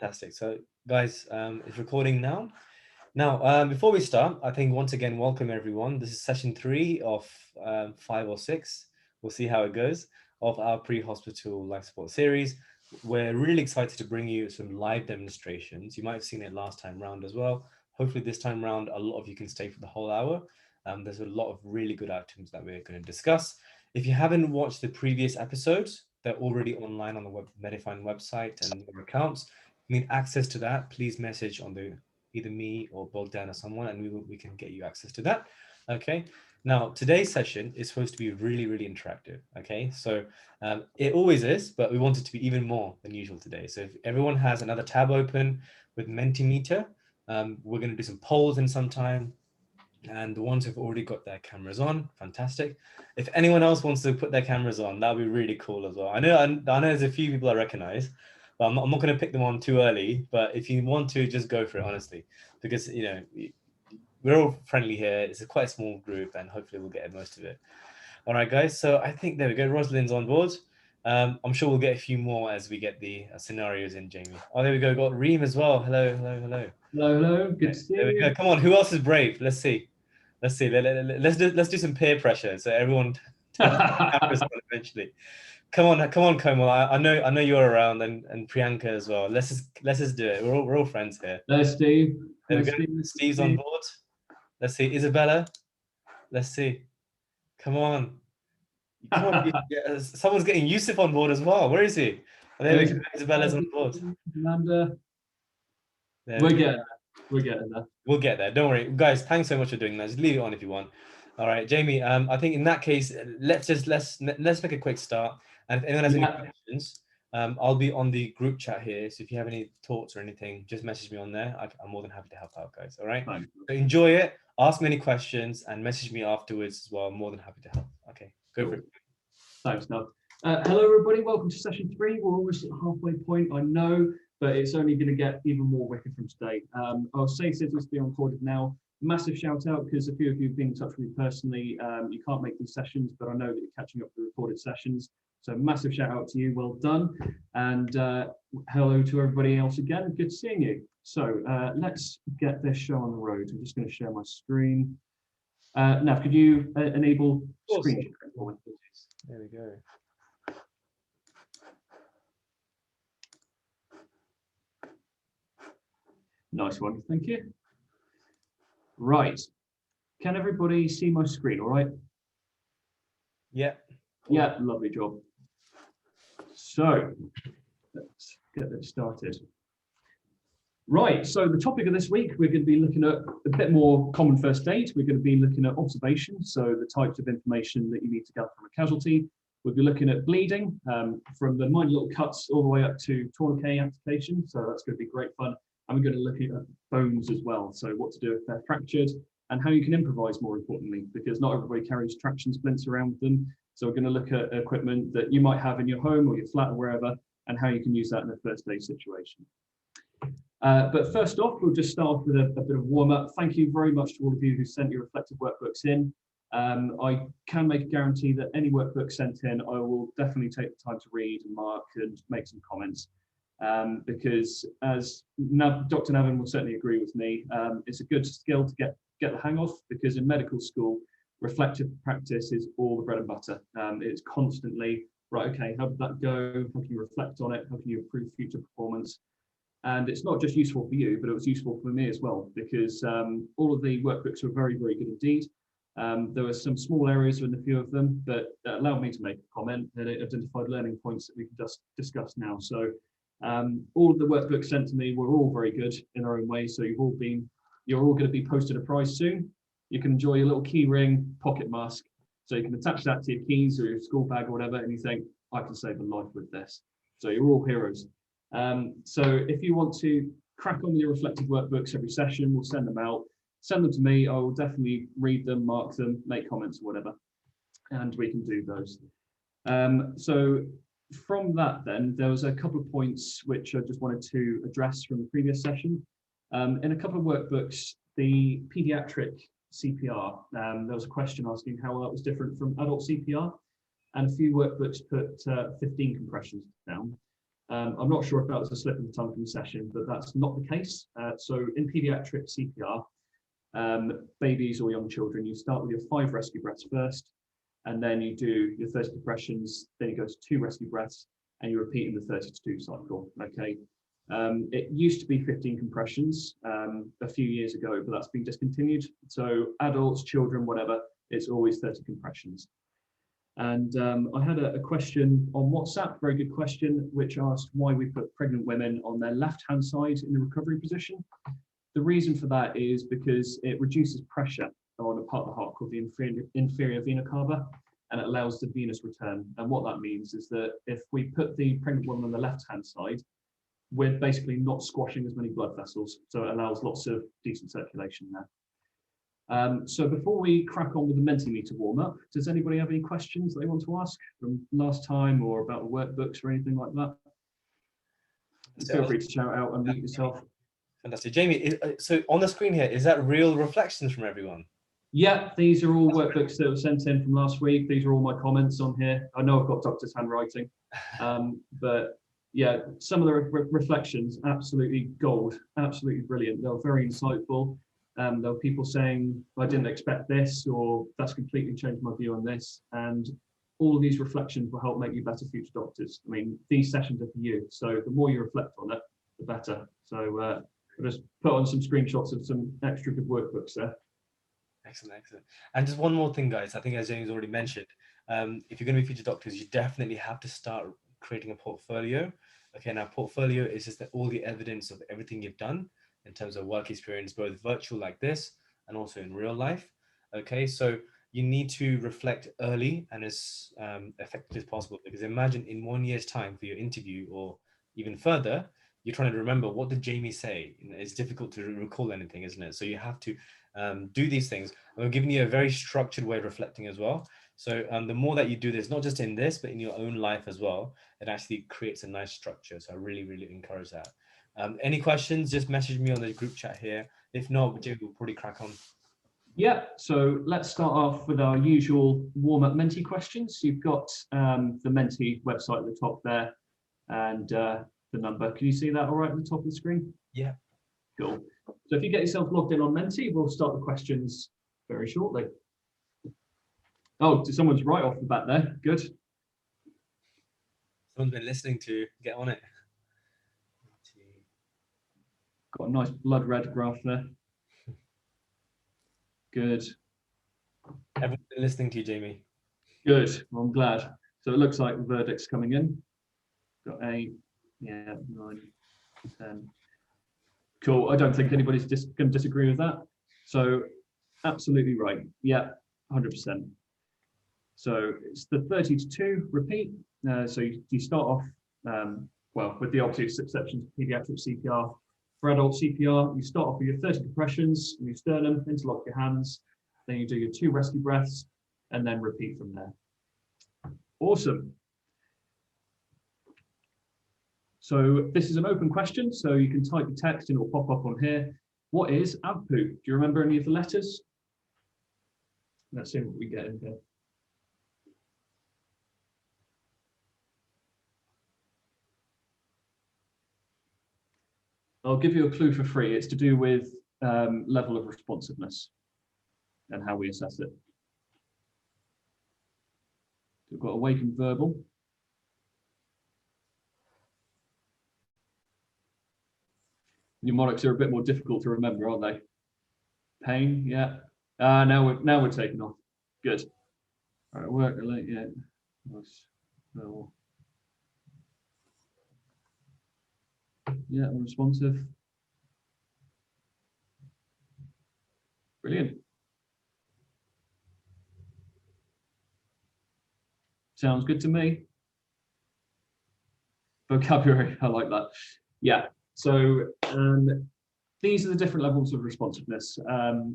Fantastic. So, guys, it's recording now. Now, before we start, I think once again, welcome everyone. This is session 3 of 5 or 6. We'll see how it goes of our pre-hospital life support series. We're really excited to bring you some live demonstrations. You might have seen it last time round as well. Hopefully this time round, a lot of you can stay for the whole hour. There's a lot of really good items that we're going to discuss. If you haven't watched the previous episodes, they're already online on the Medifine website and your accounts. Need access to that, please message on the either me or Bogdan or someone, and we can get you access to that. Okay. Now today's session is supposed to be really interactive. Okay, so it always is, but we want it to be even more than usual today. So if everyone has another tab open with Mentimeter, we're going to do some polls in some time. And the ones who've already got their cameras on, fantastic. If anyone else wants to put their cameras on, that would be really cool as well. I know there's a few people I recognize, but I'm not going to pick them on too early. But if you want to, just go for it, honestly, because we're all friendly here. It's quite a small group, and hopefully we'll get most of it. All right, guys. So I think there we go. Rosalind's on board. I'm sure we'll get a few more as we get the scenarios in, Jamie. Oh, there we go. Got Reem as well. Hello. Hello. Good to see you. There we go. Come on. Who else is brave? Let's see. Let's do some peer pressure so everyone turns their cameras on eventually. Come on, Komal. I know you're around, and Priyanka as well. Let's just do it. We're all friends here. There's Steve. There we go. Steve's on board. Let's see, Isabella. Let's see. Come on. Someone's getting Yusuf on board as well. Where is he? Oh, there we go. Isabella's on board. Amanda. We're getting there. We'll get there. Don't worry, guys. Thanks so much for doing that. Just leave it on if you want. All right, Jamie. I think in that case, let's make a quick start. And if anyone has any questions, I'll be on the group chat here. So if you have any thoughts or anything, just message me on there. I'm more than happy to help out, guys. All right. So enjoy it. Ask me any questions and message me afterwards as well. I'm more than happy to help. Okay, go for it. Thanks, Nav. Hello, everybody. Welcome to session 3. We're almost at the halfway point, I know, but it's only going to get even more wicked from today. I'll say since it's being recorded now, massive shout out because a few of you have been in touch with me personally. You can't make these sessions, but I know that you're catching up with the recorded sessions. So massive shout out to you. Well done. And hello to everybody else again. Good seeing you. So let's get this show on the road. I'm just going to share my screen. Nav, could you enable screen sharing for me? There we go. Nice one, thank you. Right, can everybody see my screen, all right? Yeah. Yeah, lovely job. So, let's get this started. Right, so the topic of this week, we're going to be looking at a bit more common first aid. We're going to be looking at observation, so the types of information that you need to gather from a casualty. We'll be looking at bleeding, from the minor little cuts all the way up to tourniquet application, so that's going to be great fun. And we're going to look at bones as well, so what to do if they're fractured and how you can improvise more importantly, because not everybody carries traction splints around with them. So we're going to look at equipment that you might have in your home or your flat or wherever, and how you can use that in a first aid situation. But first off, we'll just start off with a bit of warm up. Thank you very much to all of you who sent your reflective workbooks in. I can make a guarantee that any workbook sent in, I will definitely take the time to read and mark and make some comments. Because as Dr. Navin will certainly agree with me, it's a good skill to get the hang of, because in medical school, reflective practice is all the bread and butter. It's constantly, right, okay, how did that go? How can you reflect on it? How can you improve future performance? And it's not just useful for you, but it was useful for me as well, because all of the workbooks were very good indeed. There were some small areas in a few of them that allowed me to make a comment and it identified learning points that we can just discuss now. So all of the workbooks sent to me were all very good in their own way. So you're all going to be posted a prize soon. You can enjoy your little key ring pocket mask. So you can attach that to your keys or your school bag or whatever, and you think, I can save a life with this. So you're all heroes. So if you want to crack on with your reflective workbooks every session, we'll send them out. Send them to me. I will definitely read them, mark them, make comments or whatever, and we can do those. So from that then, there was a couple of points which I just wanted to address from the previous session. In a couple of workbooks, the pediatric CPR, there was a question asking how that was different from adult CPR, and a few workbooks put 15 compressions down. I'm not sure if that was a slip of the tongue from the session, but that's not the case. So in pediatric CPR, babies or young children, you start with your 5 rescue breaths first, and then you do your 30 compressions, then you go to 2 rescue breaths, and you repeat in the 30 to 2 cycle, okay? It used to be 15 compressions a few years ago, but that's been discontinued. So adults, children, whatever, it's always 30 compressions. And I had a question on WhatsApp, very good question, which asked why we put pregnant women on their left-hand side in the recovery position. The reason for that is because it reduces pressure on a part of the heart called the inferior vena cava, and it allows the venous return. And what that means is that if we put the pregnant woman on the left-hand side, we're basically not squashing as many blood vessels, so it allows lots of decent circulation there. So before we crack on with the Mentimeter warm-up, does anybody have any questions they want to ask from last time or about the workbooks or anything like that? Feel free to shout out and mute yourself. Fantastic. Jamie, so on the screen here, is that real reflections from everyone? Yeah, these are all workbooks that were sent in from last week. These are all my comments on here. I know I've got doctor's handwriting, but yeah, some of the reflections, absolutely gold, absolutely brilliant. They were very insightful. There were people saying, I didn't expect this, or that's completely changed my view on this. And all of these reflections will help make you better future doctors. I mean, these sessions are for you. So the more you reflect on it, the better. So I'll just put on some screenshots of some extra good workbooks there. Excellent, excellent. And just one more thing, guys. I think as James already mentioned, if you're going to be future doctors, you definitely have to start creating a portfolio. Okay, now portfolio is just all the evidence of everything you've done in terms of work experience, both virtual like this and also in real life. Okay, so you need to reflect early and as effective as possible, because imagine in 1 year's time for your interview or even further, you're trying to remember what did Jamie say. It's difficult to recall anything, isn't it? So you have to do these things. I'm giving you a very structured way of reflecting as well. So the more that you do this, not just in this, but in your own life as well, it actually creates a nice structure. So I really, really encourage that. Any questions, just message me on the group chat here. If not, Jamie will probably crack on. Yeah, so let's start off with our usual warm-up Menti questions. You've got the Menti website at the top there and the number. Can you see that all right at the top of the screen? Yeah. Cool. So if you get yourself logged in on Menti, we'll start the questions very shortly. Oh, someone's right off the bat there. Good. Someone's been listening to get on it. Got a nice blood red graph there. Good. Everyone's been listening to you, Jamie. Good. Well, I'm glad. So it looks like the verdict's coming in. Got 8, yeah, 9, 10. Cool. I don't think anybody's going to disagree with that. So absolutely right. Yeah, 100%. So it's the 30 to 2 repeat. So you start off, well, with the obvious exceptions of pediatric CPR. For adult CPR, you start off with your 30 compressions, your sternum, interlock your hands, then you do your 2 rescue breaths, and then repeat from there. Awesome. So this is an open question, so you can type your text and it will pop up on here. What is AVPU? Do you remember any of the letters? Let's see what we get in here. I'll give you a clue for free. It's to do with level of responsiveness and how we assess it. We've got awake and verbal. Mnemonics are a bit more difficult to remember, aren't they? Pain, yeah. Now we're taking off. Good. All right, work relate, yeah. Verbal. Yeah, responsive. Brilliant. Sounds good to me. Vocabulary, I like that. Yeah, so these are the different levels of responsiveness.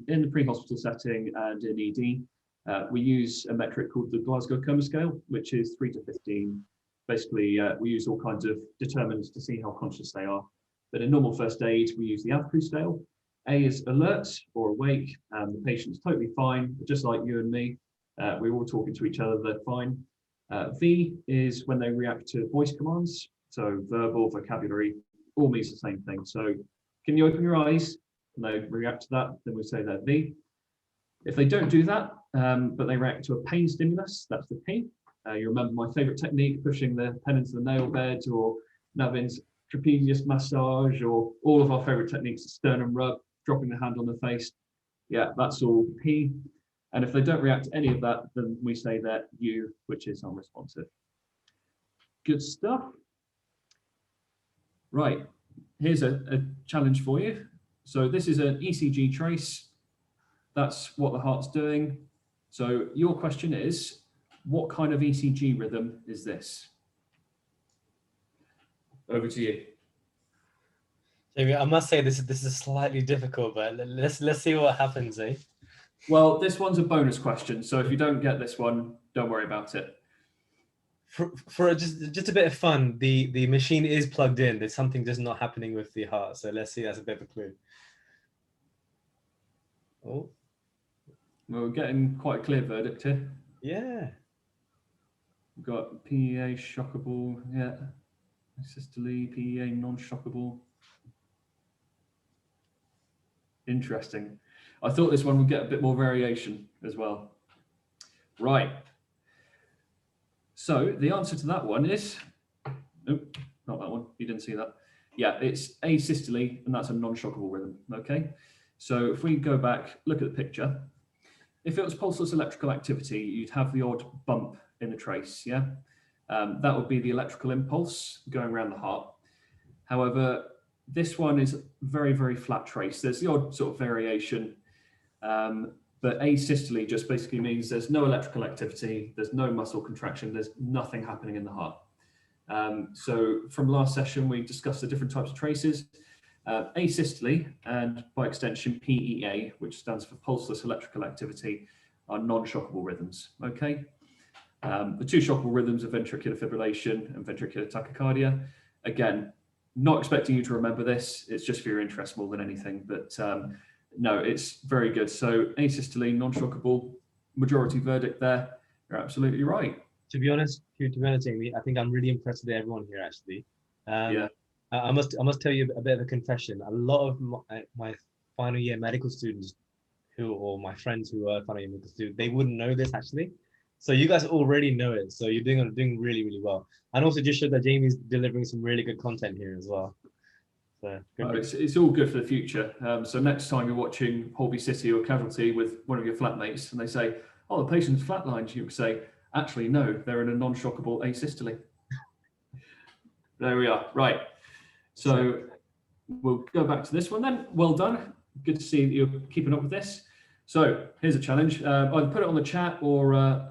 In the pre-hospital setting and in ED, we use a metric called the Glasgow Coma Scale, which is 3 to 15. Basically, we use all kinds of determinants to see how conscious they are. But in normal first aid, we use the AVPU scale. A is alert or awake, and the patient's totally fine, just like you and me. We're all talking to each other, they're fine. V is when they react to voice commands. So verbal, vocabulary, all means the same thing. So can you open your eyes? And they react to that, then we say they're V. If they don't do that, but they react to a pain stimulus, that's the P. You remember my favorite technique, pushing the pen into the nail bed, or Navin's trapezius massage, or all of our favorite techniques, sternum rub, dropping the hand on the face. Yeah, that's all P. And if they don't react to any of that, then we say that U, which is unresponsive. Good stuff. Right, here's a challenge for you. So this is an ECG trace. That's what the heart's doing. So your question is, what kind of ECG rhythm is this? Over to you. Jamie, I must say this is slightly difficult, but let's see what happens, eh? Well, this one's a bonus question, so if you don't get this one, don't worry about it. For just a bit of fun, the machine is plugged in. There's something just not happening with the heart. So let's see. That's a bit of a clue. Oh, Well, we're getting quite a clear verdict here. yeah. We've got PEA shockable, yeah. Systole, PEA non-shockable. Interesting. I thought this one would get a bit more variation as well. Right. So the answer to that one is, nope, not that one. You didn't see that. Yeah, it's asystole, and that's a non-shockable rhythm. Okay. So if we go back, look at the picture. If it was pulseless electrical activity, you'd have the odd bump in the trace. Yeah. That would be the electrical impulse going around the heart. However, this one is very, very flat trace. There's the odd sort of variation, but asystole just basically means there's no electrical activity, there's no muscle contraction, there's nothing happening in the heart. So from last session, we discussed the different types of traces. Asystole, and by extension PEA, which stands for pulseless electrical activity, are non-shockable rhythms. Okay. The two shockable rhythms are ventricular fibrillation and ventricular tachycardia. Again, not expecting you to remember this, it's just for your interest more than anything, but no, it's very good. So asystole, non-shockable, majority verdict there. You're absolutely right. To be honest, Amy, I think I'm really impressed with everyone here actually. Yeah. I must tell you a bit of a confession. A lot of my final year medical students or my friends who are final year medical students, they wouldn't know this actually. So you guys already know it. So you're doing really, really well. And also just show that Jamie's delivering some really good content here as well. So it's all good for the future. So next time you're watching Holby City or Casualty with one of your flatmates and they say, oh, the patient's flatlined, you say, actually, no, they're in a non-shockable asystole. There we are. Right. So we'll go back to this one then. Well done. Good to see that you're keeping up with this. So here's a challenge. Either put it on the chat or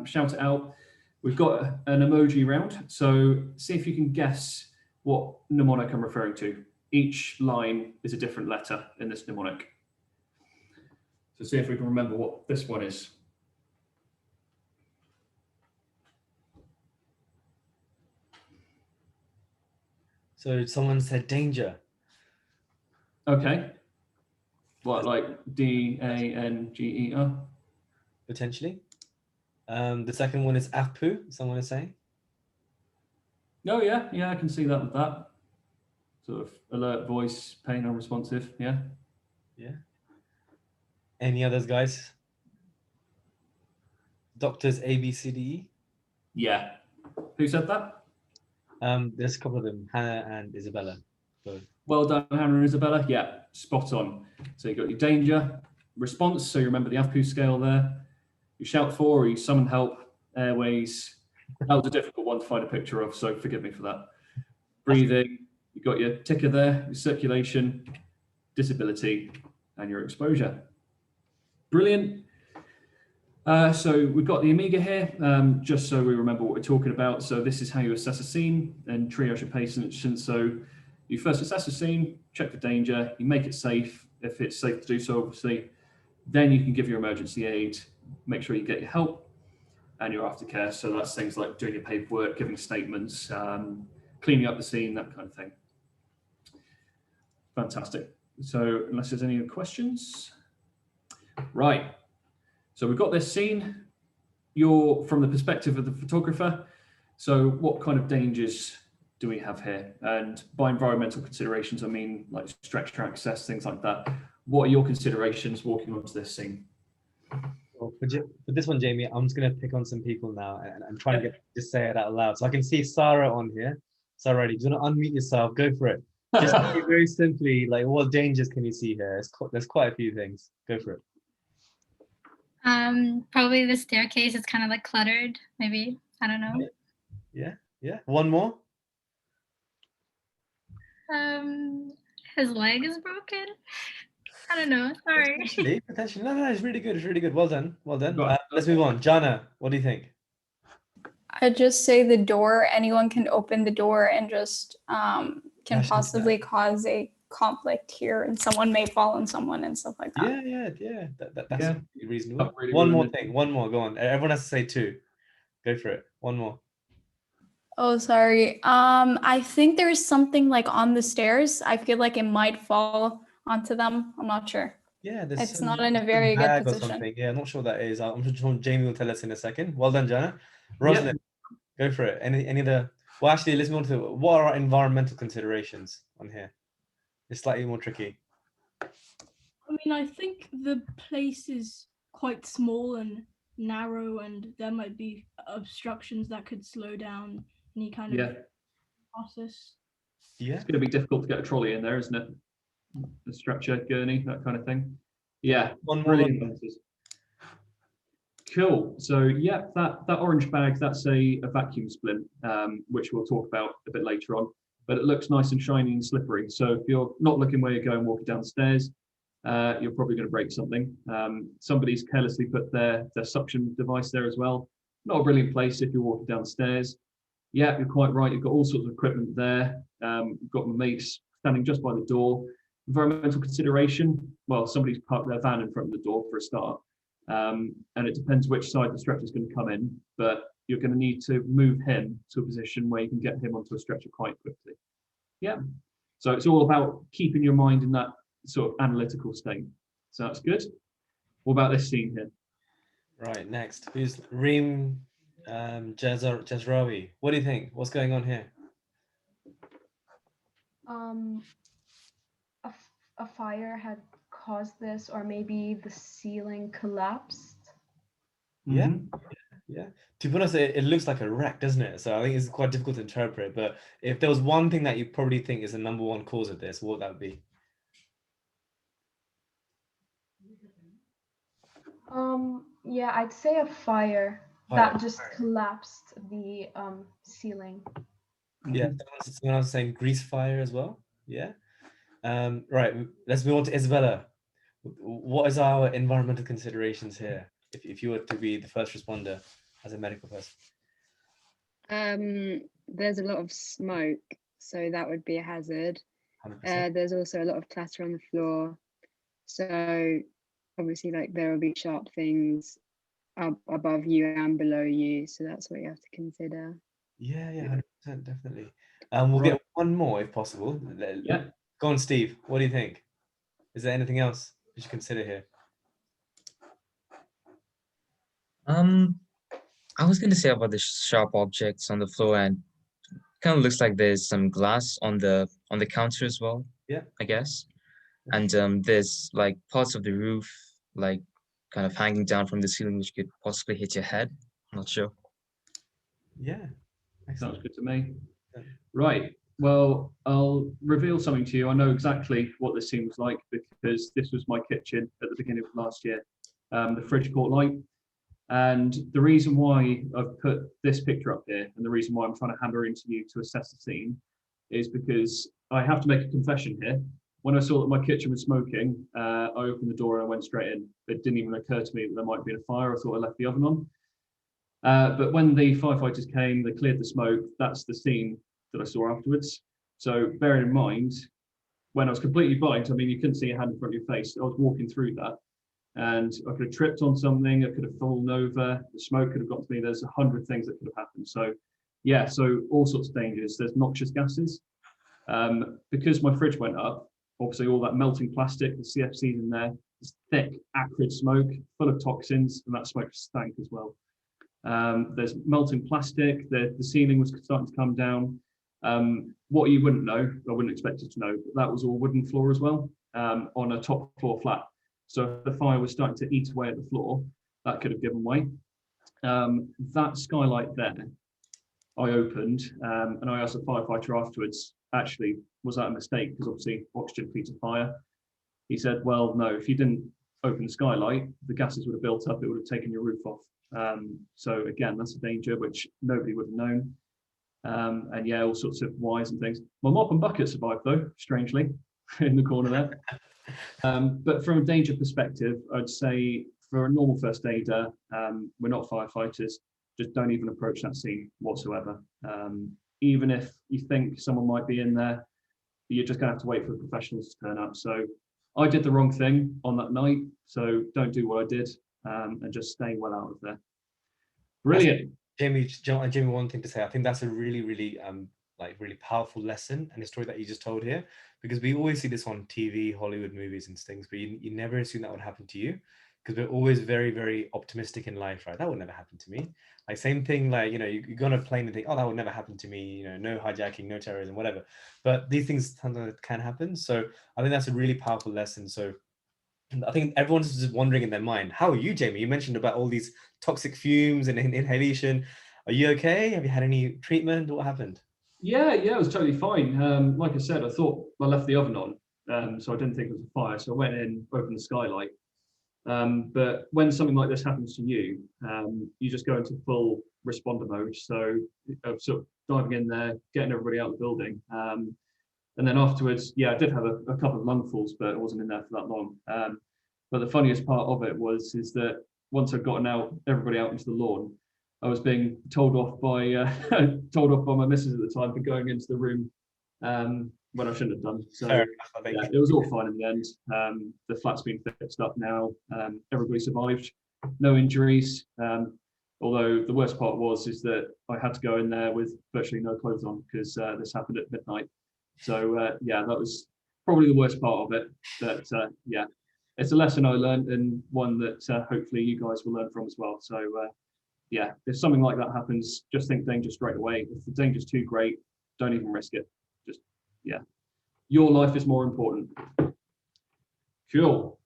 shout it out. We've got an emoji round. So see if you can guess what mnemonic I'm referring to. Each line is a different letter in this mnemonic. So see if we can remember what this one is. So someone said danger. Okay. What, like DANGER? Potentially. The second one is APU, someone is saying. Oh yeah, I can see that with that. Sort of alert voice, pain unresponsive, yeah. Yeah. Any others, guys? Doctors A, B, C, D, E? Yeah. Who said that? There's a couple of them, Hannah and Isabella. Both. Well done, Hannah and Isabella. Yeah, spot on. So you got your danger, response, so you remember the APU scale there. You shout for or you summon help, airways. That was a difficult one to find a picture of, so forgive me for that. Breathing, you got your ticker there, your circulation, disability, and your exposure. Brilliant. So we've got the Amiga here, just so we remember what we're talking about. So this is how you assess a scene and triage your patients. So you first assess a scene, check for danger, you make it safe, if it's safe to do so, obviously. Then you can give your emergency aid, make sure you get your help and your aftercare. So that's things like doing your paperwork, giving statements, cleaning up the scene, that kind of thing. Fantastic. So unless there's any questions. Right. So we've got this scene. You're from the perspective of the photographer. So what kind of dangers do we have here? And by environmental considerations, I mean like stretcher access, things like that. What are your considerations walking onto this scene? Well, for this one, Jamie, I'm just gonna pick on some people now and try and Yep. just say it out loud. So I can see Sarah on here. Sarah, do you want to unmute yourself? Go for it. Just very simply, like what dangers can you see here? There's quite a few things. Go for it. Probably the staircase is kind of like cluttered, maybe. I don't know. Yeah. One more. His leg is broken. I don't know. Sorry. Potentially. No, it's really good. It's really good. Well done. Right. Let's move on. Jana, what do you think? I'd just say the door, anyone can open the door and just can Smash into possibly cause a conflict here, and someone may fall on someone and stuff like that. Yeah. That's Yeah. reasonable. Not really One more ruined it. thing. One more. Go on. Everyone has to say two. Go for it. One more. Oh, sorry. I think there's something like on the stairs. I feel like it might fall onto them. I'm not sure. Yeah, there's It's some not in a some very good bag or position. something. Yeah, I'm not sure what that is. I'm sure Jamie will tell us in a second. Well done, Jana. Roslyn, go for it. Any other? Well, actually, let's move on to what are our environmental considerations on here? It's slightly more tricky. I mean, I think the place is quite small and narrow, and there might be obstructions that could slow down any kind Yeah, of process. Yeah. it's going to be difficult to get a trolley in there, isn't it? The stretcher, gurney, that kind of thing. Yeah, One more. brilliant answers. Cool. So yeah, that orange bag, that's a vacuum splint, which we'll talk about a bit later on. But it looks nice and shiny and slippery. So if you're not looking where you're going walking downstairs, you're probably going to break something. Somebody's carelessly put their suction device there as well. Not a brilliant place if you're walking downstairs. Yeah, you're quite right. You've got all sorts of equipment there. You've got mates standing just by the door. Environmental consideration, well, somebody's parked their van in front of the door for a start. And it depends which side the stretcher is going to come in, but you're going to need to move him to a position where you can get him onto a stretcher quite quickly. Yeah. So it's all about keeping your mind in that sort of analytical state. So that's good. What about this scene here? Right, next. Who's Reem Jazrawi? What do you think? What's going on here? A fire had caused this, or maybe the ceiling collapsed. Yeah. Mhm. Yeah. To be honest, it looks like a wreck, doesn't it? So I think it's quite difficult to interpret. But if there was one thing that you probably think is the number one cause of this, what would that be? Yeah, I'd say a fire that just collapsed the ceiling. Yeah. Mhm. Someone else saying grease fire as well. Yeah. Right. Let's move on to Isabella. What is our environmental considerations here? If you were to be the first responder as a medical person. There's a lot of smoke, so that would be a hazard. 100%. There's also a lot of clatter on the floor, so obviously like there will be sharp things up above you and below you, so that's what you have to consider. Yeah, 100%, definitely. We'll get one more if possible. Yeah. Go on, Steve. What do you think? Is there anything else you should consider here? I was gonna say about the sharp objects on the floor, and kind of looks like there's some glass on the counter as well. Yeah. I guess. And there's like parts of the roof like kind of hanging down from the ceiling, which could possibly hit your head. I'm not sure. Yeah. Excellent. Sounds good to me. Yeah. Right. Well, I'll reveal something to you. I know exactly what this scene was like because this was my kitchen at the beginning of last year. The fridge caught light. And the reason why I've put this picture up here and the reason why I'm trying to hammer into you to assess the scene is because I have to make a confession here. When I saw that my kitchen was smoking, I opened the door and I went straight in. It didn't even occur to me that there might be a fire. I thought I left the oven on. But when the firefighters came, they cleared the smoke. That's the scene that I saw afterwards. So bearing in mind, when I was completely blind, I mean, you couldn't see a hand in front of your face. I was walking through that and I could have tripped on something. I could have fallen over. The smoke could have got to me. There's 100 things that could have happened. So yeah, so all sorts of dangers. There's noxious gases. Because my fridge went up, obviously all that melting plastic, the CFCs in there, it's thick, acrid smoke, full of toxins, and that smoke stank as well. There's melting plastic, the ceiling was starting to come down. What you wouldn't know, I wouldn't expect you to know, but that was all wooden floor as well, on a top floor flat. So if the fire was starting to eat away at the floor, that could have given way. That skylight there, I opened, and I asked the firefighter afterwards, actually, was that a mistake? Because obviously oxygen feeds a fire. He said, well, no, if you didn't open the skylight, the gases would have built up, it would have taken your roof off. So again, that's a danger which nobody would have known. And yeah, all sorts of wires and things. My mop and bucket survived though, strangely, in the corner there. But from a danger perspective, I'd say for a normal first aider, we're not firefighters, just don't even approach that scene whatsoever. Even if you think someone might be in there, you're just gonna have to wait for the professionals to turn up. So I did the wrong thing on that night, so don't do what I did, and just stay well out of there. Brilliant. Jamie, one thing to say. I think that's a really, really really powerful lesson and a story that you just told here, because we always see this on TV, Hollywood movies and things, but you never assume that would happen to you, because we're always very, very optimistic in life, right? That would never happen to me. Like same thing, like, you know, you go on a plane and think, oh, that would never happen to me, you know, no hijacking, no terrorism, whatever. But these things sometimes can happen. So I think that's a really powerful lesson. So I think everyone's just wondering in their mind, how are you, Jamie? You mentioned about all these toxic fumes and inhalation. Are you okay? Have you had any treatment? What happened? Yeah, it was totally fine. Like I said, I thought I left the oven on, so I didn't think it was a fire. So I went in, opened the skylight. But when something like this happens to you, you just go into full responder mode. So sort of diving in there, getting everybody out of the building. And then afterwards, yeah, I did have a couple of lungfuls, but I wasn't in there for that long. But the funniest part of it is that once I'd gotten everybody out into the lawn, I was being told off by my missus at the time for going into the room when I shouldn't have done. So yeah, it was all fine in the end. The flat's been fixed up now. Everybody survived, no injuries. Although the worst part is that I had to go in there with virtually no clothes on, because this happened at midnight. So yeah, that was probably the worst part of it. But yeah, it's a lesson I learned, and one that hopefully you guys will learn from as well. So yeah, if something like that happens, just think danger straight away. If the danger's too great, don't even risk it. Just, yeah, your life is more important. Cool.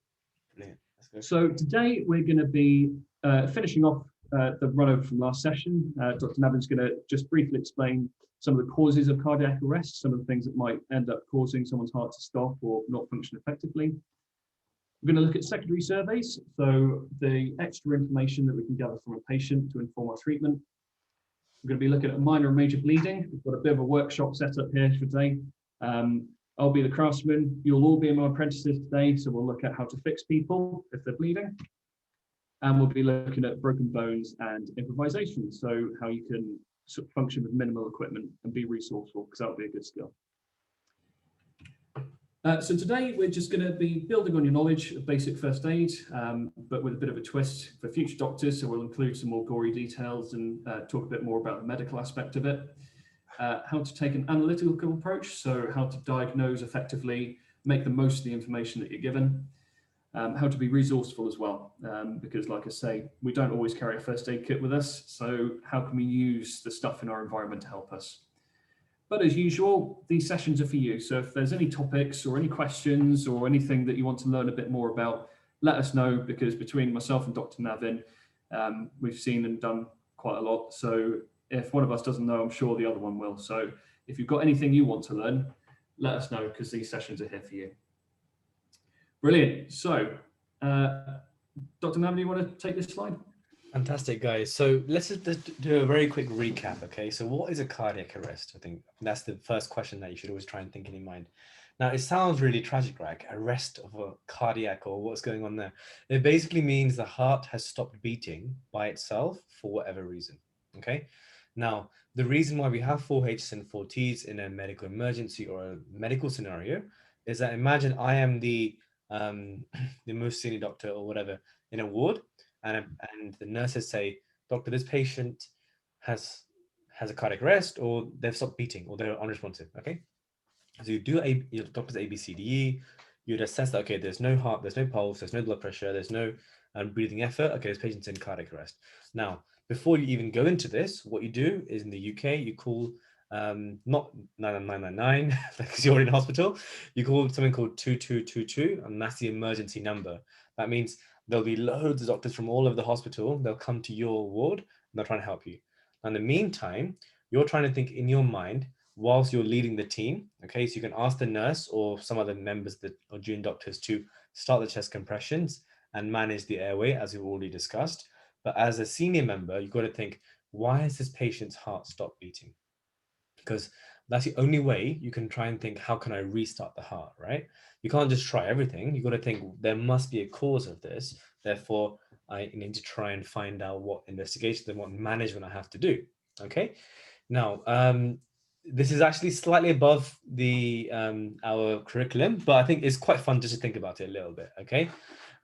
So today we're going to be finishing off the run over from last session. Dr. Navin's going to just briefly explain some of the causes of cardiac arrest, some of the things that might end up causing someone's heart to stop or not function effectively. We're going to look at secondary surveys, so the extra information that we can gather from a patient to inform our treatment. We're going to be looking at minor and major bleeding. We've got a bit of a workshop set up here today. I'll be the craftsman. You'll all be my apprentices today, so we'll look at how to fix people if they're bleeding. And we'll be looking at broken bones and improvisation, so how you can sort of function with minimal equipment and be resourceful, because that would be a good skill. So today we're just going to be building on your knowledge of basic first aid, but with a bit of a twist for future doctors. So we'll include some more gory details and talk a bit more about the medical aspect of it. How to take an analytical approach, so how to diagnose effectively, make the most of the information that you're given. How to be resourceful as well, because like I say, we don't always carry a first aid kit with us. So how can we use the stuff in our environment to help us? But as usual, these sessions are for you. So if there's any topics or any questions or anything that you want to learn a bit more about, let us know, because between myself and Dr. Navin, we've seen and done quite a lot. So if one of us doesn't know, I'm sure the other one will. So if you've got anything you want to learn, let us know, because these sessions are here for you. Brilliant. So Dr. Navin, you want to take this slide? Fantastic, guys. So let's just do a very quick recap, okay? So what is a cardiac arrest? I think that's the first question that you should always try and think in your mind. Now, it sounds really tragic, right? Arrest of a cardiac, or what's going on there. It basically means the heart has stopped beating by itself for whatever reason, okay? Now, the reason why we have 4Hs and 4Ts in a medical emergency or a medical scenario is that imagine I am the most senior doctor or whatever in a ward, and the nurses say, doctor, this patient has a cardiac arrest, or they've stopped beating, or they're unresponsive, okay? So you do your doctor's ABCDE, you'd assess that, okay, there's no heart, there's no pulse, there's no blood pressure, there's no breathing effort, okay, this patient's in cardiac arrest. Now, before you even go into this, what you do is in the UK, you call not 99999 because you're in hospital. You call something called 2222, and that's the emergency number. That means there'll be loads of doctors from all over the hospital. They'll come to your ward and they'll try and help you. In the meantime, you're trying to think in your mind whilst you're leading the team. Okay, so you can ask the nurse or some other members that or junior doctors to start the chest compressions and manage the airway, as we've already discussed. But as a senior member, you've got to think, why has this patient's heart stopped beating? Because that's the only way you can try and think, how can I restart the heart, right? You can't just try everything. You've got to think there must be a cause of this. Therefore, I need to try and find out what investigation and what management I have to do. Okay. Now, this is actually slightly above the our curriculum, but I think it's quite fun just to think about it a little bit. Okay.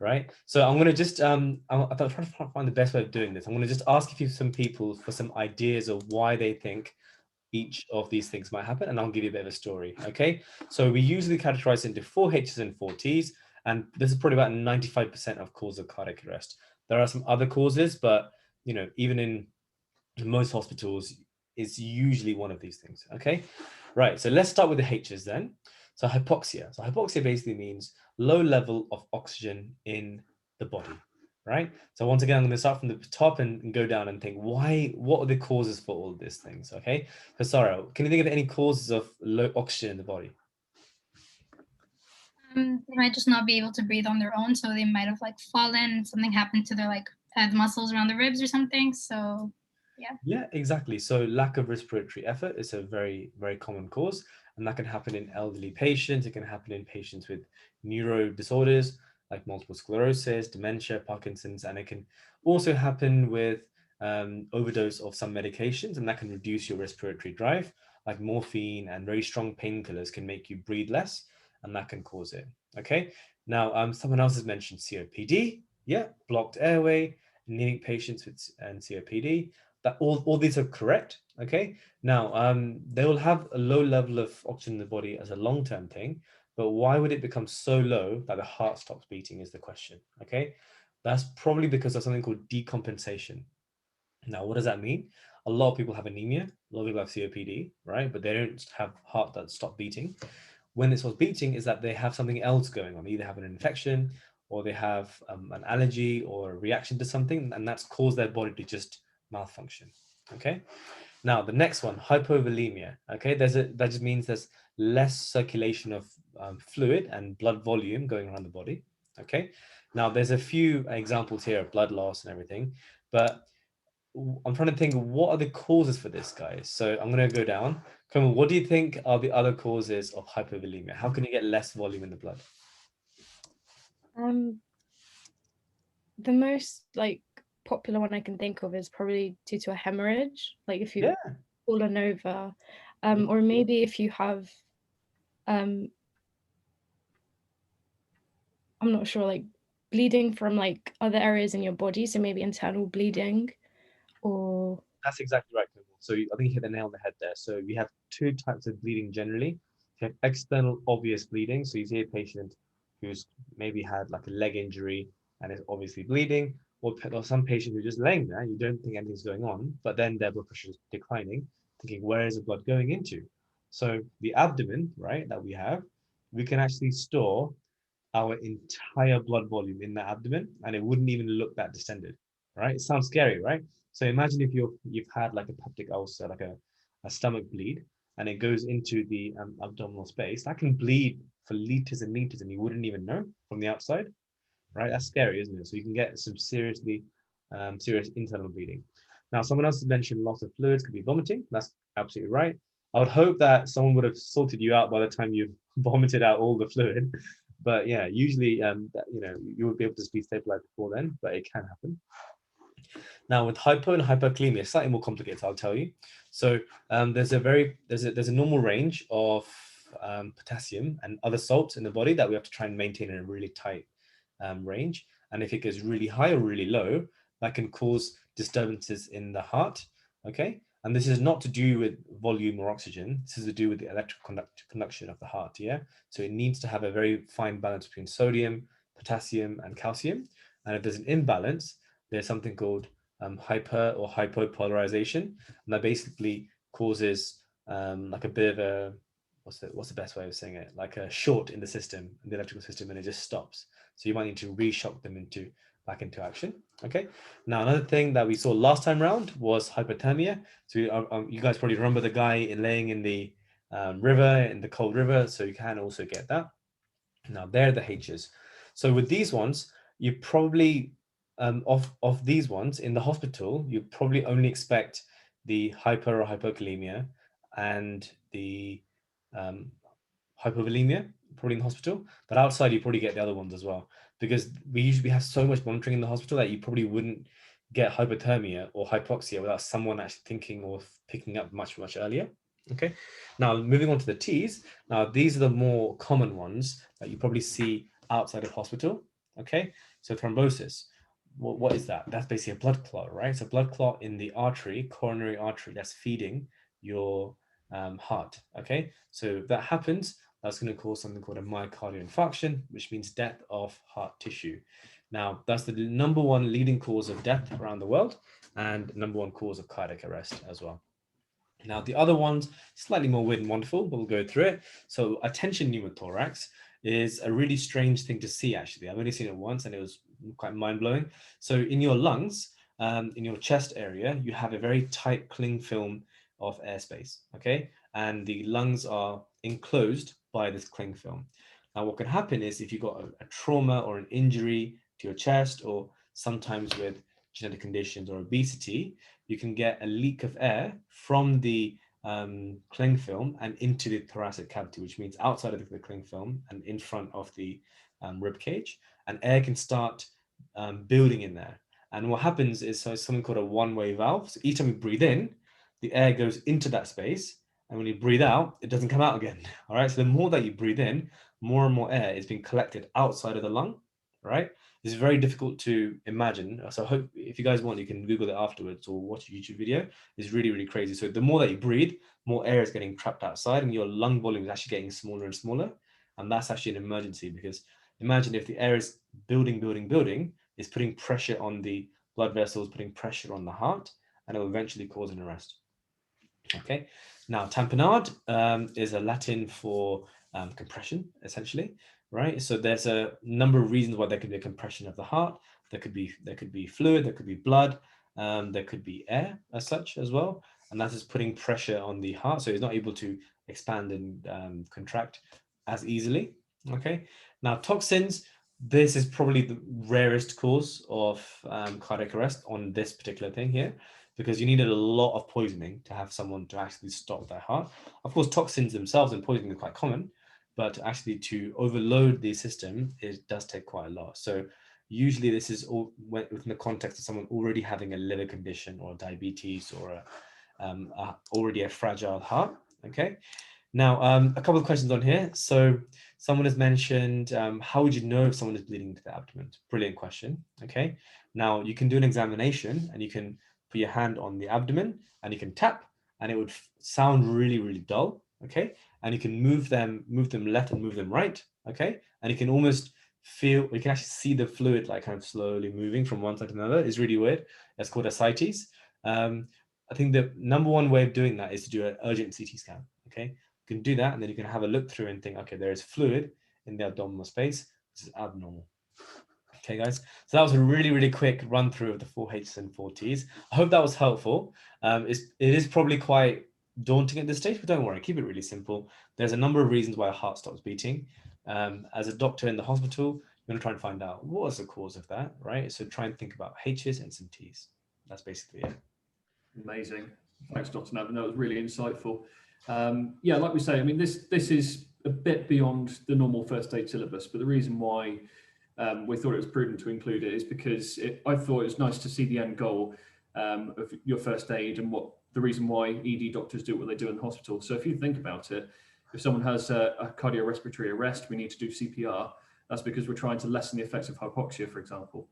Right. So I'm going to just I'm trying to find the best way of doing this. I'm going to just ask you some people for some ideas of why they think each of these things might happen, and I'll give you a bit of a story. Okay, so we usually categorize into 4 H's and 4 T's, and this is probably about 95% of cause of cardiac arrest. There are some other causes, but you know, even in most hospitals, it's usually one of these things. Okay, right. So let's start with the H's then. So hypoxia. So hypoxia basically means low level of oxygen in the body, right? So once again, I'm going to start from the top and go down and think, what are the causes for all these things? Okay, so Sarah, can you think of any causes of low oxygen in the body? They might just not be able to breathe on their own, so they might have like fallen, something happened to their like the muscles around the ribs or something. So yeah, exactly. So lack of respiratory effort is a very, very common cause, and that can happen in elderly patients. It can happen in patients with neuro disorders like multiple sclerosis, dementia, Parkinson's, and it can also happen with overdose of some medications, and that can reduce your respiratory drive, like morphine and very strong painkillers can make you breathe less, and that can cause it. Okay. Now, someone else has mentioned COPD. Yeah, blocked airway, anemic patients with COPD. That all these are correct. Okay. Now, they will have a low level of oxygen in the body as a long-term thing, but why would it become so low that the heart stops beating is the question. Okay. That's probably because of something called decompensation. Now, what does that mean? A lot of people have anemia, a lot of people have COPD, right? But they don't have heart that stop beating. When it stops beating is that they have something else going on. They either have an infection or they have an allergy or a reaction to something, and that's caused their body to just malfunction. Okay. Now the next one, hypovolemia. Okay, that just means there's less circulation of fluid and blood volume going around the body. Okay. Now there's a few examples here of blood loss and everything, but I'm trying to think what are the causes for this, guys. So I'm going to go down. Come on, what do you think are the other causes of hypovolemia? How can you get less volume in the blood? The most like popular one I can think of is probably due to a hemorrhage, like if you've fallen over, or maybe if you have I'm not sure, like bleeding from like other areas in your body, so maybe internal bleeding, or that's exactly right. So I think you hit the nail on the head there. So we have two types of bleeding generally. You have external obvious bleeding. So you see a patient who's maybe had like a leg injury and is obviously bleeding, or some patient who's just laying there, you don't think anything's going on, but then their blood pressure is declining, thinking, where is the blood going into? So the abdomen, right, that we have, we can actually store our entire blood volume in the abdomen, and it wouldn't even look that distended, right? It sounds scary, right? So imagine if you've had like a peptic ulcer, like a stomach bleed, and it goes into the abdominal space. That can bleed for liters and liters, and you wouldn't even know from the outside, right? That's scary, isn't it? So you can get some seriously serious internal bleeding. Now, someone else has mentioned loss of fluids could be vomiting. That's absolutely right. I would hope that someone would have sorted you out by the time you've vomited out all the fluid. But yeah, usually, you would be able to be stabilized before then, but it can happen. Now with hypo and hyperkalemia, slightly more complicated, I'll tell you. So there's a normal range of potassium and other salts in the body that we have to try and maintain in a really tight range. And if it goes really high or really low, that can cause disturbances in the heart. Okay. And this is not to do with volume or oxygen. This is to do with the electrical conduction of the heart. Yeah. So it needs to have a very fine balance between sodium, potassium, and calcium. And if there's an imbalance, there's something called hyper or hypopolarization, and that basically causes like a bit of a, what's the best way of saying it? Like a short in the system, in the electrical system, and it just stops. So you might need to re-shock them back into action. Okay. Now another thing that we saw last time round was hypothermia. So you guys probably remember the guy laying in the river, in the cold river. So you can also get that. Now they're the H's. So with these ones, you probably of these ones in the hospital, you probably only expect the hyper or hypokalemia and the hypovolemia probably in the hospital, but outside you probably get the other ones as well, because we usually have so much monitoring in the hospital that you probably wouldn't get hypothermia or hypoxia without someone actually thinking or picking up much earlier. Okay, now moving on to the T's. Now these are the more common ones that you probably see outside of hospital. Okay, so thrombosis. What is that? That's basically a blood clot, right? It's a blood clot in the artery, coronary artery, that's feeding your heart. Okay, so if that happens, that's going to cause something called a myocardial infarction, which means death of heart tissue. Now, that's the number one leading cause of death around the world and number one cause of cardiac arrest as well. Now, the other one's slightly more weird and wonderful, but we'll go through it. So attention pneumothorax is a really strange thing to see, actually. I've only seen it once and it was quite mind-blowing. So in your lungs, in your chest area, you have a very tight cling film of airspace, okay? And the lungs are enclosed by this cling film. Now, what can happen is if you've got a trauma or an injury to your chest, or sometimes with genetic conditions or obesity, you can get a leak of air from the cling film and into the thoracic cavity, which means outside of the cling film and in front of the rib cage, and air can start building in there. And what happens is something called a one-way valve. So each time you breathe in, the air goes into that space, and when you breathe out, it doesn't come out again. All right. So the more that you breathe in, more and more air is being collected outside of the lung. Right. It's very difficult to imagine. So I hope if you guys want, you can Google it afterwards or watch a YouTube video. It's really, really crazy. So the more that you breathe, more air is getting trapped outside and your lung volume is actually getting smaller and smaller. And that's actually an emergency, because imagine if the air is building, it's putting pressure on the blood vessels, putting pressure on the heart, and it will eventually cause an arrest. Okay, now tamponade is a Latin for compression, essentially, right? So there's a number of reasons why there could be a compression of the heart. There could be fluid, there could be blood, there could be air as such as well, and that is putting pressure on the heart, so it's not able to expand and contract as easily. Okay, now toxins. This is probably the rarest cause of cardiac arrest on this particular thing here, because you needed a lot of poisoning to have someone to actually stop their heart. Of course, toxins themselves and poisoning are quite common, but actually to overload the system, it does take quite a lot. So usually this is all within the context of someone already having a liver condition or diabetes or already a fragile heart, okay? Now, a couple of questions on here. So someone has mentioned, how would you know if someone is bleeding into the abdomen? Brilliant question, okay? Now, you can do an examination and you can put your hand on the abdomen and you can tap and it would sound really, really dull, okay? And you can move them left and move them right, okay? And you can almost feel, you can actually see the fluid like kind of slowly moving from one side to another. It's really weird. It's called ascites. I think the number one way of doing that is to do an urgent CT scan, okay? You can do that and then you can have a look through and think, okay, there is fluid in the abdominal space. This is abnormal. Okay, guys, so that was a really, really quick run through of the 4 H's and 4 T's. I hope that was helpful. It is probably quite daunting at this stage, but don't worry, keep it really simple. There's a number of reasons why a heart stops beating. As a doctor in the hospital, you're going to try and find out what was the cause of that, right? So try and think about H's and some T's. That's basically it. Amazing. Thanks, Dr. Navin. That was really insightful. Yeah, like we say, I mean, this is a bit beyond the normal first aid syllabus, but the reason why we thought it was prudent to include it is because I thought it was nice to see the end goal of your first aid and what the reason why ED doctors do what they do in the hospital. So if you think about it, if someone has a cardiorespiratory arrest, we need to do CPR. That's because we're trying to lessen the effects of hypoxia, for example.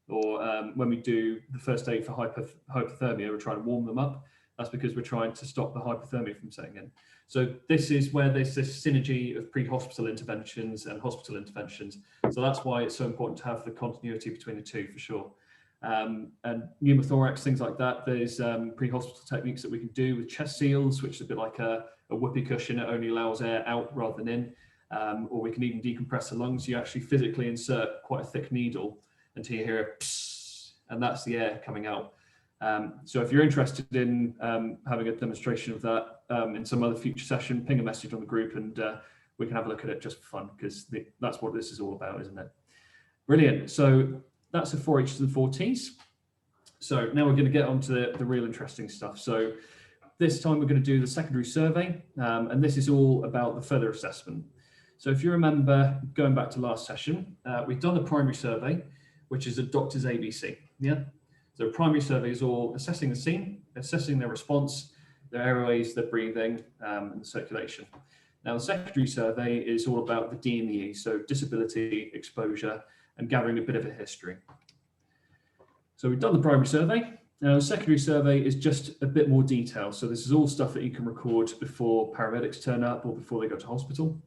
Or when we do the first aid for hypothermia, we're trying to warm them up. That's because we're trying to stop the hypothermia from setting in. So this is where there's this synergy of pre-hospital interventions and hospital interventions. So that's why it's so important to have the continuity between the two, for sure. And pneumothorax, things like that. There's pre-hospital techniques that we can do with chest seals, which is a bit like a whoopee cushion. It only allows air out rather than in. Or we can even decompress the lungs. You actually physically insert quite a thick needle until you hear a psss, and that's the air coming out. So if you're interested in having a demonstration of that in some other future session, ping a message on the group and we can have a look at it just for fun, because that's what this is all about, isn't it? Brilliant. So that's the 4Hs and 4Ts. So now we're going to get on to the real interesting stuff. So this time we're going to do the secondary survey, and this is all about the further assessment. So if you remember going back to last session, we've done the primary survey, which is a doctor's ABC. Yeah. So primary survey is all assessing the scene, assessing their response, their airways, their breathing, and the circulation. Now the secondary survey is all about the D and the E, so disability, exposure, and gathering a bit of a history. So we've done the primary survey. Now the secondary survey is just a bit more detail. So this is all stuff that you can record before paramedics turn up or before they go to hospital.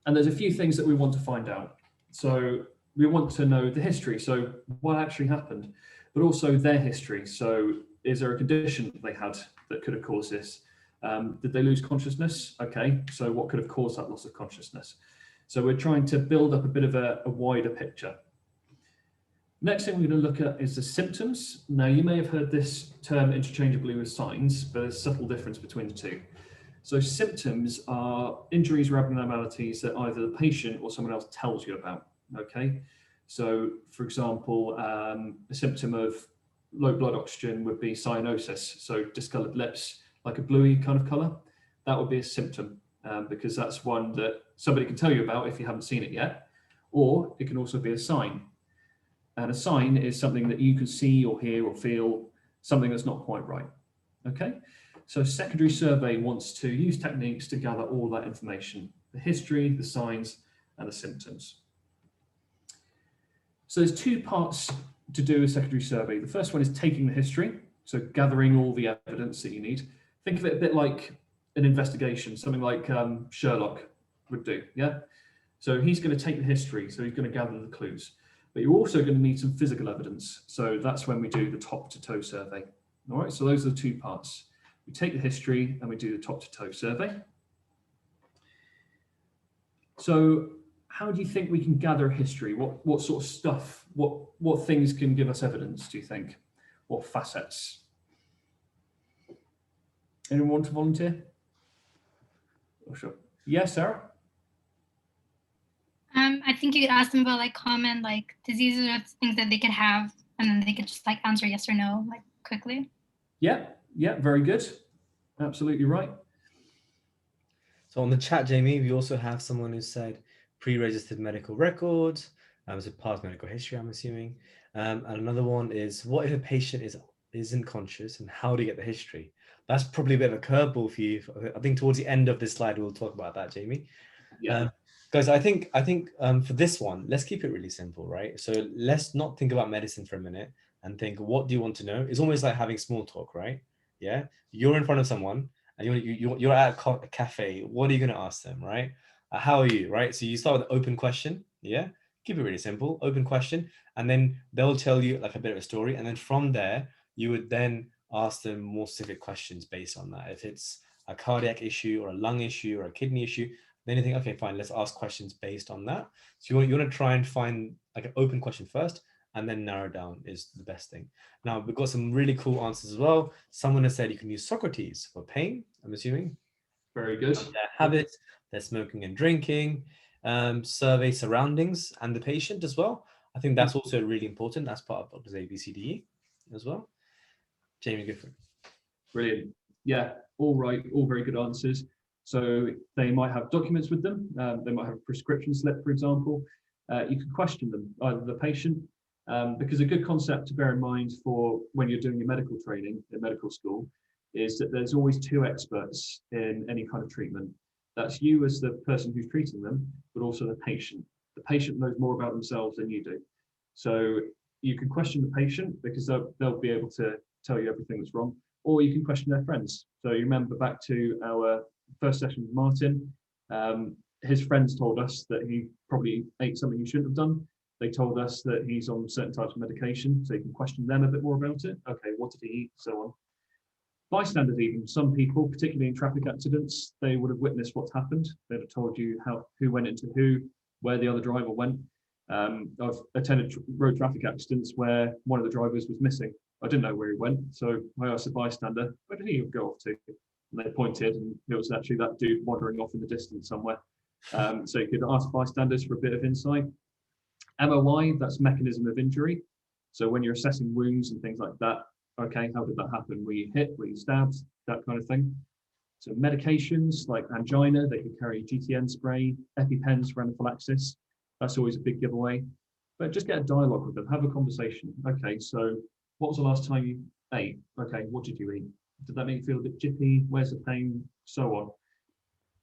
And there's a few things that we want to find out. So we want to know the history. So what actually happened, but also their history. So is there a condition that they had that could have caused this? Did they lose consciousness? Okay, so what could have caused that loss of consciousness? So we're trying to build up a bit of a wider picture. Next thing we're going to look at is the symptoms. Now you may have heard this term interchangeably with signs, but there's a subtle difference between the two. So symptoms are injuries or abnormalities that either the patient or someone else tells you about, okay? So for example, a symptom of low blood oxygen would be cyanosis, so discolored lips, like a bluey kind of color. That would be a symptom because that's one that somebody can tell you about if you haven't seen it yet, or it can also be a sign. And a sign is something that you can see or hear or feel, something that's not quite right, okay? So secondary survey wants to use techniques to gather all that information, the history, the signs, and the symptoms. So there's two parts to do a secondary survey. The first one is taking the history, so gathering all the evidence that you need. Think of it a bit like an investigation, something like Sherlock would do, yeah? So he's going to take the history, so he's going to gather the clues. But you're also going to need some physical evidence. So that's when we do the top to toe survey. All right, so those are the two parts. We take the history and we do the top to toe survey. So how do you think we can gather history? What sort of stuff, what things can give us evidence, do you think? What facets? Anyone want to volunteer? Oh, sure. Yes, Sarah? I think you could ask them about like common like diseases or things that they could have, and then they could just like answer yes or no like quickly. Yeah, very good. Absolutely right. So on the chat, Jamie, we also have someone who said pre-registered medical records, so past medical history, I'm assuming. And another one is, what if a patient isn't conscious and how to get the history? That's probably a bit of a curveball for you. I think towards the end of this slide, we'll talk about that, Jamie. Yeah. Guys, I think for this one, let's keep it really simple, right? So let's not think about medicine for a minute and think, what do you want to know? It's almost like having small talk, right? Yeah, you're in front of someone and you're at a cafe. What are you going to ask them, right? How are you, right? So you start with an open question, yeah? Keep it really simple, open question, and then they'll tell you like a bit of a story, and then from there, you would then ask them more specific questions based on that. If it's a cardiac issue or a lung issue or a kidney issue, then you think, okay, fine, let's ask questions based on that. So you want to try and find like an open question first, and then narrow down is the best thing. Now, we've got some really cool answers as well. Someone has said you can use Socrates for pain, I'm assuming. Very good. Their habits, their smoking and drinking, survey surroundings and the patient as well. I think that's also really important. That's part of Doctor's ABCDE as well. Jamie, go for it. Brilliant. Yeah, all right, all very good answers. So they might have documents with them. They might have a prescription slip, for example. You can question them, either the patient, because a good concept to bear in mind for when you're doing your medical training in medical school is that there's always two experts in any kind of treatment. That's you as the person who's treating them, but also the patient. The patient knows more about themselves than you do. So you can question the patient because they'll be able to tell you everything that's wrong, or you can question their friends. So you remember back to our first session with Martin, his friends told us that he probably ate something he shouldn't have done. They told us that he's on certain types of medication, so you can question them a bit more about it. Okay, what did he eat? So on. Bystanders, even some people, particularly in traffic accidents, they would have witnessed what's happened. They'd have told you who went into who, where the other driver went. I've attended road traffic accidents where one of the drivers was missing. I didn't know where he went, so I asked a bystander, where did he go off to? And they pointed, and it was actually that dude wandering off in the distance somewhere. So you could ask bystanders for a bit of insight. MOI, that's mechanism of injury. So when you're assessing wounds and things like that, okay, how did that happen? Were you hit? Were you stabbed? That kind of thing. So medications like angina, they could carry GTN spray, EpiPens for anaphylaxis. That's always a big giveaway. But just get a dialogue with them, have a conversation. Okay, so what was the last time you ate? Okay, what did you eat? Did that make you feel a bit jippy? Where's the pain? So on.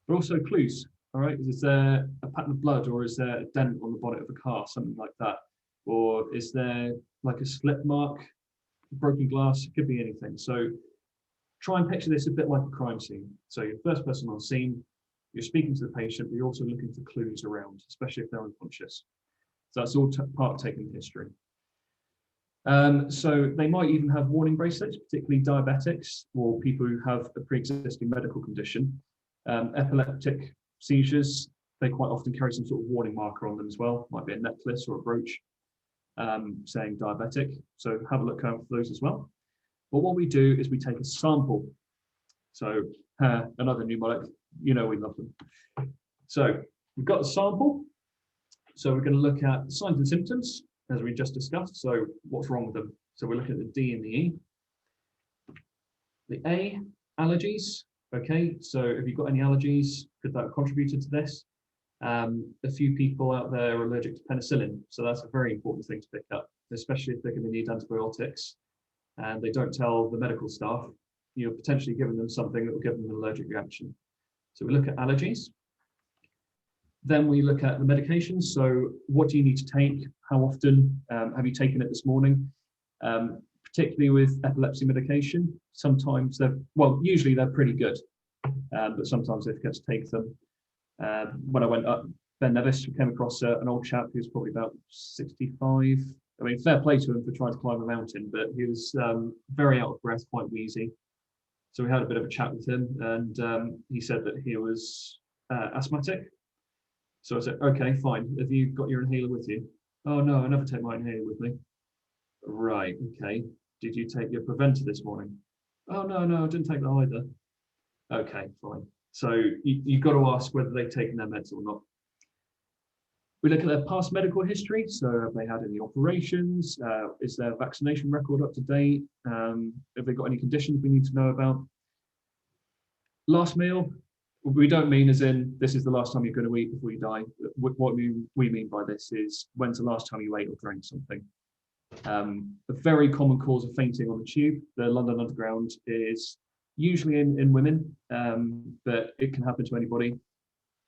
But also clues, all right? Is there a pattern of blood, or is there a dent on the bonnet of a car, something like that? Or is there like a slip mark, broken glass? It could be anything. So try and picture this a bit like a crime scene. So you're the first person on scene, you're speaking to the patient, but you're also looking for clues around, especially if they're unconscious. So that's all part of taking history. So they might even have warning bracelets, particularly diabetics or people who have a pre-existing medical condition. Epileptic seizures, they quite often carry some sort of warning marker on them as well. Might be a necklace or a brooch saying diabetic. So have a look out for those as well. But what we do is we take a sample. So another mnemonic, you know we love them. So we've got the sample. So we're going to look at signs and symptoms, as we just discussed. So what's wrong with them? So we're looking at the D and the E. The A, allergies. Okay, so have you got any allergies? Could that have contributed to this? A few people out there are allergic to penicillin. So that's a very important thing to pick up, especially if they're going to need antibiotics and they don't tell the medical staff, you're potentially giving them something that will give them an allergic reaction. So we look at allergies. Then we look at the medications. So what do you need to take? How often have you taken it this morning? Particularly with epilepsy medication, sometimes usually they're pretty good, but sometimes they forget to take them. When I went up Ben Nevis, we came across an old chap who's probably about 65. I mean, fair play to him for trying to climb a mountain, but he was very out of breath, quite wheezy. So we had a bit of a chat with him, and he said that he was asthmatic. So I said, okay, fine. Have you got your inhaler with you? Oh, no, I never take my inhaler with me. Right, okay. Did you take your preventer this morning? Oh, no, I didn't take that either. Okay, fine. So you've got to ask whether they've taken their meds or not. We look at their past medical history. So have they had any operations? Is their vaccination record up to date? Have they got any conditions we need to know about? Last meal, we don't mean as in this is the last time you're going to eat before you die. What we mean by this is when's the last time you ate or drank something. A very common cause of fainting on the tube, the London Underground, is usually in women, but it can happen to anybody.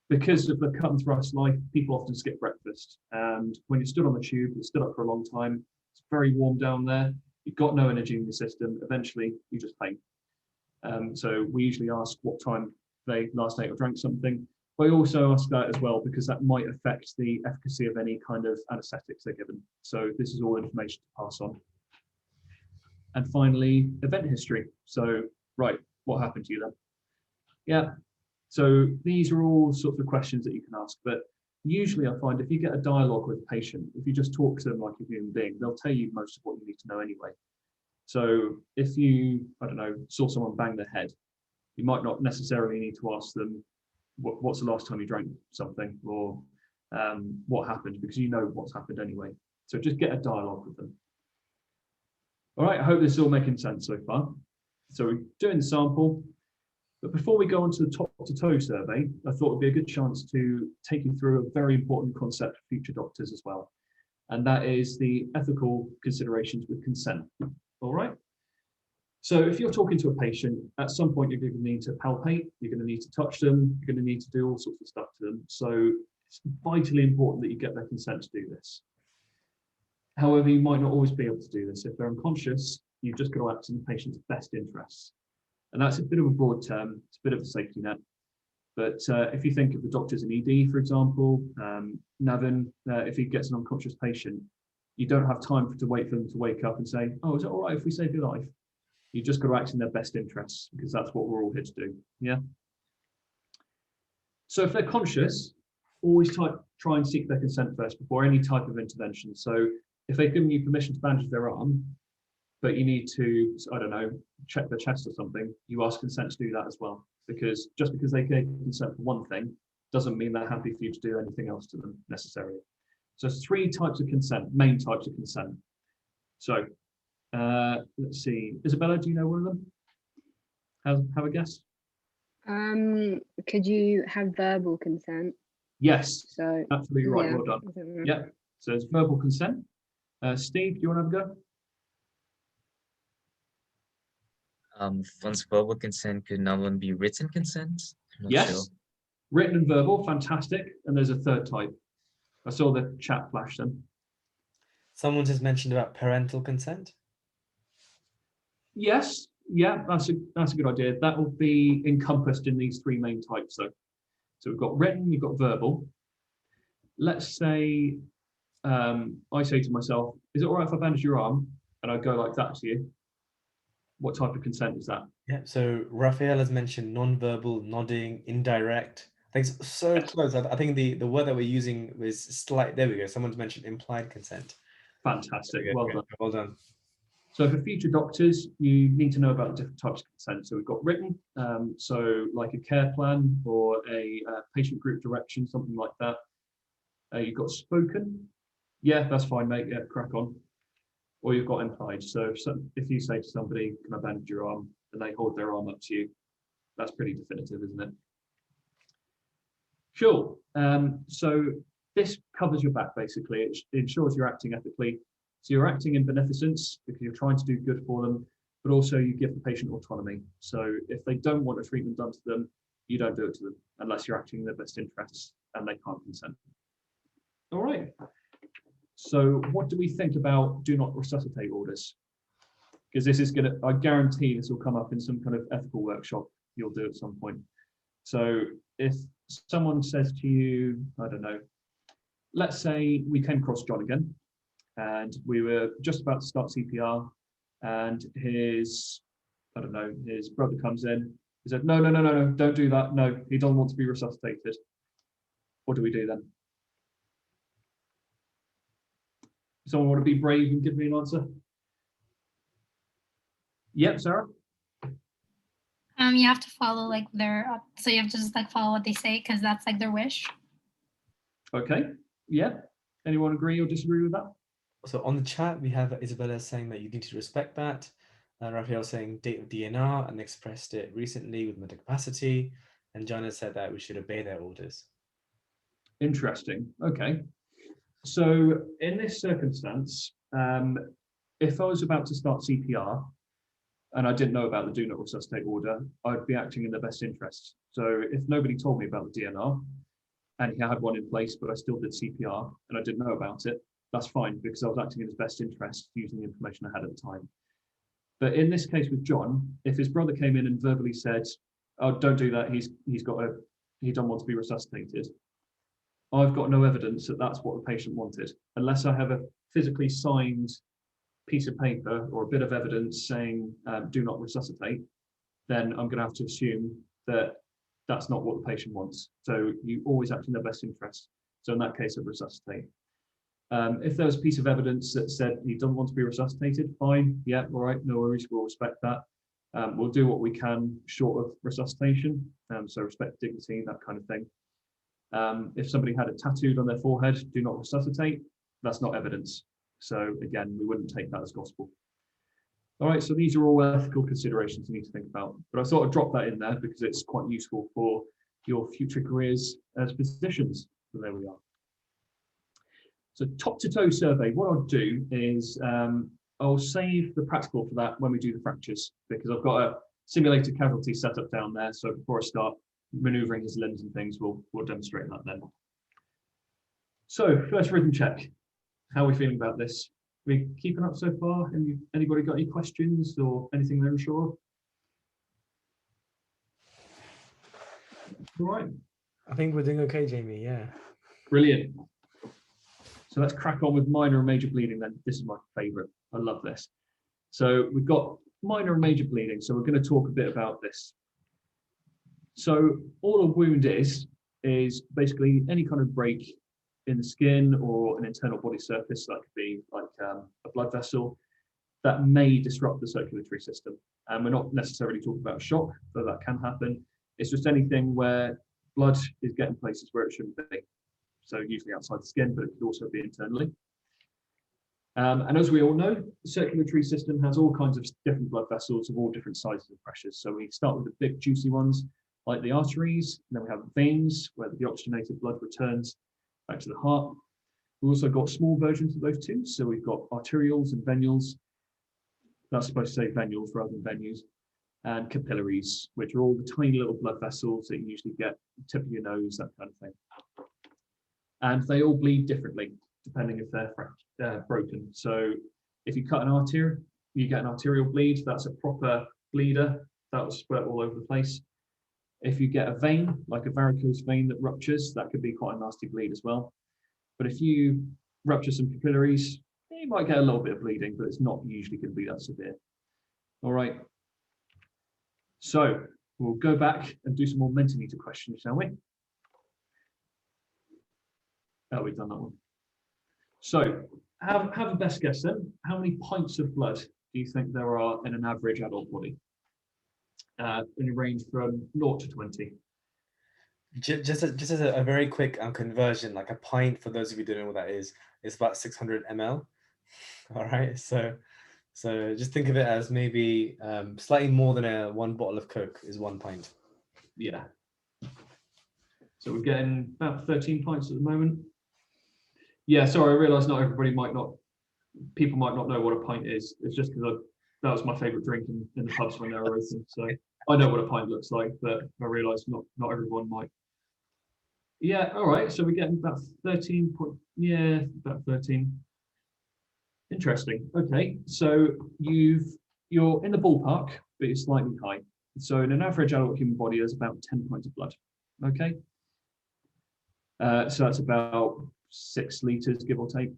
Because of the cut and thrust life, people often skip breakfast. And when you're stood on the tube, you're stood up for a long time, it's very warm down there, you've got no energy in your system, eventually you just faint. So we usually ask what time they last ate or drank something. But I also ask that as well because that might affect the efficacy of any kind of anesthetics they're given. So this is all information to pass on. And finally, event history. So, right, what happened to you then? Yeah, so these are all sorts of questions that you can ask. But usually I find if you get a dialogue with a patient, if you just talk to them like a human being, they'll tell you most of what you need to know anyway. So if you, I don't know, saw someone bang their head, you might not necessarily need to ask them, what's the last time you drank something, or what happened, because you know what's happened anyway. So just get a dialogue with them. All right, I hope this is all making sense so far. So we're doing the sample, but before we go on to the top to toe survey, I thought it'd be a good chance to take you through a very important concept for future doctors as well. And that is the ethical considerations with consent. All right. So if you're talking to a patient, at some point you're going to need to palpate, you're going to need to touch them, you're going to need to do all sorts of stuff to them. So it's vitally important that you get their consent to do this. However, you might not always be able to do this. If they're unconscious, you've just got to act in the patient's best interests. And that's a bit of a broad term, it's a bit of a safety net. But if you think of the doctors in ED, for example, Navin, if he gets an unconscious patient, you don't have time to wait for them to wake up and say, oh, is it all right if we save your life? You just got to act in their best interests, because that's what we're all here to do. Yeah. So if they're conscious, always try and seek their consent first before any type of intervention. So if they've given you permission to bandage their arm, but you need to, I don't know, check their chest or something, you ask consent to do that as well. Because just because they gave consent for one thing doesn't mean they're happy for you to do anything else to them necessarily. So there's 3 types of consent, main types of consent. So let's see, Isabella, do you know one of them? Have a guess? Could you have verbal consent? Yes, So absolutely right, yeah, well done. Yeah, so it's verbal consent. Steve, do you want to have a go? Once verbal consent, could another one be written consent? I'm not Yes, sure. written and verbal, fantastic. And there's a third type. I saw the chat flash them. Someone just mentioned about parental consent. Yes, yeah, that's a good idea. That will be encompassed in these 3 main types. So we've got written, you've got verbal. Let's say I say to myself, is it all right if I bandage your arm? And I go like that to you. What type of consent is that? Yeah, so Raphael has mentioned non-verbal, nodding, indirect. I think it's so close. I think the word that we're using was slight. There we go. Someone's mentioned implied consent. Fantastic. Okay, Well great. done. Well done. So for future doctors, you need to know about the different types of consent. So we've got written, so like a care plan or a patient group direction, something like that. You've got spoken. Yeah, that's fine, mate. Yeah, crack on. Or you've got implied. So if you say to somebody, can I bandage your arm? And they hold their arm up to you, that's pretty definitive, isn't it? Sure. So this covers your back, basically. It ensures you're acting ethically. So you're acting in beneficence because you're trying to do good for them, but also you give the patient autonomy. So if they don't want a treatment done to them, you don't do it to them unless you're acting in their best interests and they can't consent. All right. So what do we think about do not resuscitate orders? Because this is going to, I guarantee this will come up in some kind of ethical workshop you'll do at some point. So if someone says to you, I don't know, let's say we came across John again and we were just about to start CPR and his, I don't know, his brother comes in. He said, no, don't do that. No, he doesn't want to be resuscitated. What do we do then? Someone want to be brave and give me an answer? Yep, Sarah? You have to follow like their, so you have to just like follow what they say because that's like their wish. Okay, yeah. Anyone agree or disagree with that? So on the chat, we have Isabella saying that you need to respect that. Raphael saying date of DNR and expressed it recently with mental capacity. And John has said that we should obey their orders. Interesting. Okay. So in this circumstance, if I was about to start CPR and I didn't know about the do not resuscitate order, I'd be acting in their best interests. So if nobody told me about the DNR and he had one in place, but I still did CPR and I didn't know about it, that's fine because I was acting in his best interest using the information I had at the time. But in this case with John, if his brother came in and verbally said, oh, don't do that, he doesn't want to be resuscitated, I've got no evidence that that's what the patient wanted. Unless I have a physically signed piece of paper or a bit of evidence saying do not resuscitate, then I'm going to have to assume that that's not what the patient wants. So you always act in their best interest. So in that case, I'd resuscitate. If there was a piece of evidence that said he doesn't want to be resuscitated, fine, yeah, all right, no worries, we'll respect that. We'll do what we can short of resuscitation, so respect dignity, that kind of thing. If somebody had it tattooed on their forehead, do not resuscitate, that's not evidence. So again, we wouldn't take that as gospel. All right, so these are all ethical considerations you need to think about. But I thought I'd drop that in there because it's quite useful for your future careers as physicians. So there we are. So top to toe survey, what I'll do is I'll save the practical for that when we do the fractures, because I've got a simulated casualty set up down there. So before I start maneuvering his limbs and things, we'll demonstrate that then. So first rhythm check. How are we feeling about this? We keeping up so far? Anybody got any questions or anything they're unsure of? All right. I think we're doing okay, Jamie. Yeah. Brilliant. So let's crack on with minor and major bleeding then. This is my favorite. I love this. So we've got minor and major bleeding. So we're going to talk a bit about this. So all a wound is basically any kind of break in the skin or an internal body surface, that could be like a blood vessel, that may disrupt the circulatory system. And we're not necessarily talking about shock, though that can happen. It's just anything where blood is getting places where it shouldn't be. So usually outside the skin, but it could also be internally. And as we all know, the circulatory system has all kinds of different blood vessels of all different sizes and pressures. So we start with the big juicy ones, like the arteries, and then we have the veins, where the oxygenated blood returns back to the heart. We've also got small versions of those two. So we've got arterioles and venules. That's supposed to say venules rather than venues. And capillaries, which are all the tiny little blood vessels that you usually get tip of your nose, that kind of thing. And they all bleed differently, depending if they're broken. So if you cut an artery, you get an arterial bleed. That's a proper bleeder. That will spread all over the place. If you get a vein, like a varicose vein that ruptures, that could be quite a nasty bleed as well. But if you rupture some capillaries, you might get a little bit of bleeding, but it's not usually going to be that severe. All right. So we'll go back and do some more Mentimeter questions, shall we? Oh, we've done that one. So have a best guess then. How many pints of blood do you think there are in an average adult body? In a range from 0 to 20. Just as a very quick conversion, like a pint, for those of you who don't know what that is about 600 ml. All right, so just think of it as maybe slightly more than one bottle of Coke is 1 pint. Yeah. So we're getting about 13 pints at the moment. Yeah, sorry, I realise not everybody people might not know what a pint is. It's just because that was my favourite drink in the pubs when they were open. So I know what a pint looks like, but I realise not everyone might. Yeah, all right. So we're getting about 13 about 13. Interesting. Okay, so you're in the ballpark, but you're slightly high. So in an average adult human body, there's about 10 pints of blood. Okay. So that's about 6 litres, give or take,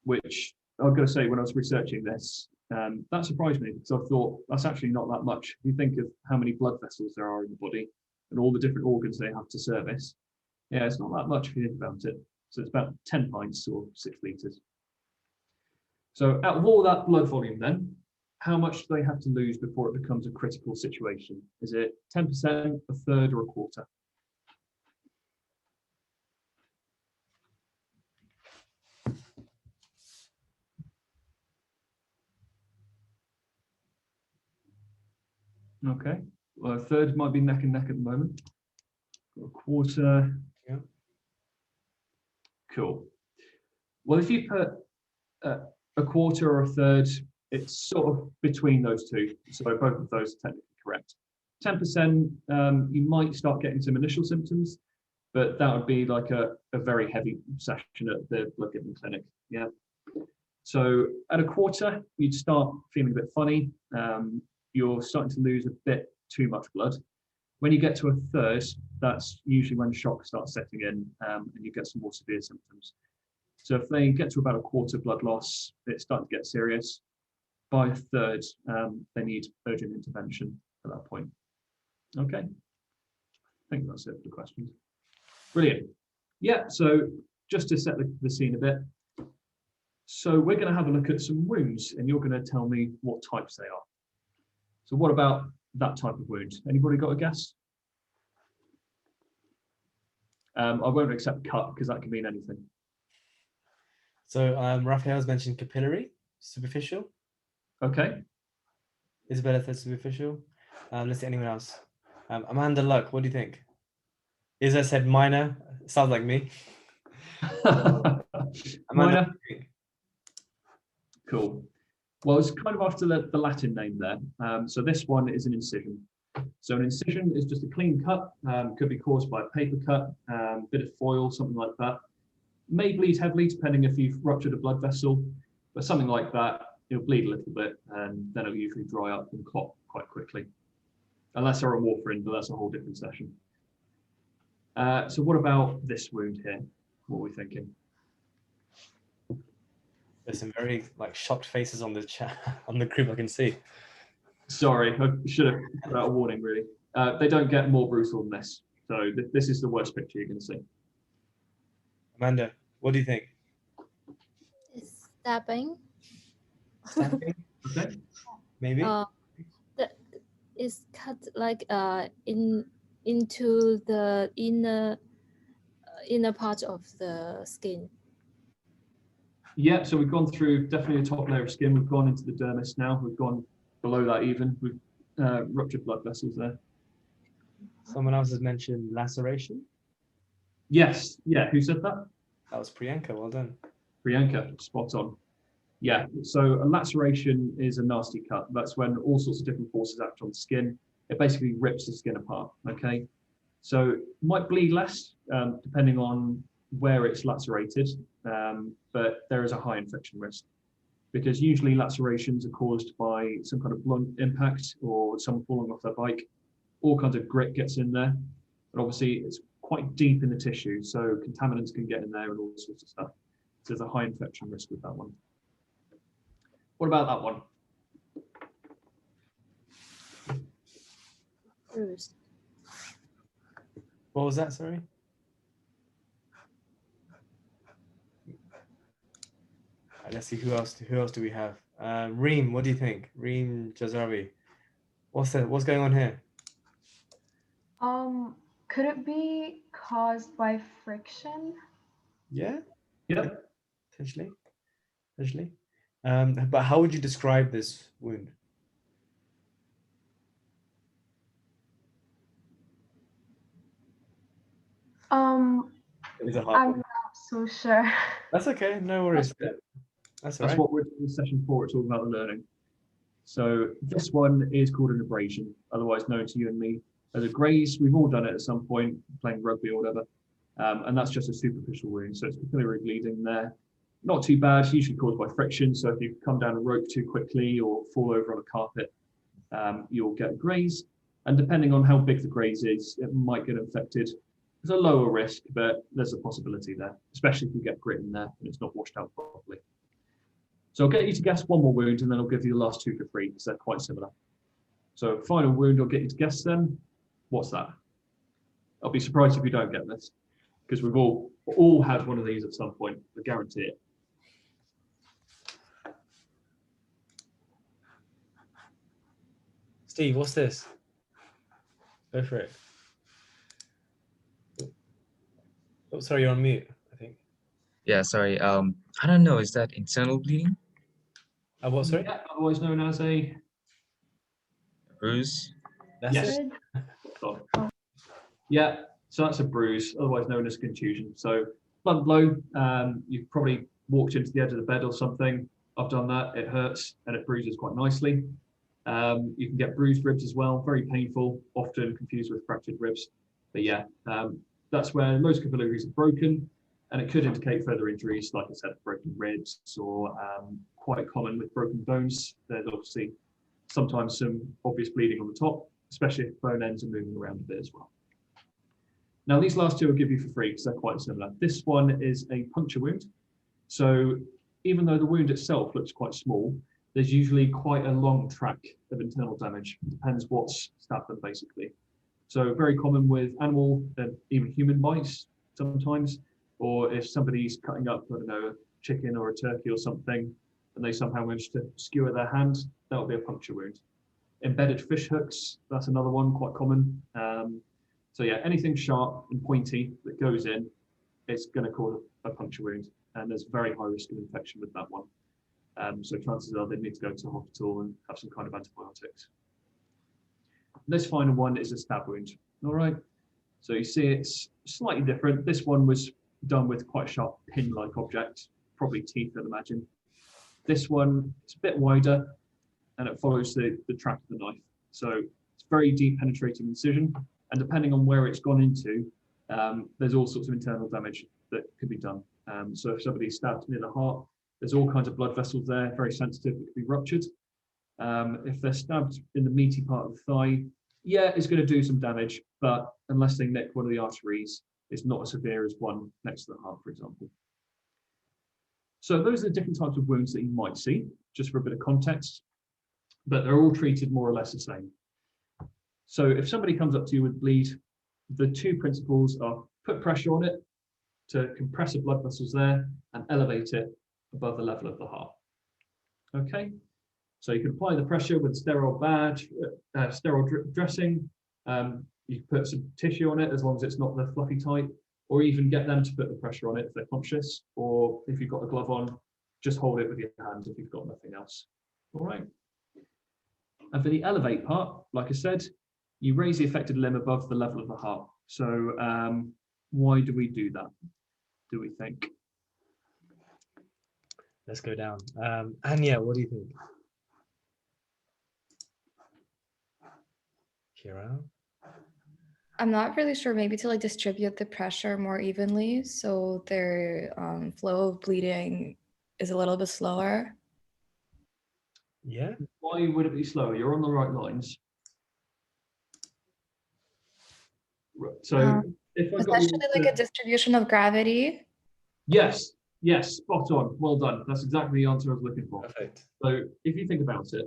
which I've got to say, when I was researching this, that surprised me because I thought that's actually not that much. If you think of how many blood vessels there are in the body and all the different organs they have to service, yeah, it's not that much if you think about it. So it's about 10 pints or 6 litres. So out of all that blood volume then, how much do they have to lose before it becomes a critical situation? Is it 10%, a third, or a quarter? Okay, well, a third might be neck and neck at the moment. Got a quarter. Yeah. Cool. Well, if you put a quarter or a third, it's sort of between those two. So both of those are technically correct. 10%, you might start getting some initial symptoms, but that would be like a very heavy session at the blood giving clinic. Yeah. So at a quarter, you'd start feeling a bit funny. You're starting to lose a bit too much blood. When you get to a third, that's usually when shock starts setting in and you get some more severe symptoms. So if they get to about a quarter blood loss, it's starting to get serious. By a third, they need urgent intervention at that point. Okay, I think that's it for the questions. Brilliant. Yeah, so just to set the scene a bit. So we're going to have a look at some wounds and you're going to tell me what types they are. So what about that type of wound? Anybody got a guess? I won't accept cut because that can mean anything. So Raphael's mentioned capillary, superficial. Okay. Isabella said superficial. Let's see anyone else. Amanda Luck, what do you think? Isa said minor. Sounds like me. Amanda, minor. Cool. Well, it's kind of after the Latin name there. So this one is an incision. So an incision is just a clean cut. Could be caused by a paper cut, bit of foil, something like that. May bleed heavily depending if you've ruptured a blood vessel, but something like that, it'll bleed a little bit and then it'll usually dry up and clot quite quickly. Unless they're a warfarin, but that's a whole different session. So what about this wound here? What are we thinking? There's some very like shocked faces on the chat on the group I can see. Sorry, I should have put out a warning really. They don't get more brutal than this. So this is the worst picture you're going to see. Amanda, what do you think? It's stabbing. Stabbing? Okay. Maybe? It's cut like into the inner part of the skin. Yeah, so we've gone through definitely the top layer of skin. We've gone into the dermis now. We've gone below that even. We've ruptured blood vessels there. Someone else has mentioned laceration. Yes. Yeah. Who said that? That was Priyanka. Well done. Priyanka. Spot on. Yeah. So a laceration is a nasty cut. That's when all sorts of different forces act on the skin. It basically rips the skin apart. Okay. So it might bleed less depending on where it's lacerated, but there is a high infection risk because usually lacerations are caused by some kind of blunt impact or someone falling off their bike. All kinds of grit gets in there, but obviously it's quite deep in the tissue, so contaminants can get in there and all sorts of stuff. So there's a high infection risk with that one. What about that one? Bruise. What was that, sorry? Let's see who else do we have? Reem, what do you think? Reem Jazavi. What's going on here? Could it be caused by friction? Yeah? Yeah. Potentially. But how would you describe this wound? It's a hard I'm one. not so sure. That's okay, no worries. That's all right. What we're doing in session 4. It's all about the learning. So this one is called an abrasion, otherwise known to you and me as a graze. We've all done it at some point, playing rugby or whatever. And that's just a superficial wound. So it's capillary bleeding there. Not too bad, usually caused by friction. So if you come down a rope too quickly or fall over on a carpet, you'll get a graze. And depending on how big the graze is, it might get infected. There's a lower risk, but there's a possibility there, especially if you get grit in there and it's not washed out properly. So I'll get you to guess one more wound and then I'll give you the last 2 for free because they're quite similar. So final wound, I'll get you to guess then. What's that? I'll be surprised if you don't get this because we've all had one of these at some point, I guarantee it. Steve, what's this? Go for it. Oh, sorry, you're on mute, I think. Yeah, sorry. I don't know. Is that internal bleeding? What, sorry? Yeah, otherwise known as a Bruise? That's yes. it? Oh. Yeah, so that's a bruise, otherwise known as contusion. So blunt blow, you've probably walked into the edge of the bed or something. I've done that, it hurts and it bruises quite nicely. You can get bruised ribs as well, very painful, often confused with fractured ribs. But yeah, that's where most capillaries are broken and it could indicate further injuries, like I said, broken ribs or quite common with broken bones. There's obviously sometimes some obvious bleeding on the top, especially if bone ends are moving around a bit as well. Now these last 2 I'll give you for free because they're quite similar. This one is a puncture wound. So even though the wound itself looks quite small, there's usually quite a long track of internal damage. Depends what's stabbed them basically. So very common with animal and even human bites sometimes, or if somebody's cutting up, I don't know, a chicken or a turkey or something, and they somehow manage to skewer their hand, that'll be a puncture wound. Embedded fish hooks, that's another one quite common. So yeah, anything sharp and pointy that goes in, it's going to cause a puncture wound, and there's very high risk of infection with that one. So chances are they need to go to the hospital and have some kind of antibiotics. This final one is a stab wound. All right. So you see it's slightly different. This one was done with quite a sharp pin-like object, probably teeth, I'd imagine. This one, it's a bit wider and it follows the track of the knife. So it's very deep penetrating incision. And depending on where it's gone into, there's all sorts of internal damage that could be done. So if somebody's stabbed near the heart, there's all kinds of blood vessels there, very sensitive, that could be ruptured. If they're stabbed in the meaty part of the thigh, yeah, it's going to do some damage, but unless they nick one of the arteries, it's not as severe as one next to the heart, for example. So those are the different types of wounds that you might see, just for a bit of context, but they're all treated more or less the same. So if somebody comes up to you with bleed, the two principles are put pressure on it to compress the blood vessels there and elevate it above the level of the heart. Okay, so you can apply the pressure with sterile badge, sterile dressing. You can put some tissue on it as long as it's not the fluffy type, or even get them to put the pressure on it if they're conscious, or if you've got a glove on, just hold it with your hand if you've got nothing else. All right. And for the elevate part, like I said, you raise the affected limb above the level of the heart. So why do we do that, do we think? Let's go down. Anya, what do you think? Kira? I'm not really sure, maybe to like distribute the pressure more evenly so their flow of bleeding is a little bit slower. Yeah. Why would it be slower? You're on the right lines. Right. So if I got Essentially like a distribution of gravity. Yes, yes, spot on. Well done. That's exactly the answer I was looking for. Perfect. So if you think about it,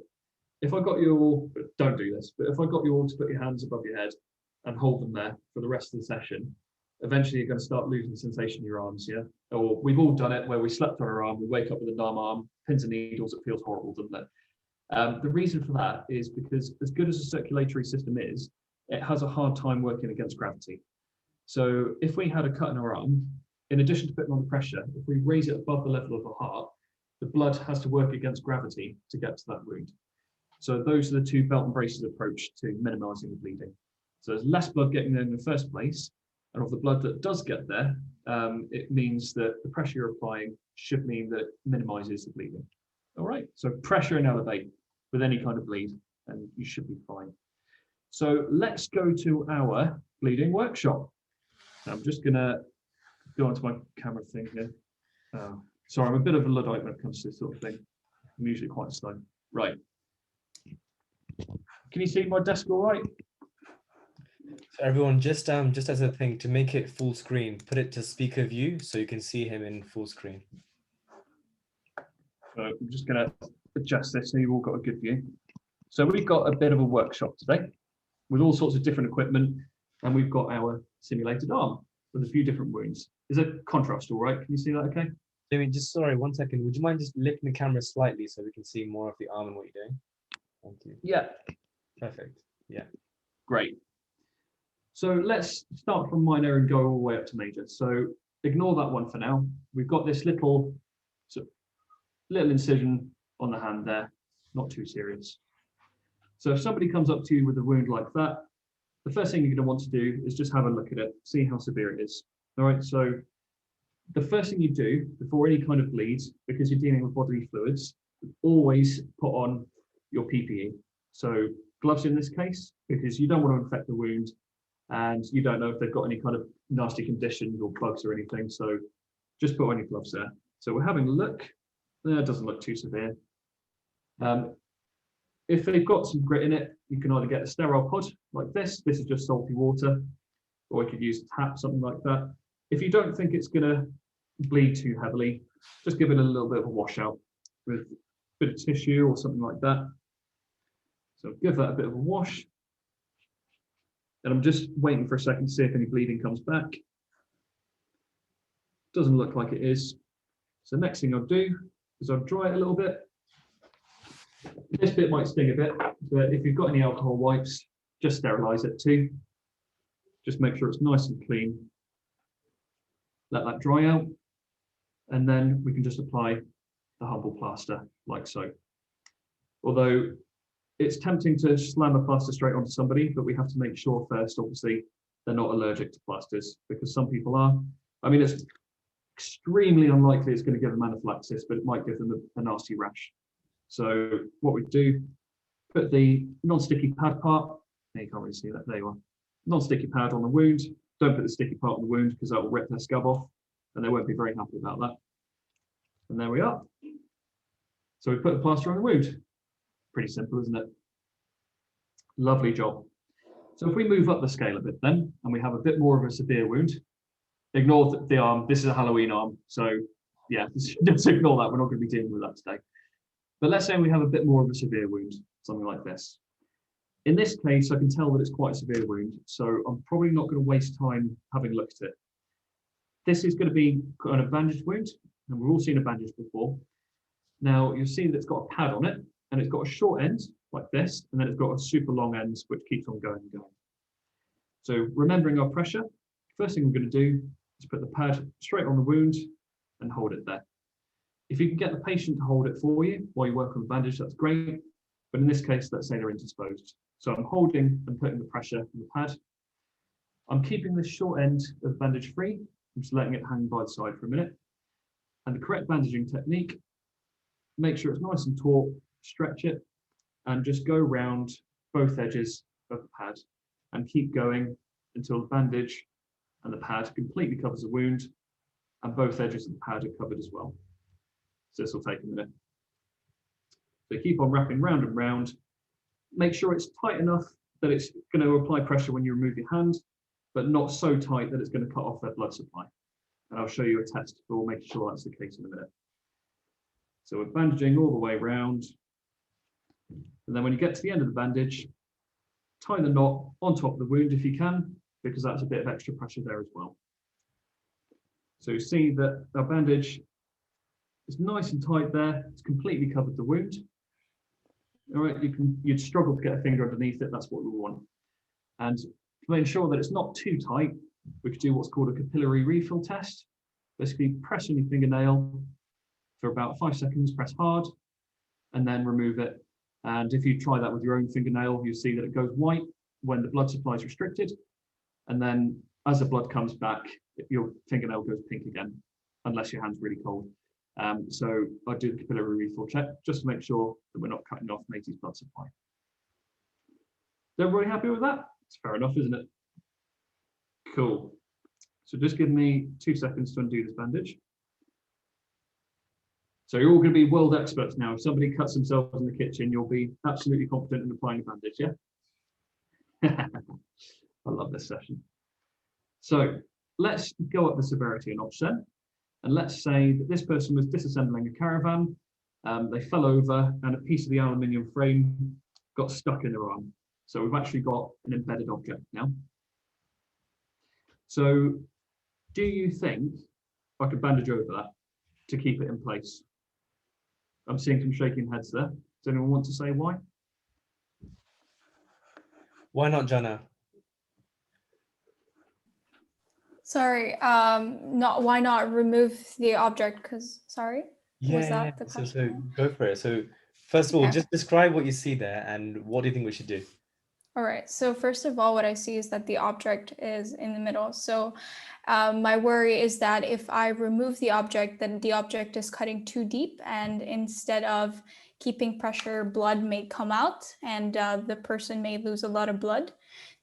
if I got you all, don't do this, but if I got you all to put your hands above your head and hold them there for the rest of the session, eventually you're going to start losing sensation in your arms, yeah? Or we've all done it where we slept on our arm, we wake up with a numb arm, pins and needles, it feels horrible, doesn't it? The reason for that is because as good as the circulatory system is, it has a hard time working against gravity. So if we had a cut in our arm, in addition to putting on the pressure, if we raise it above the level of the heart, the blood has to work against gravity to get to that wound. So those are the two belt and braces approach to minimizing the bleeding. So there's less blood getting there in the first place, and of the blood that does get there, it means that the pressure you're applying should mean that it minimizes the bleeding. All right, so pressure and elevate with any kind of bleed, and you should be fine. So let's go to our bleeding workshop. I'm just gonna go onto my camera thing here. Sorry, I'm a bit of a Luddite when it comes to this sort of thing. I'm usually quite slow. Right. Can you see my desk all right? So everyone, just as a thing, to make it full screen, put it to speaker view so you can see him in full screen. So I'm just gonna adjust this so you've all got a good view. So we've got a bit of a workshop today with all sorts of different equipment, and we've got our simulated arm with a few different wounds. Is it contrast all right? Can you see that okay? Jamie, just sorry, 1 second. Would you mind just lifting the camera slightly so we can see more of the arm and what you're doing? Thank you. Yeah. Perfect. Yeah. Great. So let's start from minor and go all the way up to major. So ignore that one for now. We've got this little incision on the hand there, not too serious. So if somebody comes up to you with a wound like that, the first thing you're going to want to do is just have a look at it, see how severe it is. All right, so the first thing you do before any kind of bleed, because you're dealing with bodily fluids, always put on your PPE. So gloves in this case, because you don't want to infect the wound and you don't know if they've got any kind of nasty conditions or bugs or anything. So just put on your gloves there. So we're having a look. That doesn't look too severe. If they've got some grit in it, you can either get a sterile pod like this. This is just salty water, or you could use a tap, something like that. If you don't think it's going to bleed too heavily, just give it a little bit of a washout with a bit of tissue or something like that. So give that a bit of a wash. And I'm just waiting for a second to see if any bleeding comes back. Doesn't look like it is. So next thing I'll do is I'll dry it a little bit. This bit might sting a bit, but if you've got any alcohol wipes, just sterilize it too. Just make sure it's nice and clean. Let that dry out. And then we can just apply the humble plaster like so. Although it's tempting to slam a plaster straight onto somebody, but we have to make sure first, obviously, they're not allergic to plasters, because some people are. I mean, it's extremely unlikely it's going to give them anaphylaxis, but it might give them a nasty rash. So what we do, put the non-sticky pad part, you can't really see that, there you are, non-sticky pad on the wound. Don't put the sticky part on the wound because that will rip their scab off and they won't be very happy about that. And there we are. So we put the plaster on the wound. Pretty simple, isn't it? Lovely job. So if we move up the scale a bit then, and we have a bit more of a severe wound, ignore the arm. This is a Halloween arm. So yeah, just ignore that. We're not going to be dealing with that today. But let's say we have a bit more of a severe wound, something like this. In this case, I can tell that it's quite a severe wound, so I'm probably not going to waste time having looked at it. This is going to be an bandaged wound, and we've all seen a bandage before. Now, you'll see that it's got a pad on it, and it's got a short end, like this, and then it's got a super long end, which keeps on going and going. So remembering our pressure, first thing we're going to do is put the pad straight on the wound and hold it there. If you can get the patient to hold it for you while you work on the bandage, that's great. But in this case, let's say they're indisposed. So I'm holding and putting the pressure on the pad. I'm keeping the short end of the bandage free. I'm just letting it hang by the side for a minute. And the correct bandaging technique, make sure it's nice and taut, stretch it, and just go round both edges of the pad and keep going until the bandage and the pad completely covers the wound and both edges of the pad are covered as well. So this will take a minute. So keep on wrapping round and round. Make sure it's tight enough that it's going to apply pressure when you remove your hand, but not so tight that it's going to cut off their blood supply. And I'll show you a test for making sure that's the case in a minute. So we're bandaging all the way around. And then when you get to the end of the bandage, tie the knot on top of the wound if you can, because that's a bit of extra pressure there as well. So you see that our bandage is nice and tight there. It's completely covered the wound. All right, you'd struggle to get a finger underneath it. That's what we want. And to ensure that it's not too tight, we could do what's called a capillary refill test. Basically, press on your fingernail for about 5 seconds, press hard, and then remove it. And if you try that with your own fingernail, you see that it goes white when the blood supply is restricted. And then as the blood comes back, your fingernail goes pink again, unless your hand's really cold. So I do the capillary refill check just to make sure that we're not cutting off Matey's blood supply. Is everybody happy with that? It's fair enough, isn't it? Cool. So just give me 2 seconds to undo this bandage. So you're all going to be world experts now. If somebody cuts themselves in the kitchen, you'll be absolutely competent in applying a bandage, yeah? I love this session. So let's go up the severity a notch then. And let's say that this person was disassembling a caravan, they fell over and a piece of the aluminium frame got stuck in their arm. So we've actually got an embedded object now. So do you think I could bandage over that to keep it in place? I'm seeing some shaking heads there. Does anyone want to say why? Why not, Jana? Sorry, why not remove the object? Because sorry, was that the question? So go for it. So first of all, just describe what you see there and what do you think we should do? All right. So first of all, what I see is that the object is in the middle. So my worry is that if I remove the object, then the object is cutting too deep, and instead of keeping pressure, blood may come out, and the person may lose a lot of blood.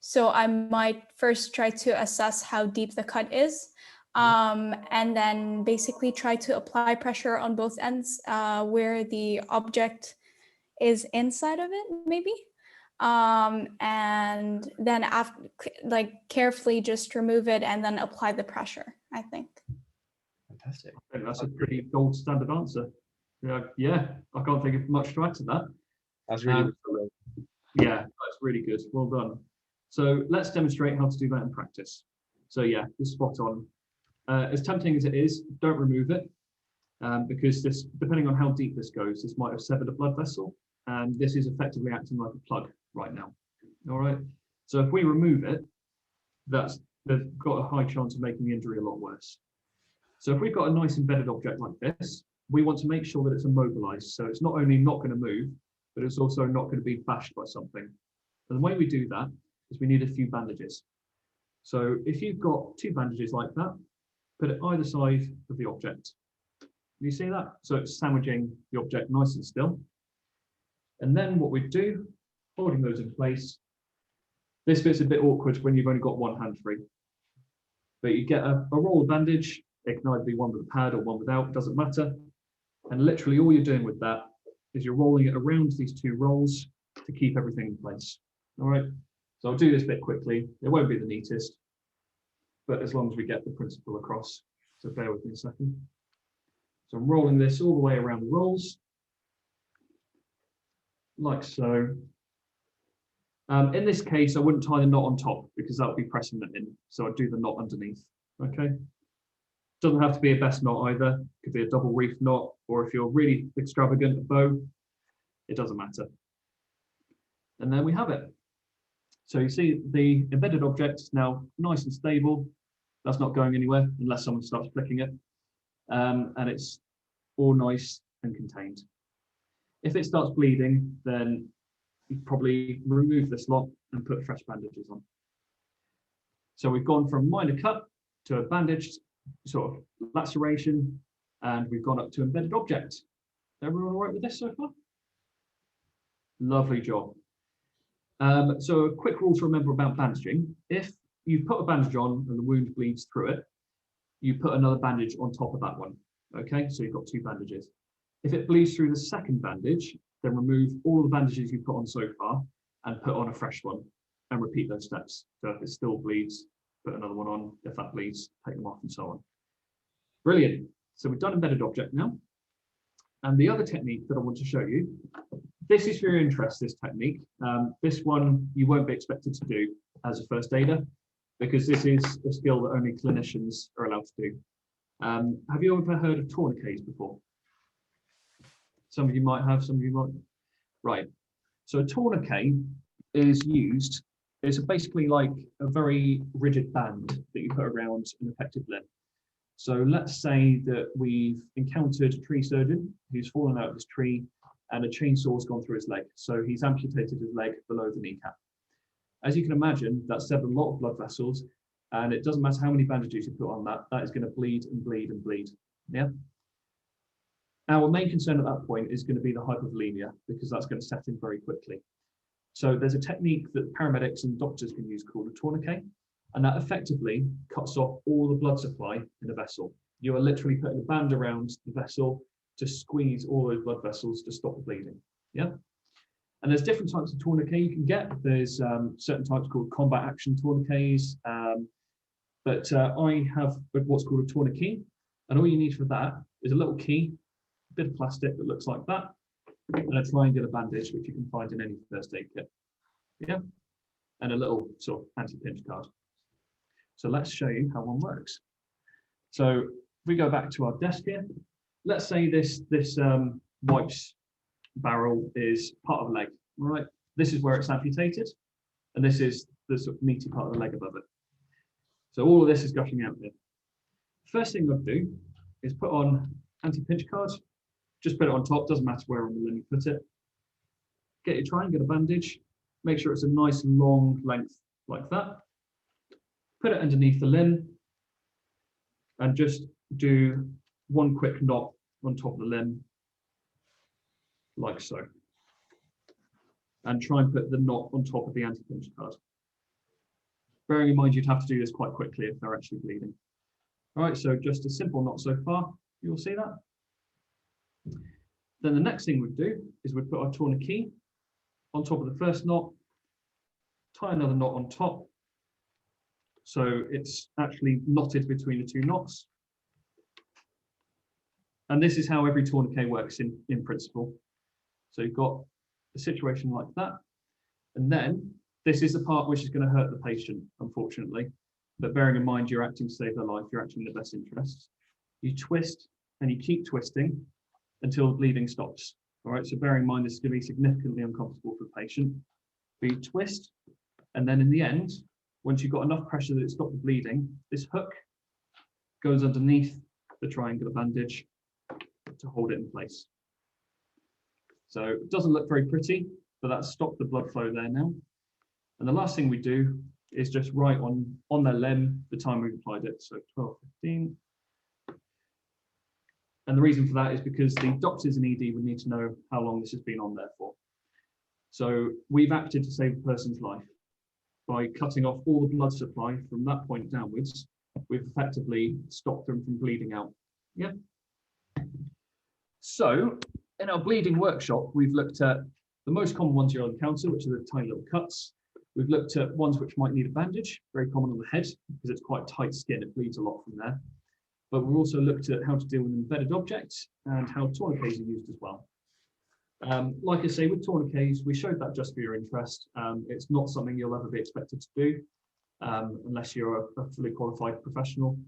So I might first try to assess how deep the cut is, and then basically try to apply pressure on both ends where the object is inside of it, maybe. And then after, like, carefully just remove it and then apply the pressure, I think. Fantastic. I think that's a pretty gold standard answer. Yeah, I can't think of much to add to that. That's really yeah, that's really good. Well done. So let's demonstrate how to do that in practice. So yeah, you're spot on. As tempting as it is, don't remove it, because this, depending on how deep this goes, this might have severed a blood vessel, and this is effectively acting like a plug right now. All right. So if we remove it, they've got a high chance of making the injury a lot worse. So if we've got a nice embedded object like this, we want to make sure that it's immobilized. So it's not only not going to move, but it's also not going to be bashed by something. And the way we do that is we need a few bandages. So if you've got 2 bandages like that, put it either side of the object. You see that? So it's sandwiching the object nice and still. And then what we do, holding those in place, this bit's a bit awkward when you've only got one hand free. But you get a roll of bandage. It can either be one with a pad or one without, doesn't matter. And literally all you're doing with that is you're rolling it around these 2 rolls to keep everything in place. All right. So I'll do this bit quickly. It won't be the neatest, but as long as we get the principle across. So bear with me a second. So I'm rolling this all the way around the rolls, like so. In this case, I wouldn't tie the knot on top because that would be pressing it in. So I'd do the knot underneath, okay? Doesn't have to be a best knot either. Could be a double reef knot, or if you're really extravagant, a bow, it doesn't matter. And there we have it. So you see the embedded object is now nice and stable. That's not going anywhere unless someone starts flicking it. And it's all nice and contained. If it starts bleeding, then you probably remove this lot and put fresh bandages on. So we've gone from minor cut to a bandaged sort of laceration, and we've gone up to embedded object. Everyone all right with this so far? Lovely job. So a quick rule to remember about bandaging. If you put a bandage on and the wound bleeds through it, you put another bandage on top of that one. Okay, so you've got two bandages. If it bleeds through the second bandage, then remove all the bandages you put on so far and put on a fresh one and repeat those steps. So if it still bleeds, put another one on. If that bleeds, take them off and so on. Brilliant. So we've done embedded object now. And the other technique that I want to show you, this is for your interest, this technique. This one you won't be expected to do as a first aider because this is a skill that only clinicians are allowed to do. Have you ever heard of tourniquets before? Some of you might have, some of you might. Right. So a tourniquet is used, it's basically like a very rigid band that you put around an affected limb. So let's say that we've encountered a tree surgeon who's fallen out of his tree and a chainsaw's gone through his leg. So he's amputated his leg below the kneecap. As you can imagine, that's severed a lot of blood vessels, and it doesn't matter how many bandages you put on that, that is going to bleed and bleed and bleed. Yeah. Our main concern at that point is going to be the hypovolemia, because that's going to set in very quickly. So there's a technique that paramedics and doctors can use called a tourniquet, and that effectively cuts off all the blood supply in a vessel. You are literally putting a band around the vessel to squeeze all those blood vessels to stop the bleeding. Yeah. And there's different types of tourniquet you can get. There's certain types called combat action tourniquets, but I have what's called a tourniquet, and all you need for that is a little key, a bit of plastic that looks like that, and a triangular bandage, which you can find in any first aid kit. Yeah, and a little sort of anti-pinch card. So let's show you how one works. So if we go back to our desk here, let's say this wipes barrel is part of the leg, right? This is where it's amputated, and this is the sort of meaty part of the leg above it. So all of this is gushing out here. First thing I'd do is put on anti-pinch cards. Just put it on top, doesn't matter where on the limb you put it. Get your triangular bandage, make sure it's a nice long length like that. Put it underneath the limb and just do one quick knot on top of the limb, like so. And try and put the knot on top of the anti-pinch card. Bearing in mind you'd have to do this quite quickly if they're actually bleeding. All right, so just a simple knot so far, you'll see that. Then the next thing we'd do is we'd put our tourniquet on top of the first knot, tie another knot on top, so it's actually knotted between the two knots. And this is how every tourniquet works in principle. So you've got a situation like that, and then this is the part which is going to hurt the patient, unfortunately. But bearing in mind you're acting to save their life, you're acting in their best interests. You twist and you keep twisting until the bleeding stops. All right, so bearing in mind this is going to be significantly uncomfortable for the patient. But you twist, and then in the end, once you've got enough pressure that it stops the bleeding, this hook goes underneath the triangular bandage to hold it in place. So it doesn't look very pretty, but that's stopped the blood flow there now. And the last thing we do is just write on their limb the time we applied it, so 12:15. And the reason for that is because the doctors in ED would need to know how long this has been on there for. So we've acted to save a person's life. By cutting off all the blood supply from that point downwards, we've effectively stopped them from bleeding out. Yeah. So in our bleeding workshop, we've looked at the most common ones you'll encounter, which are the tiny little cuts. We've looked at ones which might need a bandage, very common on the head because it's quite tight skin, it bleeds a lot from there. But we've also looked at how to deal with embedded objects and how tourniquets are used as well. Like I say, with tourniquets, we showed that just for your interest. It's not something you'll ever be expected to do unless you're a fully qualified professional.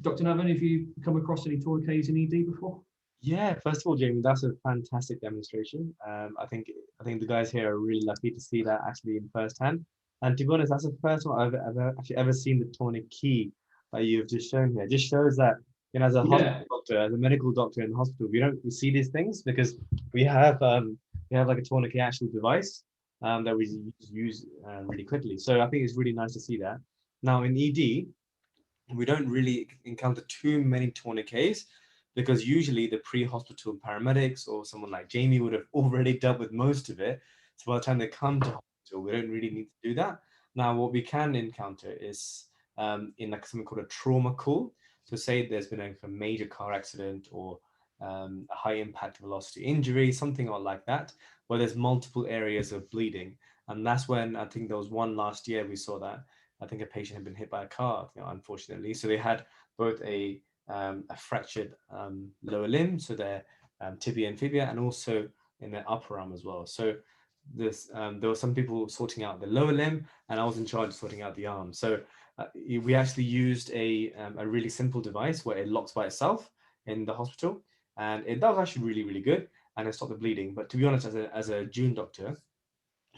Dr. Nav, any of you come across any tourniquets in ED before? Yeah, first of all, Jamie, that's a fantastic demonstration. I think the guys here are really lucky to see that actually in firsthand. And to be honest, that's the first time I've ever seen the tourniquet that you've just shown here. It just shows that, you know, as a hospital doctor, as a medical doctor in the hospital, we see these things because we have like a tourniquet actual device that we use really quickly. So I think it's really nice to see that. Now in ED, we don't really encounter too many tourniquets because usually the pre-hospital paramedics or someone like Jamie would have already dealt with most of it. So by the time they come to hospital, we don't really need to do that. Now, what we can encounter is in like something called a trauma call. So say there's been a major car accident or a high impact velocity injury, something like that, where there's multiple areas of bleeding. And that's when I think there was one last year we saw that. I think a patient had been hit by a car, you know, unfortunately. So they had both a fractured lower limb, so their tibia and fibula, and also in their upper arm as well. So this there were some people sorting out the lower limb, and I was in charge of sorting out the arm. So we actually used a really simple device where it locks by itself in the hospital, and that was actually really good, and it stopped the bleeding. But to be honest, as a June doctor,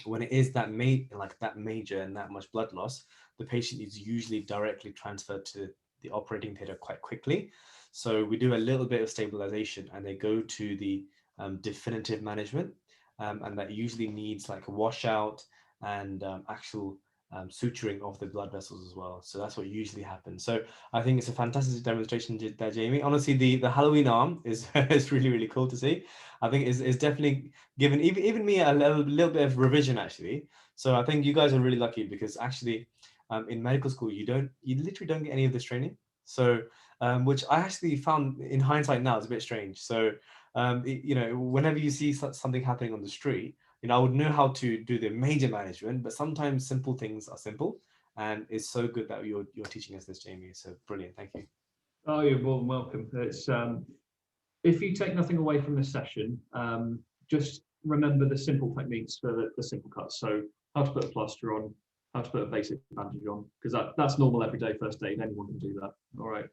when it is that major and that much blood loss, the patient is usually directly transferred to the operating theatre quite quickly. So we do a little bit of stabilization and they go to the definitive management, and that usually needs like a washout and actual suturing of the blood vessels as well. So that's what usually happens. So I think it's a fantastic demonstration there, Jamie. Honestly, the Halloween arm is is really cool to see. I think it's definitely given even me a little bit of revision actually. So I think you guys are really lucky because actually in medical school you literally don't get any of this training. So which I actually found in hindsight now is a bit strange. So you know, whenever you see something happening on the street, you know, I would know how to do the major management, but sometimes simple things are simple, and it's so good that you're teaching us this, Jamie. So brilliant, thank you. Oh, you're more than welcome. It's if you take nothing away from this session, just remember the simple techniques for the simple cuts. So how to put a plaster on, how to put a basic bandage on, because that's normal everyday first aid. Anyone can do that. All right.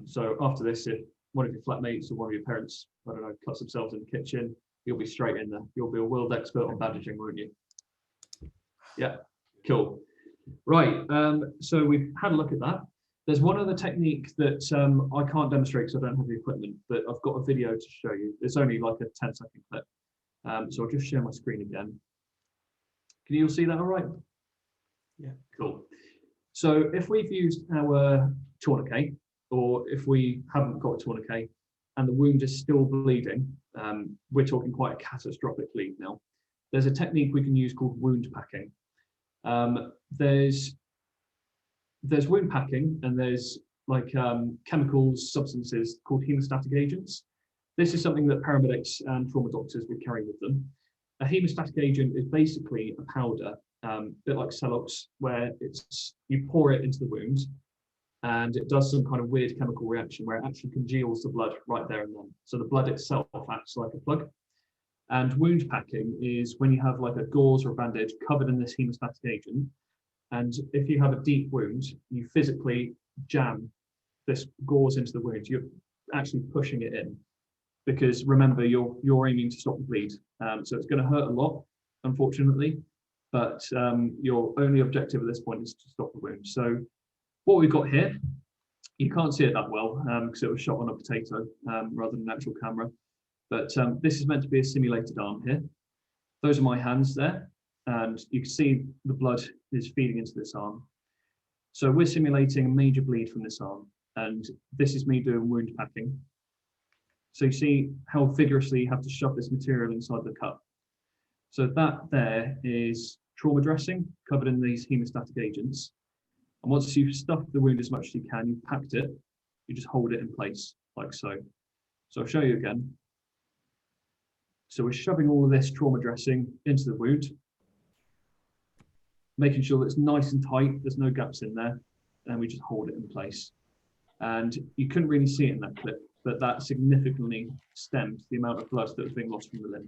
So after this, if one of your flatmates or one of your parents, I don't know, cuts themselves in the kitchen, you'll be straight in there. You'll be a world expert on bandaging, won't you? Yeah, cool. Right. So we've had a look at that. There's one other technique that I can't demonstrate because I don't have the equipment, but I've got a video to show you. It's only like a 10-second clip. So I'll just share my screen again. Can you all see that all right? Yeah, cool. So if we've used our tourniquet, or if we haven't got a tourniquet and the wound is still bleeding, we're talking quite a catastrophic bleed now. There's a technique we can use called wound packing. There's wound packing and there's like chemicals, substances called hemostatic agents. This is something that paramedics and trauma doctors would carry with them. A hemostatic agent is basically a powder, a bit like Celox, where you pour it into the wound and it does some kind of weird chemical reaction where it actually congeals the blood right there and then. So the blood itself acts like a plug. And wound packing is when you have like a gauze or a bandage covered in this hemostatic agent. And if you have a deep wound, you physically jam this gauze into the wound. You're actually pushing it in because remember, you're aiming to stop the bleed. So it's going to hurt a lot, unfortunately, but your only objective at this point is to stop the wound. So what we've got here, you can't see it that well because it was shot on a potato rather than an actual camera. But this is meant to be a simulated arm here. Those are my hands there. And you can see the blood is feeding into this arm. So we're simulating a major bleed from this arm. And this is me doing wound packing. So you see how vigorously you have to shove this material inside the cut. So that there is trauma dressing covered in these hemostatic agents. And once you've stuffed the wound as much as you can, you've packed it, you just hold it in place like so. So I'll show you again. So we're shoving all of this trauma dressing into the wound. making sure that it's nice and tight, there's no gaps in there, and we just hold it in place. And you couldn't really see it in that clip, but that significantly stemmed the amount of blood that was being lost from the limb.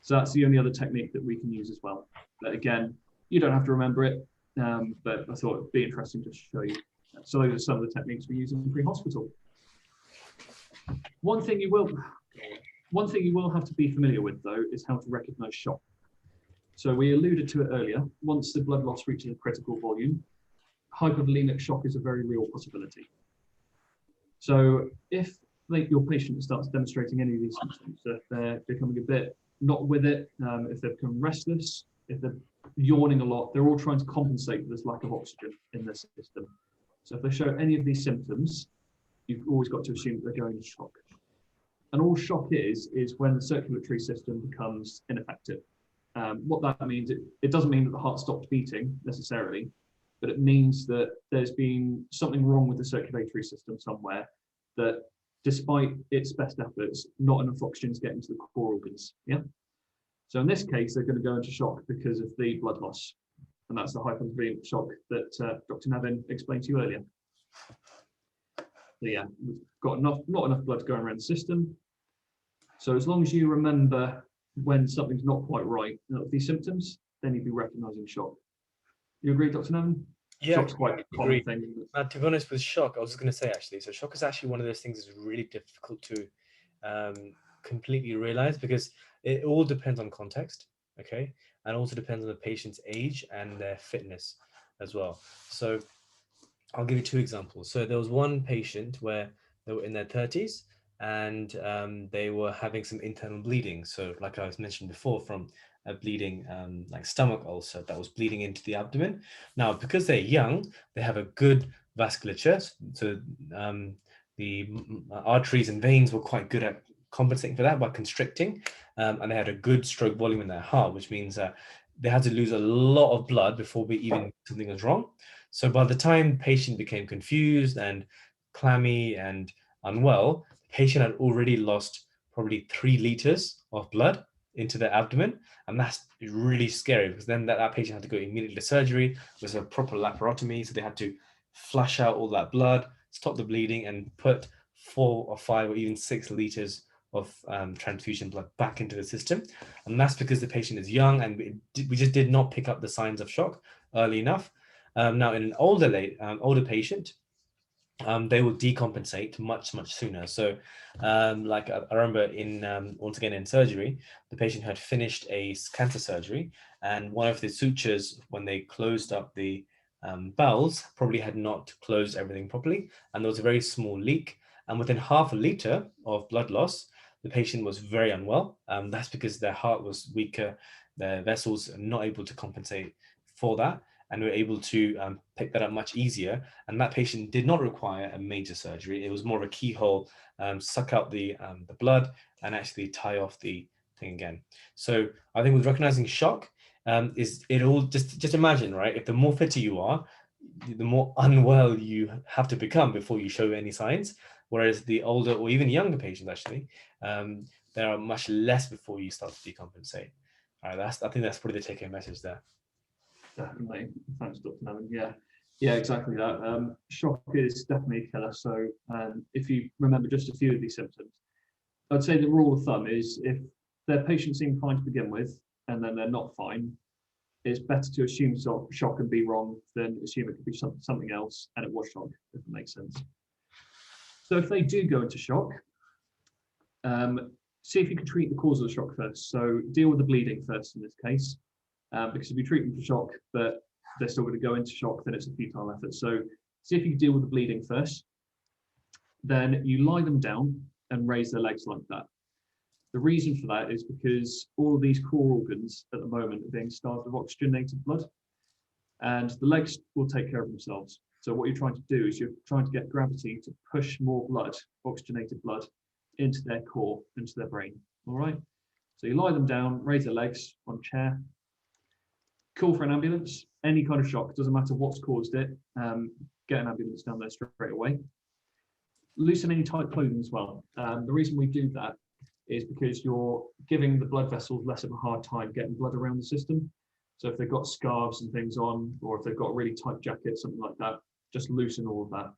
So that's the only other technique that we can use as well. But again, you don't have to remember it, but I thought it'd be interesting to show you. So those are some of the techniques we use in pre-hospital. One thing you will have to be familiar with, though, is how to recognize shock. So we alluded to it earlier. Once the blood loss reaches a critical volume, hypovolemic shock is a very real possibility. So if your patient starts demonstrating any of these symptoms, if they're becoming a bit not with it, if they're becoming restless, if they're yawning a lot, they're all trying to compensate for this lack of oxygen in their system. So if they show any of these symptoms, you've always got to assume that they're going into shock. And all shock is when the circulatory system becomes ineffective. What that means, it doesn't mean that the heart stopped beating necessarily, but it means that there's been something wrong with the circulatory system somewhere, that despite its best efforts, not enough oxygen is getting to the core organs. Yeah. So in this case, they're going to go into shock because of the blood loss, and that's the hypovolemic shock that Dr. Navin explained to you earlier. So yeah, we've got not enough blood going around the system. So as long as you remember when something's not quite right, these symptoms, then you'd be recognizing shock. You agree, Dr. Navin? Yeah, Shock's quite a common thing. To be honest with shock, I was just going to say actually, so shock is actually one of those things that's really difficult to completely realize, because it all depends on context, okay? And also depends on the patient's age and their fitness as well. So I'll give you two examples. So there was one patient where they were in their 30s and they were having some internal bleeding. So like I was mentioned before, from a bleeding like stomach ulcer that was bleeding into the abdomen. Now, because they're young, they have a good vasculature. So the arteries and veins were quite good at compensating for that by constricting, and they had a good stroke volume in their heart, which means they had to lose a lot of blood before we even something was wrong. So by the time the patient became confused and clammy and unwell, the patient had already lost probably 3 liters of blood into their abdomen, and that's really scary, because then that patient had to go immediately to surgery with a proper laparotomy. So they had to flush out all that blood, stop the bleeding, and put 4 or 5 or even 6 liters of transfusion blood back into the system. And that's because the patient is young, and we just did not pick up the signs of shock early enough. Now, in an older patient, they will decompensate much sooner. So like I remember once again in surgery, the patient had finished a cancer surgery, and one of the sutures, when they closed up the bowels, probably had not closed everything properly, and there was a very small leak, and within half a liter of blood loss, the patient was very unwell. That's because their heart was weaker, their vessels are not able to compensate for that, and we're able to pick that up much easier. And that patient did not require a major surgery. It was more of a keyhole, suck out the blood and actually tie off the thing again. So I think with recognizing shock, is it all just imagine, right? If the more fitter you are, the more unwell you have to become before you show any signs. Whereas the older or even younger patients, actually, there are much less before you start to decompensate. All right, I think that's probably the take-home message there. Definitely. Thanks, Dr. Navin. Yeah, exactly that. Shock is definitely a killer. So if you remember just a few of these symptoms, I'd say the rule of thumb is if their patient seemed fine to begin with, and then they're not fine, it's better to assume shock and be wrong than assume it could be something else and it was shock, if it makes sense. So if they do go into shock, see if you can treat the cause of the shock first. So deal with the bleeding first in this case, because if you treat them for shock, but they're still going to go into shock, then it's a futile effort. So see if you can deal with the bleeding first. Then you lie them down and raise their legs like that. The reason for that is because all of these core organs at the moment are being starved of oxygenated blood, and the legs will take care of themselves. So what you're trying to do is you're trying to get gravity to push more blood, oxygenated blood, into their core, into their brain. All right. So you lie them down, raise their legs on a chair, call for an ambulance. Any kind of shock, doesn't matter what's caused it, get an ambulance down there straight away. Loosen any tight clothing as well. The reason we do that is because you're giving the blood vessels less of a hard time getting blood around the system. So if they've got scarves and things on, or if they've got a really tight jacket, something like that, just loosen all of that.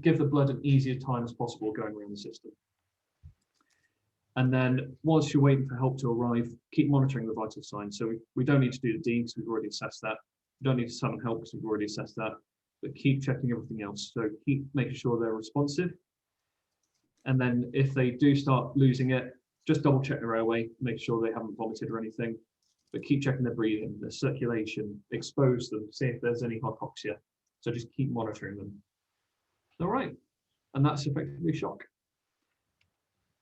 Give the blood an easier time as possible going around the system. And then whilst you're waiting for help to arrive, keep monitoring the vital signs. So we don't need to do the D because we've already assessed that. We don't need to summon help because we've already assessed that, but keep checking everything else. So keep making sure they're responsive. And then if they do start losing it, just double check their airway, make sure they haven't vomited or anything, but keep checking their breathing, their circulation, expose them, see if there's any hypoxia. So just keep monitoring them. All right, and that's effectively shock.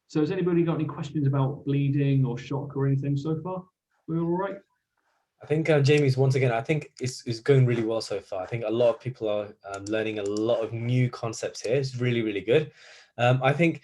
So has anybody got any questions about bleeding or shock or anything so far? We're all right? I think Jamie's, once again, I think it's going really well so far. I think a lot of people are learning a lot of new concepts here. It's really, really good. I think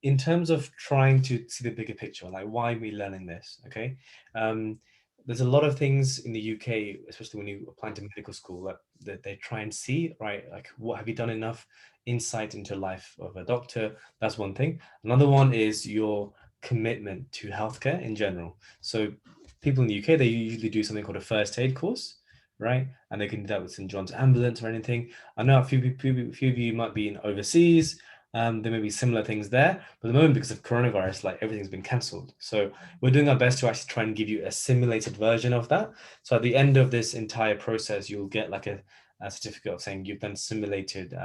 in terms of trying to see the bigger picture, like why are we learning this, okay? There's a lot of things in the UK, especially when you apply to medical school, that they try and see, right? Like, what have you done enough insight into life of a doctor? That's one thing. Another one is your commitment to healthcare in general. So people in the UK, they usually do something called a first aid course, right? And they can do that with St. John's Ambulance or anything. I know a few of you might be in overseas. There may be similar things there, but at the moment, because of coronavirus, like everything's been cancelled. So we're doing our best to actually try and give you a simulated version of that. So at the end of this entire process, you'll get like a certificate of saying you've done simulated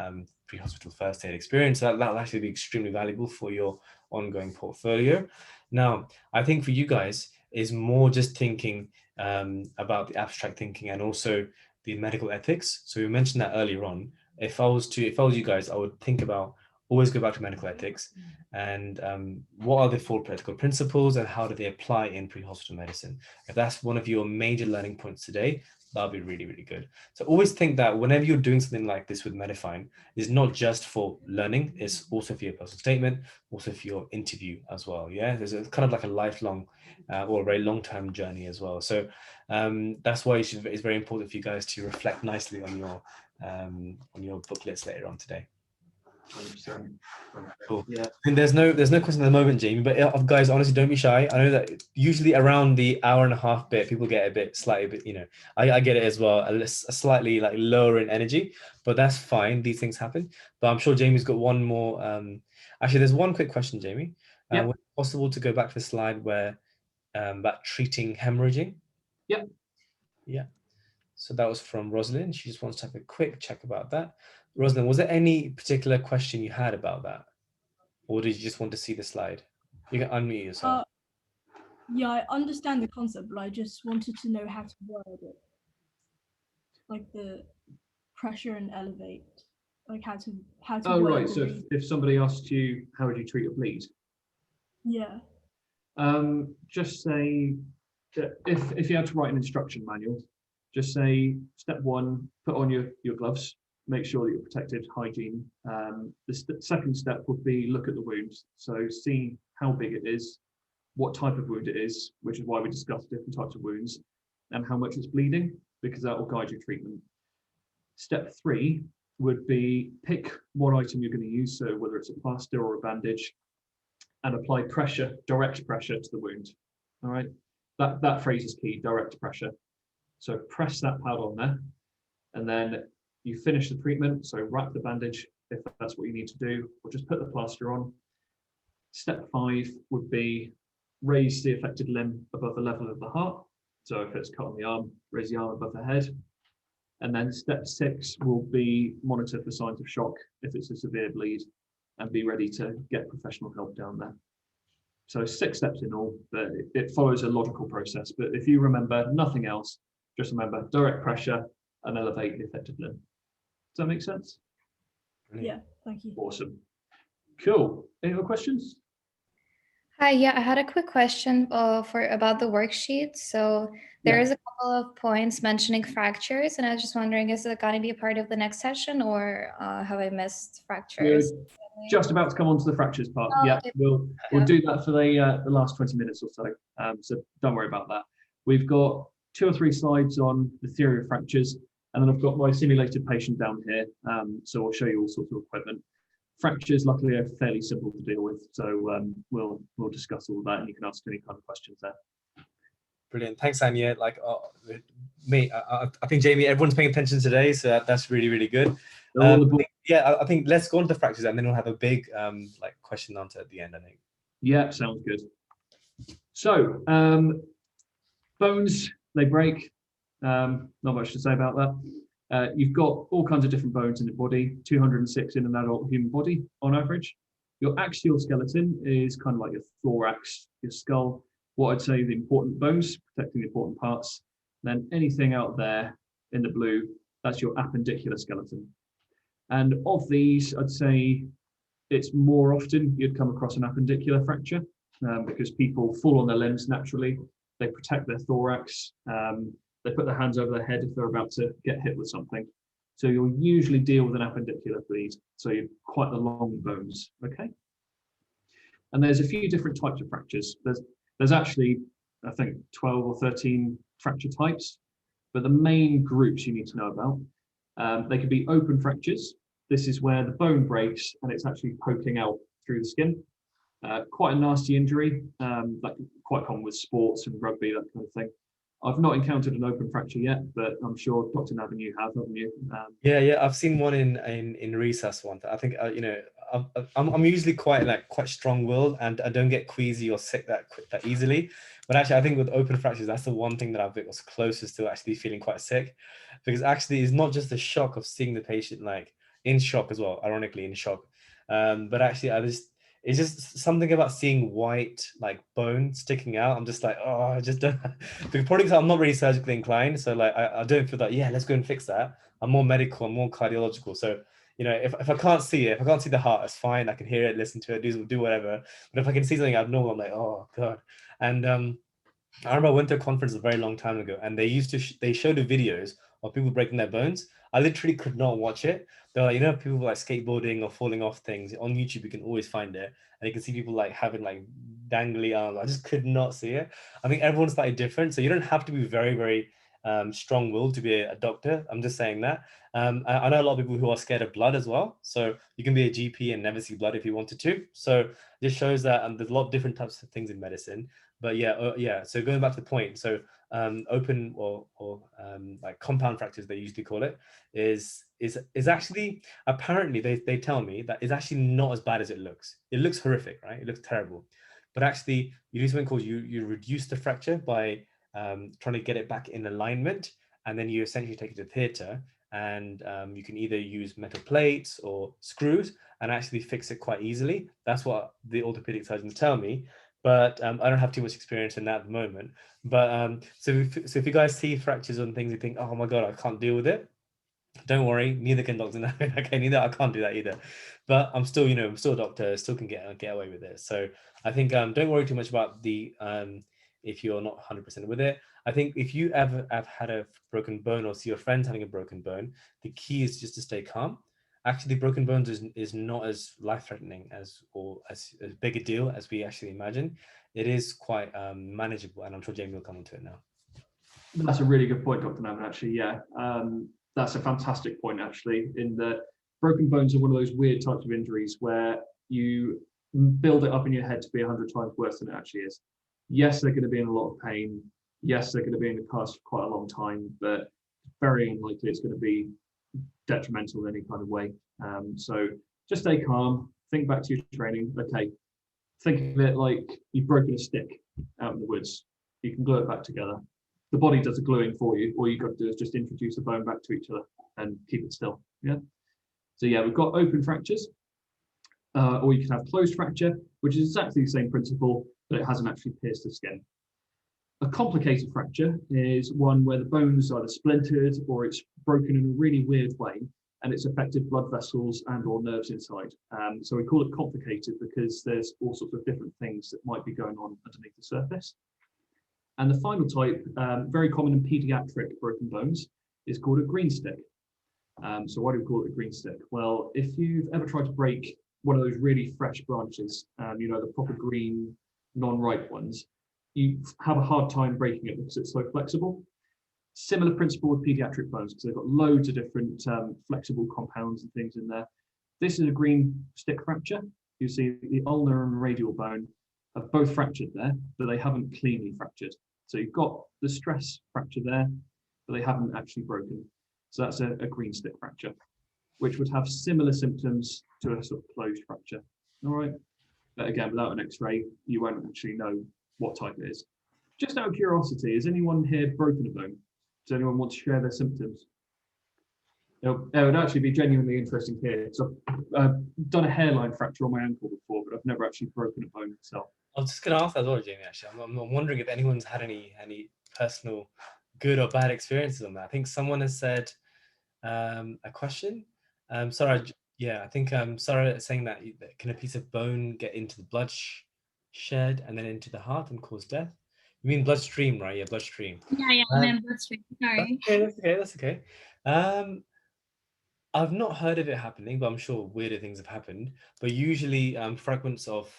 pre-hospital first aid experience. That'll actually be extremely valuable for your ongoing portfolio. Now, I think for you guys is more just thinking about the abstract thinking and also the medical ethics. So we mentioned that earlier on. If I was you guys, I would think about always go back to medical ethics and what are the 4 practical principles and how do they apply in pre-hospital medicine? If that's one of your major learning points today, that'll be really, really good. So always think that whenever you're doing something like this with Medifine, it's not just for learning, it's also for your personal statement, also for your interview as well. Yeah, there's kind of like a lifelong or a very long-term journey as well. So that's why it's very important for you guys to reflect nicely on your booklets later on today. 100%. Cool. Yeah. And there's no question at the moment, Jamie, but guys, honestly, don't be shy. I know that usually around the hour and a half bit, people get slightly bit, you know, I get it as well, a slightly like lower in energy, but that's fine. These things happen. But I'm sure Jamie's got one more. Actually, there's one quick question, Jamie. Yeah. Would it be possible to go back to the slide where about treating hemorrhaging? Yeah. Yeah. So that was from Rosalind. She just wants to have a quick check about that. Rosalind, was there any particular question you had about that? Or did you just want to see the slide? You can unmute yourself. Yeah, I understand the concept, but I just wanted to know how to word it. Like the pressure and elevate. Like how to Oh, word right. the So reason. if somebody asked you, how would you treat a bleed? Yeah. Just say that if you had to write an instruction manual, just say step 1, put on your gloves, make sure that you're protected, hygiene. The second step would be look at the wounds. So see how big it is, what type of wound it is, which is why we discussed different types of wounds, and how much it's bleeding, because that will guide your treatment. Step 3 would be pick what item you're going to use, so whether it's a plaster or a bandage, and apply pressure, direct pressure to the wound. All right, that phrase is key, direct pressure. So press that pad on there, and then you finish the treatment. So wrap the bandage if that's what you need to do, or just put the plaster on. Step 5 would be raise the affected limb above the level of the heart. So if it's cut on the arm, raise the arm above the head. And then step 6 will be monitor for signs of shock if it's a severe bleed, and be ready to get professional help down there. So 6 steps in all, but it follows a logical process. But if you remember nothing else, just remember direct pressure and elevate the affected limb. Does that make sense? Yeah, thank you. Awesome. Cool. Any other questions? Hi, yeah, I had a quick question about the worksheet. So there is a couple of points mentioning fractures, and I was just wondering, is it going to be a part of the next session, or have I missed fractures? We're just about to come on to the fractures part. Oh, Yeah, okay. we'll do that for the last 20 minutes or so. So don't worry about that. We've got 2 or 3 slides on the theory of fractures, and then I've got my simulated patient down here. So I'll show you all sorts of equipment. Fractures, luckily, are fairly simple to deal with, so we'll discuss all of that, and you can ask any kind of questions there. Brilliant. Thanks, Anya. Like, mate, I think Jamie, everyone's paying attention today, so that's really, really good. I think let's go on to the fractures, and then we'll have a big like question and answer at the end, I think. Yeah, sounds good. So, bones, they break. Not much to say about that. You've got all kinds of different bones in the body, 206 in an adult human body on average. Your axial skeleton is kind of like your thorax, your skull. What I'd say the important bones, protecting the important parts. Then anything out there in the blue, that's your appendicular skeleton. And of these, I'd say it's more often you'd come across an appendicular fracture because people fall on their limbs naturally. They protect their thorax. They put their hands over their head if they're about to get hit with something. So you'll usually deal with an appendicular for these. So you're quite the long bones, okay? And there's a few different types of fractures. There's actually, I think, 12 or 13 fracture types, but the main groups you need to know about, they could be open fractures. This is where the bone breaks and it's actually poking out through the skin. Quite a nasty injury, like quite common with sports and rugby, that kind of thing. I've not encountered an open fracture yet, but I'm sure Dr. Navin, you have, haven't you? Yeah, I've seen one in recess once. I think you know, I'm usually quite strong-willed, and I don't get queasy or sick that easily. But actually, I think with open fractures, that's the one thing that I think was closest to actually feeling quite sick, because actually it's not just the shock of seeing the patient like in shock as well, ironically in shock, but actually it's just something about seeing white like bone sticking out. I'm just like, oh, I just don't. Because probably because I'm not really surgically inclined, so like I don't feel that. Yeah, let's go and fix that. I'm more medical. I'm more cardiological. So you know, if I can't see it, if I can't see the heart, it's fine. I can hear it, listen to it, do whatever. But if I can see something abnormal, I'm like, oh god. And I remember I went to a conference a very long time ago, and they used to they showed the videos of people breaking their bones. I literally could not watch it. They're like, you know, people like skateboarding or falling off things on YouTube. You can always find it, and you can see people like having like dangly arms. I just could not see it. I think everyone's slightly different, so you don't have to be very, very strong-willed to be a doctor. I'm just saying that. I know a lot of people who are scared of blood as well. So you can be a GP and never see blood if you wanted to. So this shows that there's a lot of different types of things in medicine. But yeah. So going back to the point, so open or like compound fractures, they usually call it, is actually, apparently they tell me that it's actually not as bad as it looks. It looks horrific, right? It looks terrible, but actually you do something called you reduce the fracture by trying to get it back in alignment, and then you essentially take it to theatre, and you can either use metal plates or screws and actually fix it quite easily. That's what the orthopedic surgeons tell me. But I don't have too much experience in that at the moment. But so if you guys see fractures and things, you think, oh my god, I can't deal with it. Don't worry, neither can Dr. Navin. Okay, neither I can't do that either. But I'm still, I'm still a doctor, still can get away with it. So I think don't worry too much about the if you're not 100% with it. I think if you ever have had a broken bone or see your friends having a broken bone, the key is just to stay calm. Actually, broken bones is not as life-threatening as big a deal as we actually imagine. It is quite manageable, and I'm sure Jamie will come onto it now. That's a really good point, Dr. Navin, actually, yeah. That's a fantastic point, actually, in that broken bones are one of those weird types of injuries where you build it up in your head to be 100 times worse than it actually is. Yes, they're going to be in a lot of pain. Yes, they're going to be in a cast for quite a long time, but very unlikely it's going to be detrimental in any kind of way. So just stay calm, think back to your training. Okay, think of it like you've broken a stick out in the woods. You can glue it back together. The body does the gluing for you. All you've got to do is just introduce the bone back to each other and keep it still. Yeah. So yeah, we've got open fractures, or you can have closed fracture, which is exactly the same principle, but it hasn't actually pierced the skin. A complicated fracture is one where the bone's either splintered or it's broken in a really weird way, and it's affected blood vessels and or nerves inside. So we call it complicated because there's all sorts of different things that might be going on underneath the surface. And the final type, very common in pediatric broken bones, is called a green stick. So why do we call it a green stick? Well, if you've ever tried to break one of those really fresh branches, the proper green, non-ripe ones, you have a hard time breaking it because it's so flexible. Similar principle with pediatric bones because they've got loads of different flexible compounds and things in there. This is a green stick fracture. You see the ulnar and radial bone have both fractured there, but they haven't cleanly fractured. So you've got the stress fracture there, but they haven't actually broken. So that's a green stick fracture, which would have similar symptoms to a sort of closed fracture. All right. But again, without an X-ray, you won't actually know what type it is. Just out of curiosity, has anyone here broken a bone? Does anyone want to share their symptoms? It would actually be genuinely interesting to hear. So I've done a hairline fracture on my ankle before, but I've never actually broken a bone myself. I was just going to ask that as well, Jamie, actually. I'm wondering if anyone's had any personal good or bad experiences on that. I think someone has said a question. Sarah, yeah, I think Sarah is saying that can a piece of bone get into the blood shed and then into the heart and cause death? You mean bloodstream, right? Yeah, bloodstream. Yeah, I meant bloodstream. Sorry. That's okay. I've not heard of it happening, but I'm sure weirder things have happened. But usually fragments of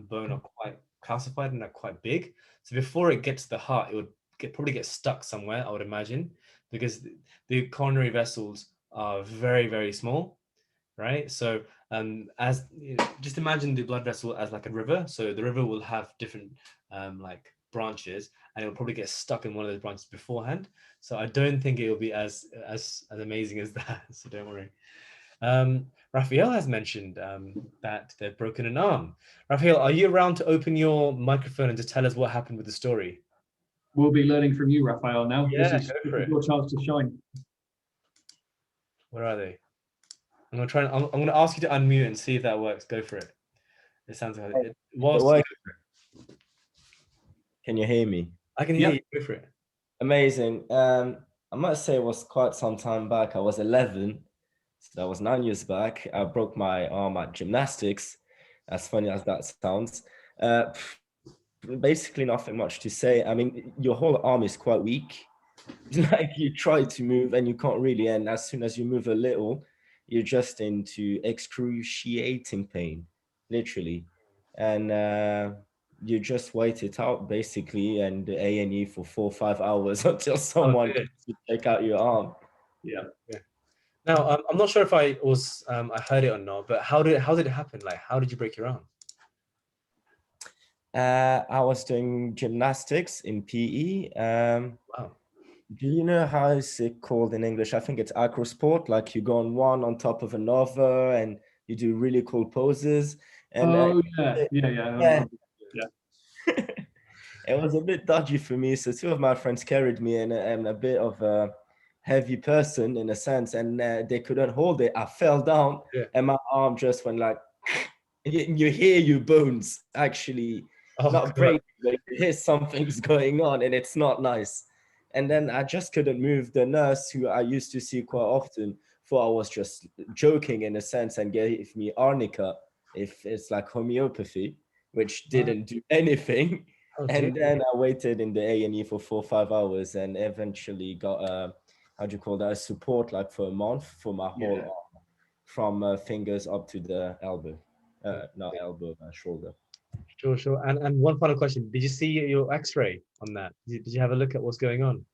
bone are quite calcified and are quite big. So before it gets to the heart, it would probably get stuck somewhere, I would imagine, because the coronary vessels are very, very small, right? So as just imagine the blood vessel as like a river. So the river will have different like branches, and it will probably get stuck in one of those branches beforehand. So I don't think it will be as amazing as that. So don't worry. Raphael has mentioned that they've broken an arm. Raphael, are you around to open your microphone and just tell us what happened with the story? We'll be learning from you, Raphael, now. Yeah, this is your chance to shine. Where are they? I'm gonna ask you to unmute and see if that works. Go for it. It sounds like it was. Can you hear me? I can hear you. Go for it. Amazing. I must say it was quite some time back. I was 11, so that was 9 years back. I broke my arm at gymnastics. As funny as that sounds. Basically nothing much to say. I mean, your whole arm is quite weak. Like you try to move and you can't really, and as soon as you move a little, you're just into excruciating pain, literally. And you just wait it out basically, and A&E for 4 or 5 hours until someone comes to take out your arm. Yeah. Now, I'm not sure if I heard it or not, but how did it happen? Like, how did you break your arm? I was doing gymnastics in PE. Wow. Do you know how is it called in English? I think it's acrosport. Like you go on one on top of another, and you do really cool poses. And yeah. It was a bit dodgy for me. So 2 of my friends carried me, and I'm a bit of a heavy person in a sense, and they couldn't hold it. I fell down, and my arm just went like. You hear your bones actually not break, but you hear something's going on, and it's not nice. And then I just couldn't move. The nurse, who I used to see quite often, thought I was just joking in a sense and gave me arnica, if it's like homeopathy, which didn't do anything. And then I waited in the A&E for 4 or 5 hours and eventually got how do you call that, a support like for a month for my whole arm, from fingers up to the elbow. Not elbow, shoulder. Sure. And one final question: did you see your X-ray on that? Did you have a look at what's going on?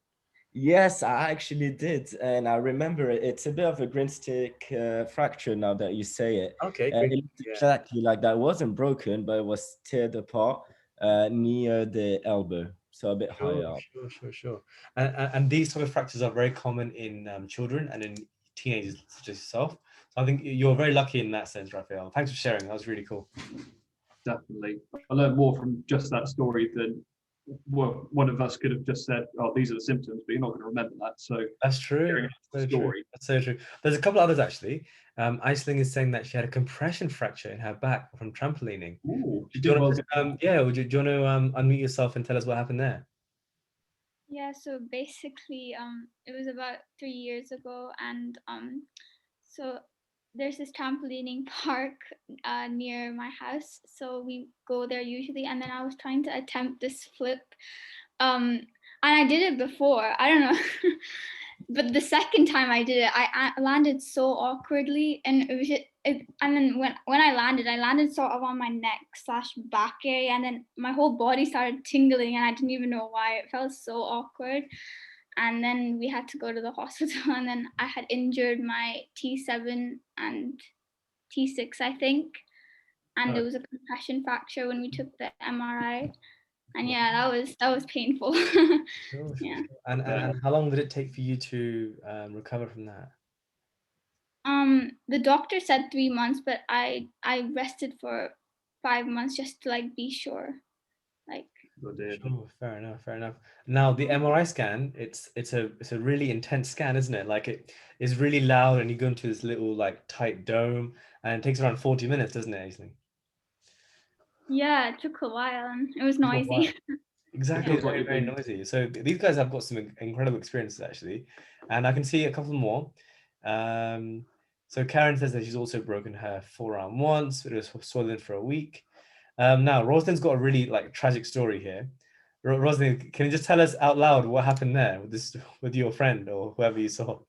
Yes, I actually did, and I remember it. It's a bit of a green stick fracture now that you say it. Okay, it looked exactly like that. It wasn't broken, but it was teared apart near the elbow, so a bit higher up. Sure. And these type of fractures are very common in children and in teenagers such as yourself. So I think you're very lucky in that sense, Raphael. Thanks for sharing. That was really cool. Definitely. I learned more from just that story than one of us could have just said, oh, these are the symptoms, but you're not going to remember that. So that's true. That's so true. There's a couple others actually. Aisling is saying that she had a compression fracture in her back from trampolining. Ooh, do you want to unmute yourself and tell us what happened there? Yeah, so basically it was about 3 years ago, and so there's this trampolining park near my house, so we go there usually, and then I was trying to attempt this flip, and I did it before, I don't know. But the second time I did it, I landed so awkwardly, and it was just, and then when I landed sort of on my neck / back area, and then my whole body started tingling, and I didn't even know why. It felt so awkward. And then we had to go to the hospital, and then I had injured my T7 and T6, I think. And it was a compression fracture when we took the MRI. And yeah, that was painful. Sure, Yeah. sure. And how long did it take for you to recover from that? The doctor said 3 months, but I rested for 5 months just to like be sure. Like. Sure, fair enough, fair enough. Now the MRI scan, it's a really intense scan, isn't it? Like it is really loud, and you go into this little like tight dome, and it takes around 40 minutes, doesn't it, Aisling? Yeah, it took a while and it was Took a while. noisy. Exactly, feels like very, you've very been- noisy. So these guys have got some incredible experiences actually, and I can see a couple more. So Karen says that she's also broken her forearm once, but it was swollen for a week. Now Rosalind's got a really like tragic story here. Rosalind, can you just tell us out loud what happened there with your friend or whoever you saw?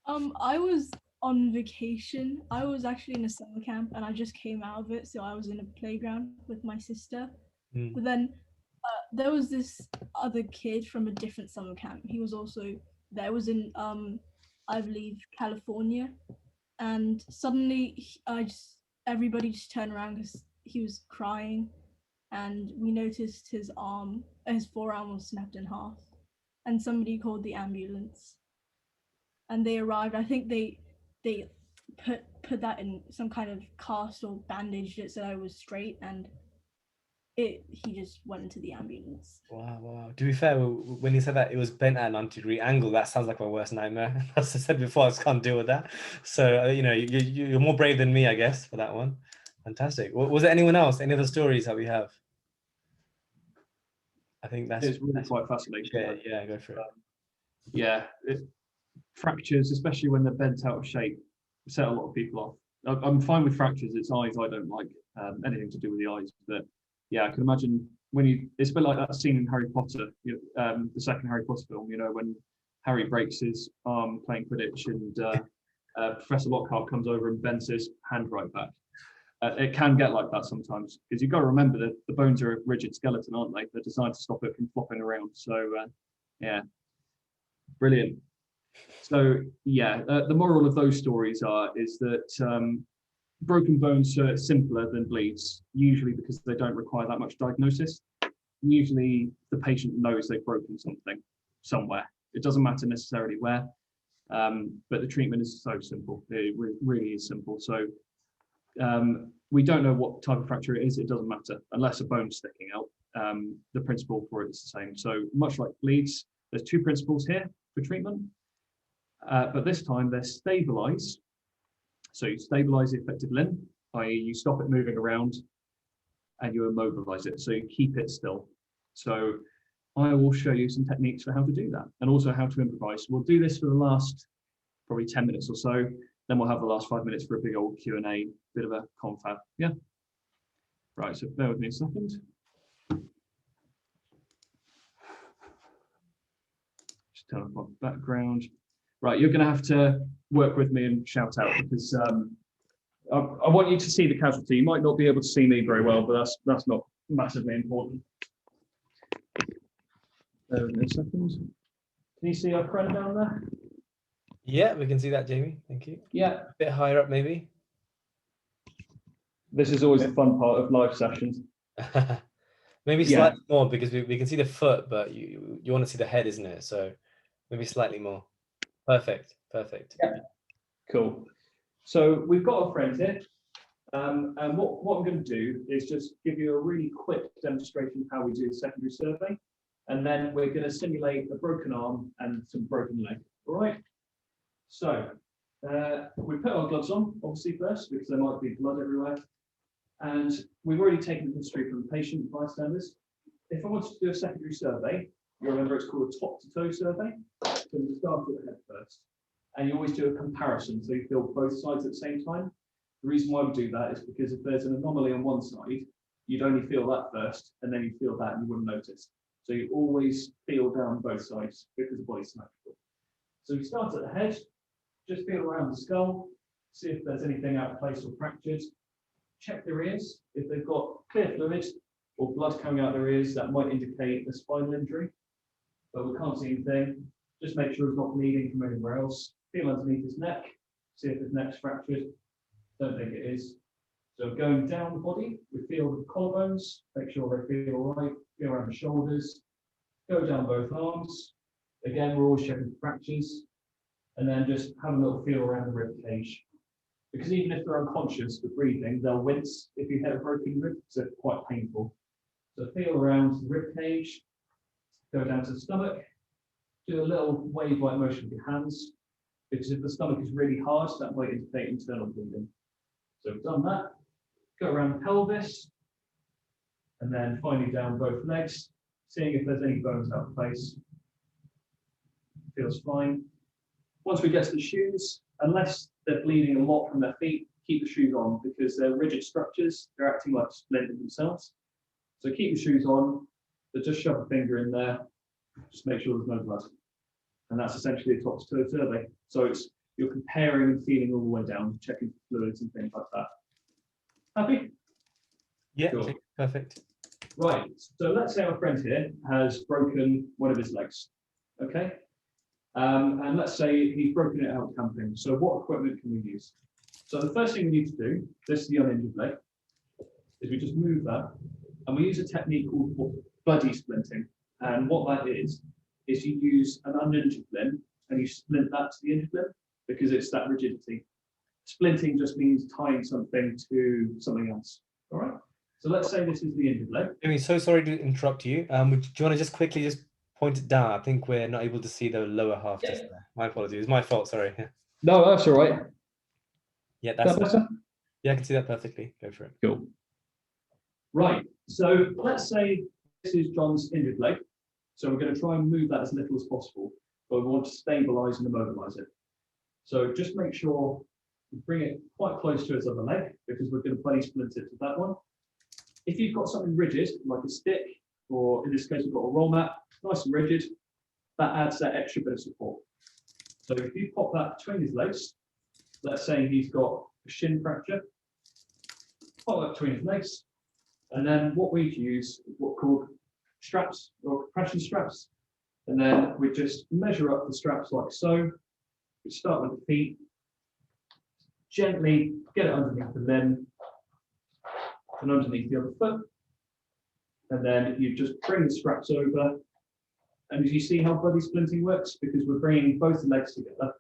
I was on vacation. I was actually in a summer camp and I just came out of it. So I was in a playground with my sister. Mm. But then there was this other kid from a different summer camp. He was also there. It was in I believe California, and suddenly everybody just turned around because he was crying, and we noticed his forearm was snapped in half, and somebody called the ambulance, and they arrived. I think they put that in some kind of cast or bandaged it so that it was straight, and he just went into the ambulance. Wow, wow. To be fair, when you said that it was bent at a 90-degree angle, that sounds like my worst nightmare. As I said before, I just can't deal with that. So, you know, you're more brave than me, I guess, for that one. Fantastic. Was there anyone else? Any other stories that we have? I think that's really quite fascinating. Yeah, go for it. Yeah, fractures, especially when they're bent out of shape, set a lot of people off. I'm fine with fractures. It's eyes I don't like, anything to do with the eyes. But yeah, I can imagine it's a bit like that scene in Harry Potter, the second Harry Potter film, you know, when Harry breaks his arm playing Quidditch and Professor Lockhart comes over and bends his hand right back. It can get like that sometimes, because you've got to remember that the bones are a rigid skeleton, aren't they? They're designed to stop it from flopping around. So yeah, brilliant. So yeah, the moral of those stories is that broken bones are simpler than bleeds, usually because they don't require that much diagnosis. Usually the patient knows they've broken something somewhere. It doesn't matter necessarily where, but the treatment is so simple. It really is simple. So we don't know what type of fracture it is. It doesn't matter unless a bone's sticking out. The principle for it is the same. So much like bleeds, there's two principles here for treatment. But this time they're stabilize. So you stabilize the affected limb, i.e. you stop it moving around and you immobilize it. So you keep it still. So I will show you some techniques for how to do that and also how to improvise. We'll do this for the last probably 10 minutes or so. Then we'll have the last 5 minutes for a big old Q&A, bit of a confab. Yeah. Right, so bear with me a second. Just turn off my background. Right, you're going to have to work with me and shout out because I want you to see the casualty. You might not be able to see me very well, but that's not massively important. Bear with me a second. Can you see our friend down there? Yeah, we can see that, Jamie. Thank you. Yeah. A bit higher up, maybe. This is always the fun part of live sessions. Maybe slightly more because we can see the foot, but you want to see the head, isn't it? So maybe slightly more. Perfect. Yeah. Cool. So we've got a friend here. And what I'm going to do is just give you a really quick demonstration of how we do the secondary survey. And then we're going to simulate a broken arm and some broken leg. All right. So we put our gloves on, obviously, first, because there might be blood everywhere. And we've already taken the history from the patient and bystanders. If I wanted to do a secondary survey, you remember it's called a top-to-toe survey. So we start with the head first. And you always do a comparison, so you feel both sides at the same time. The reason why we do that is because if there's an anomaly on one side, you'd only feel that first, and then you feel that and you wouldn't notice. So you always feel down both sides because the body's symmetrical. So we start at the head, just feel around the skull, see if there's anything out of place or fractured. Check their ears. If they've got clear fluid or blood coming out their ears, that might indicate a spinal injury, but we can't see anything. Just make sure it's not bleeding from anywhere else. Feel underneath his neck, see if his neck's fractured. Don't think it is. So going down the body, we feel the collarbones, make sure they feel all right, feel around the shoulders, go down both arms. Again, we're always checking fractures, and then just have a little feel around the rib cage. Because even if they're unconscious with breathing, they'll wince if you hit a broken rib, so it's quite painful. So feel around the rib cage, go down to the stomach, do a little wave-like motion with your hands, because if the stomach is really hard, that might indicate internal bleeding. So we've done that. Go around the pelvis, and then finally down both legs, seeing if there's any bones out of place. Feels fine. Once we get to the shoes, unless they're bleeding a lot from their feet, keep the shoes on because they're rigid structures. They're acting like splinters themselves. So keep the shoes on, but just shove a finger in there. Just make sure there's no blood. And that's essentially a tops toe survey. So you're comparing and feeling all the way down, checking fluids and things like that. Happy? Yeah, cool. Perfect. Right, so let's say our friend here has broken one of his legs, okay? And let's say he's broken it out camping. So what equipment can we use? So the first thing we need to do, this is the uninjured leg, is we just move that, and we use a technique called buddy splinting. And what that is you use an uninjured limb and you splint that to the injured limb because it's that rigidity. Splinting just means tying something to something else, all right? So let's say this is the injured leg. Jimmy, so sorry to interrupt you. Do you want to just quickly just point it down? I think we're not able to see the lower half just there. My apologies. It's my fault, sorry. No, that's all right. Yeah, that's better? Yeah, I can see that perfectly. Go for it. Cool. Right, so let's say this is John's injured leg. So we're going to try and move that as little as possible, but we want to stabilize and immobilize it. So just make sure you bring it quite close to its other leg because we're going to buddy splint it to that one. If you've got something rigid, like a stick, or in this case, we've got a roll mat, nice and rigid, that adds that extra bit of support. So if you pop that between his legs, let's say he's got a shin fracture, pop that between his legs, and then what we'd use is what called straps or compression straps. And then we just measure up the straps like so. We start with the feet, gently get it underneath the limb and underneath the other foot. And then you just bring the straps over. And as you see how buddy splinting works, because we're bringing both the legs together.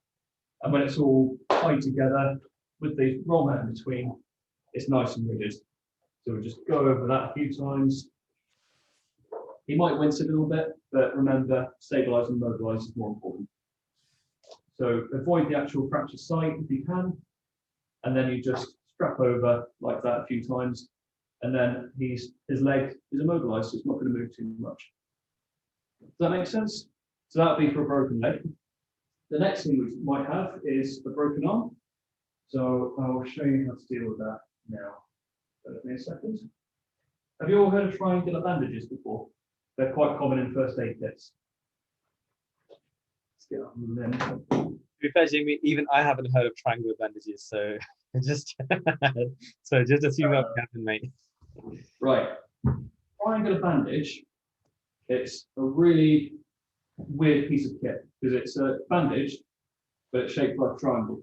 And when it's all tied together with the roll mat in between, it's nice and rigid. So we'll just go over that a few times. He might wince a little bit, but remember, stabilize and mobilize is more important. So avoid the actual fracture site if you can. And then you just strap over like that a few times. And then his leg is immobilized, so it's not going to move too much. Does that make sense? So that would be for a broken leg. The next thing we might have is a broken arm. So I'll show you how to deal with that now. Give me a second. Have you all heard of triangular bandages before? They're quite common in first aid kits. Let's get on them. To be fair, Jamie, even I haven't heard of triangular bandages, so just assume that happened, mate. Right. Triangular bandage, it's a really weird piece of kit because it's a bandage, but it's shaped like a triangle.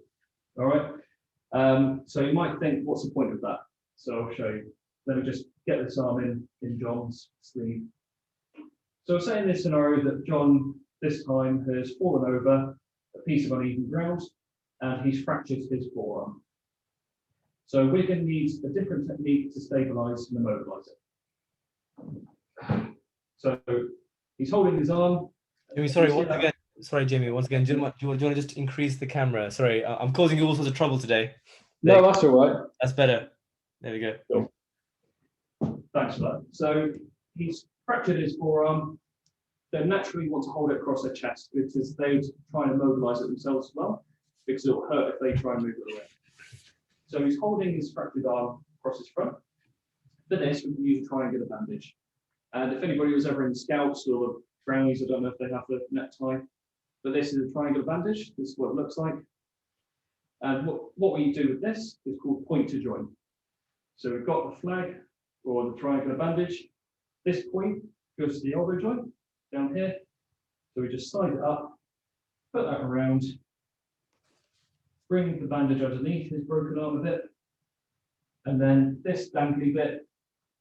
All right. So you might think, what's the point of that? So I'll show you. Let me just get this arm in John's sleeve. So say in this scenario that John this time has fallen over a piece of uneven ground and he's fractured his forearm. So we're going to need a different technique to stabilize and immobilize it. So he's holding his arm. Jamie, sorry, once again. Sorry, Jamie, once again, do you want to just increase the camera? Sorry, I'm causing you all sorts of trouble today. No, that's all right. That's better. There we go. Cool. Thanks for that. So he's fractured his forearm. They naturally want to hold it across their chest because they try and immobilize it themselves as well, because it will hurt if they try and move it away. So he's holding his fractured arm across his front. For this, we can use a triangular bandage. And if anybody was ever in Scouts or the Brownies, I don't know if they have the necktie, but this is a triangular bandage. This is what it looks like. And what we do with this is called point to join. So we've got the flag or the triangular bandage. This point goes to the elbow joint down here. So we just slide it up, put that around, bring the bandage underneath his broken arm a bit, And then this dangly bit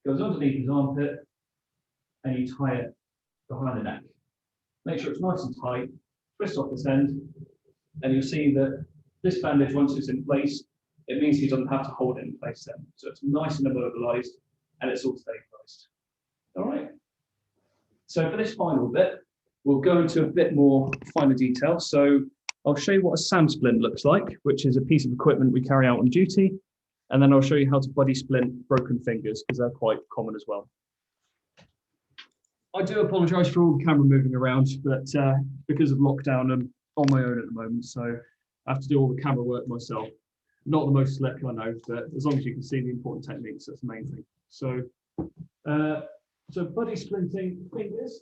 goes underneath his armpit, and you tie it behind the neck. Make sure it's nice and tight, twist off this end, and you'll see that this bandage, once it's in place, it means he doesn't have to hold it in place then. So it's nice and immobilized, and it's all stabilized. All right. So for this final bit, we'll go into a bit more finer detail. So I'll show you what a SAM splint looks like, which is a piece of equipment we carry out on duty. And then I'll show you how to buddy splint broken fingers, because they're quite common as well. I do apologise for all the camera moving around, but because of lockdown, I'm on my own at the moment, so I have to do all the camera work myself. Not the most slick, I know, but as long as you can see the important techniques, that's the main thing. So, so buddy splinting fingers.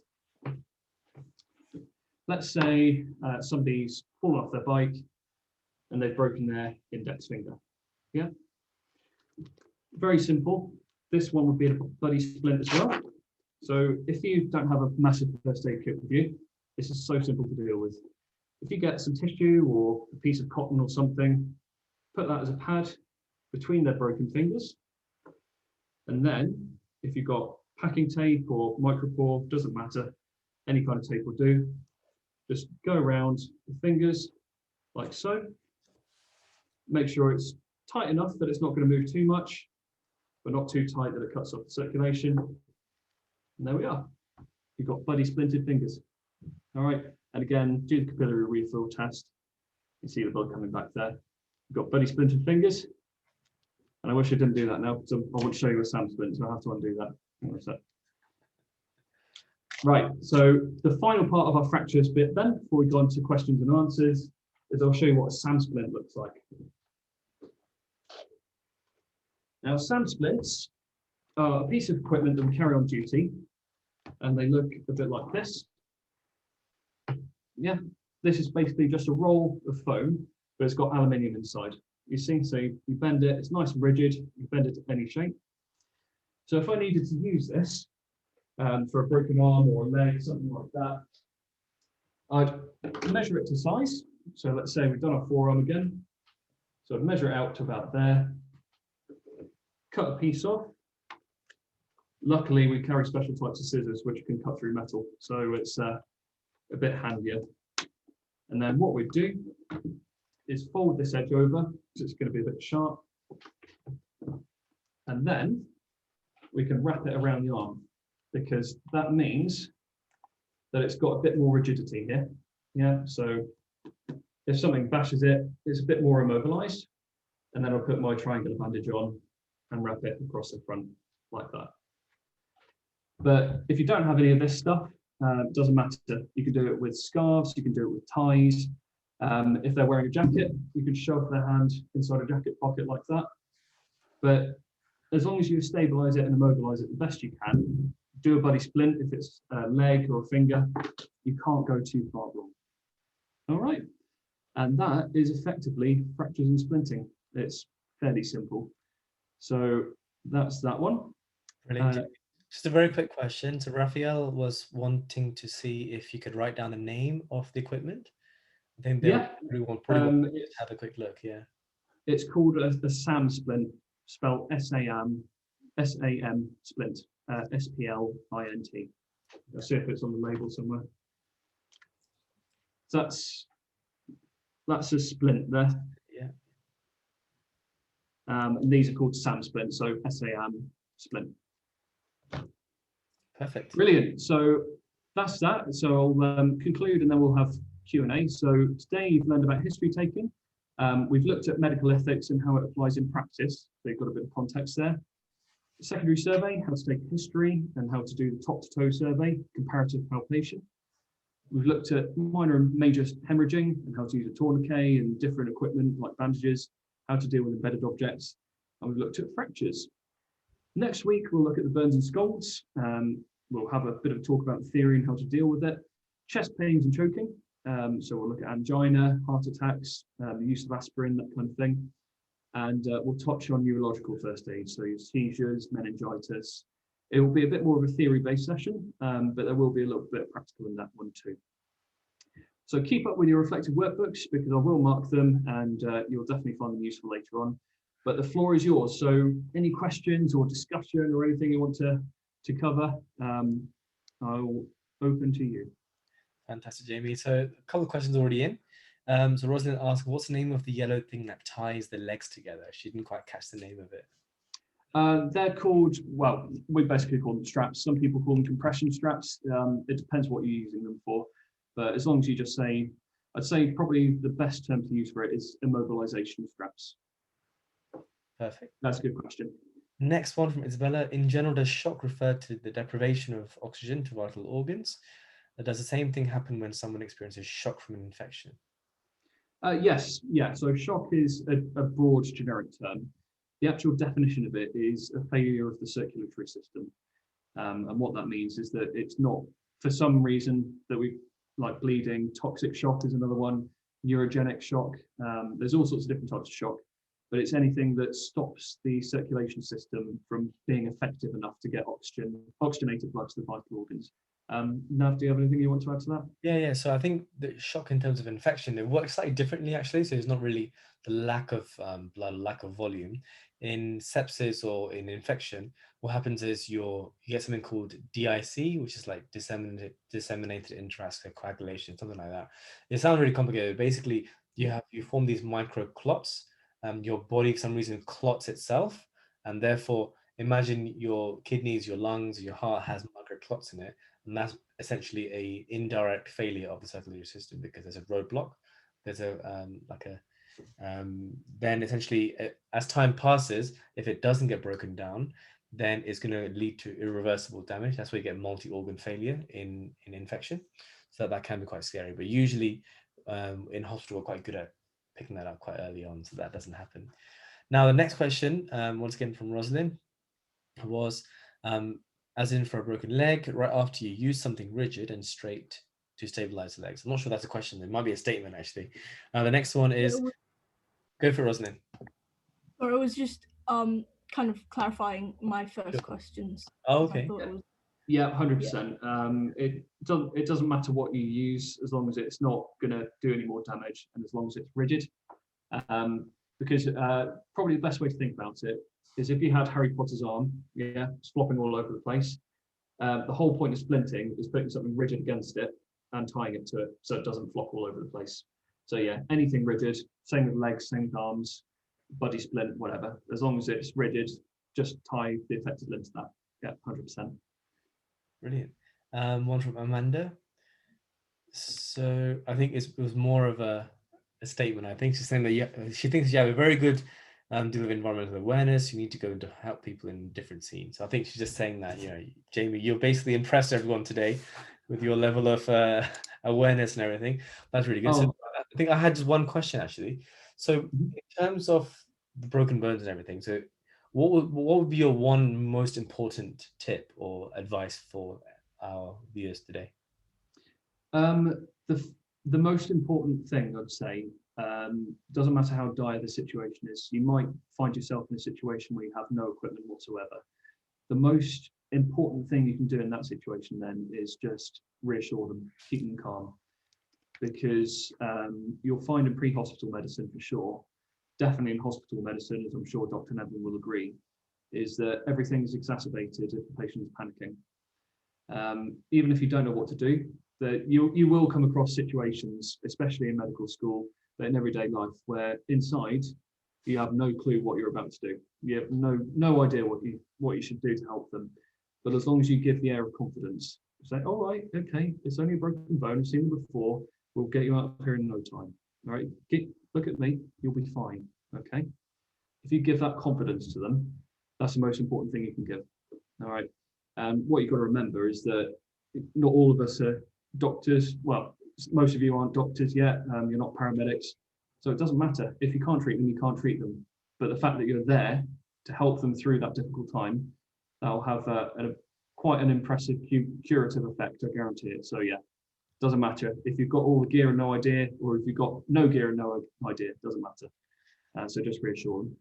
Let's say somebody's fallen off their bike and they've broken their index finger. Yeah. Very simple. This one would be a buddy splint as well. So if you don't have a massive first aid kit with you, this is so simple to deal with. If you get some tissue or a piece of cotton or something, put that as a pad between their broken fingers. And then if you've got packing tape or micropore, doesn't matter, any kind of tape will do. Just go around the fingers like so. Make sure it's tight enough that it's not going to move too much, but not too tight that it cuts off the circulation. And there we are. You've got buddy splinted fingers. All right. And again, do the capillary refill test. You see the blood coming back there. You've got buddy splinted fingers. And I wish I didn't do that now, because I want to show you a SAM splint, so I have to undo that. Right, so the final part of our fractures bit then, before we go on to questions and answers, is I'll show you what a SAM splint looks like. Now, SAM splints are a piece of equipment that we carry on duty, and they look a bit like this. Yeah, this is basically just a roll of foam, but it's got aluminium inside. You see, so you bend it, it's nice and rigid, you bend it to any shape. So if I needed to use this for a broken arm or a leg, something like that, I'd measure it to size. So let's say we've done our forearm again. So I'd measure it out to about there, cut a piece off. Luckily, we carry special types of scissors which can cut through metal, so it's a bit handier. And then what we do is fold this edge over, so it's going to be a bit sharp. And then we can wrap it around the arm, because that means that it's got a bit more rigidity here. Yeah, so if something bashes it, it's a bit more immobilized. And then I'll put my triangular bandage on and wrap it across the front like that. But if you don't have any of this stuff, it doesn't matter. You can do it with scarves, you can do it with ties. If they're wearing a jacket, you can shove their hand inside a jacket pocket like that. But as long as you stabilize it and immobilize it the best you can, do a buddy splint if it's a leg or a finger, you can't go too far wrong. All right. And that is effectively fractures and splinting. It's fairly simple. So that's that one. Brilliant. Just a very quick question. So Raphael was wanting to see if you could write down the name of the equipment. I think everyone probably want to have a quick look. Yeah. It's called a SAM splint, spelled S-A-M splint, S-P-L-I-N-T. Let's see if it's on the label somewhere. So that's a splint there. Yeah. And these are called SAM splints, so S-A-M splint. Perfect. Brilliant. So that's that. So I'll conclude and then we'll have Q&A. So today you've learned about history taking. We've looked at medical ethics and how it applies in practice. So you've got a bit of context there. Secondary survey, how to take history and how to do the top to toe survey, comparative palpation. We've looked at minor and major hemorrhaging and how to use a tourniquet and different equipment like bandages, how to deal with embedded objects. And we've looked at fractures. Next week, we'll look at the burns and scalds. We'll have a bit of a talk about the theory and how to deal with it. Chest pains and choking. So we'll look at angina, heart attacks, the use of aspirin, that kind of thing. And we'll touch on neurological first aid, so your seizures, meningitis. It will be a bit more of a theory-based session, but there will be a little bit of practical in that one too. So keep up with your reflective workbooks, because I will mark them and you'll definitely find them useful later on. But the floor is yours. So any questions or discussion or anything you want to cover, I'll open to you. Fantastic, Jamie. So a couple of questions already in. So Rosalind asked, what's the name of the yellow thing that ties the legs together? She didn't quite catch the name of it. They're called, well, we basically call them straps. Some people call them compression straps. It depends what you're using them for. But as long as you just say, I'd say probably the best term to use for it is immobilization straps. Perfect. That's a good question. Next one from Isabella. In general, does shock refer to the deprivation of oxygen to vital organs? Does the same thing happen when someone experiences shock from an infection? Yes, yeah. So shock is a broad generic term. The actual definition of it is a failure of the circulatory system. And what that means is that it's not, for some reason that we like bleeding, toxic shock is another one, neurogenic shock. There's all sorts of different types of shock, but it's anything that stops the circulation system from being effective enough to get oxygenated blood to the vital organs. Nav, do you have anything you want to add to that? Yeah. So I think the shock in terms of infection, it works slightly differently actually. So it's not really the lack of blood, lack of volume. In sepsis or in infection, what happens is you get something called DIC, which is like disseminated intravascular coagulation, something like that. It sounds really complicated. Basically, you form these micro clots. Your body, for some reason, clots itself, and therefore, imagine your kidneys, your lungs, your heart has micro clots in it. And that's essentially a indirect failure of the circulatory system because there's a roadblock. There's then essentially as time passes, if it doesn't get broken down, then it's going to lead to irreversible damage. That's why you get multi-organ failure in infection. So that can be quite scary. But usually in hospital, we're quite good at picking that up quite early on, so that doesn't happen. Now, the next question, once again from Rosalind, was as in for a broken leg, right after you use something rigid and straight to stabilize the legs. I'm not sure that's a question. It might be a statement, actually. The next one is, go for it, Rosalind. Or it was just kind of clarifying my first questions. Oh, okay. Yeah, 100%. It doesn't matter what you use as long as it's not going to do any more damage and as long as it's rigid. Because probably the best way to think about it is if you had Harry Potter's arm, it's flopping all over the place. The whole point of splinting is putting something rigid against it and tying it to it so it doesn't flop all over the place. So yeah, anything rigid, same with legs, same with arms, body splint, whatever. As long as it's rigid, just tie the affected limb to that. Yeah, 100%. Brilliant. One from Amanda. So I think it was more of a statement. I think she's saying that she thinks you have a very good deal of environmental awareness. You need to go to help people in different scenes. So I think she's just saying that, Jamie, you're basically impressed everyone today with your level of awareness and everything. That's really good. So I think I had just one question actually. So in terms of the broken bones and everything, so what would be your one most important tip or advice for our viewers today? The most important thing I'd say, doesn't matter how dire the situation is, you might find yourself in a situation where you have no equipment whatsoever. The most important thing you can do in that situation then is just reassure them, keep them calm. Because you'll find in pre-hospital medicine for sure, definitely in hospital medicine, as I'm sure Dr. Neville will agree, is that everything's exacerbated if the patient is panicking. Even if you don't know what to do, that you will come across situations, especially in medical school, but in everyday life, where inside you have no clue what you're about to do. You have no idea what you should do to help them. But as long as you give the air of confidence, say, all right, okay, it's only a broken bone, I've seen it before, we'll get you out of here in no time. All right, look at me, you'll be fine. Okay. If you give that confidence to them, that's the most important thing you can give. All right. And what you've got to remember is that not all of us are doctors. Well, most of you aren't doctors yet. You're not paramedics. So it doesn't matter. If you can't treat them, you can't treat them. But the fact that you're there to help them through that difficult time, that'll have quite an impressive curative effect, I guarantee it. So yeah, doesn't matter. If you've got all the gear and no idea, or if you've got no gear and no idea, doesn't matter. So just reassure them.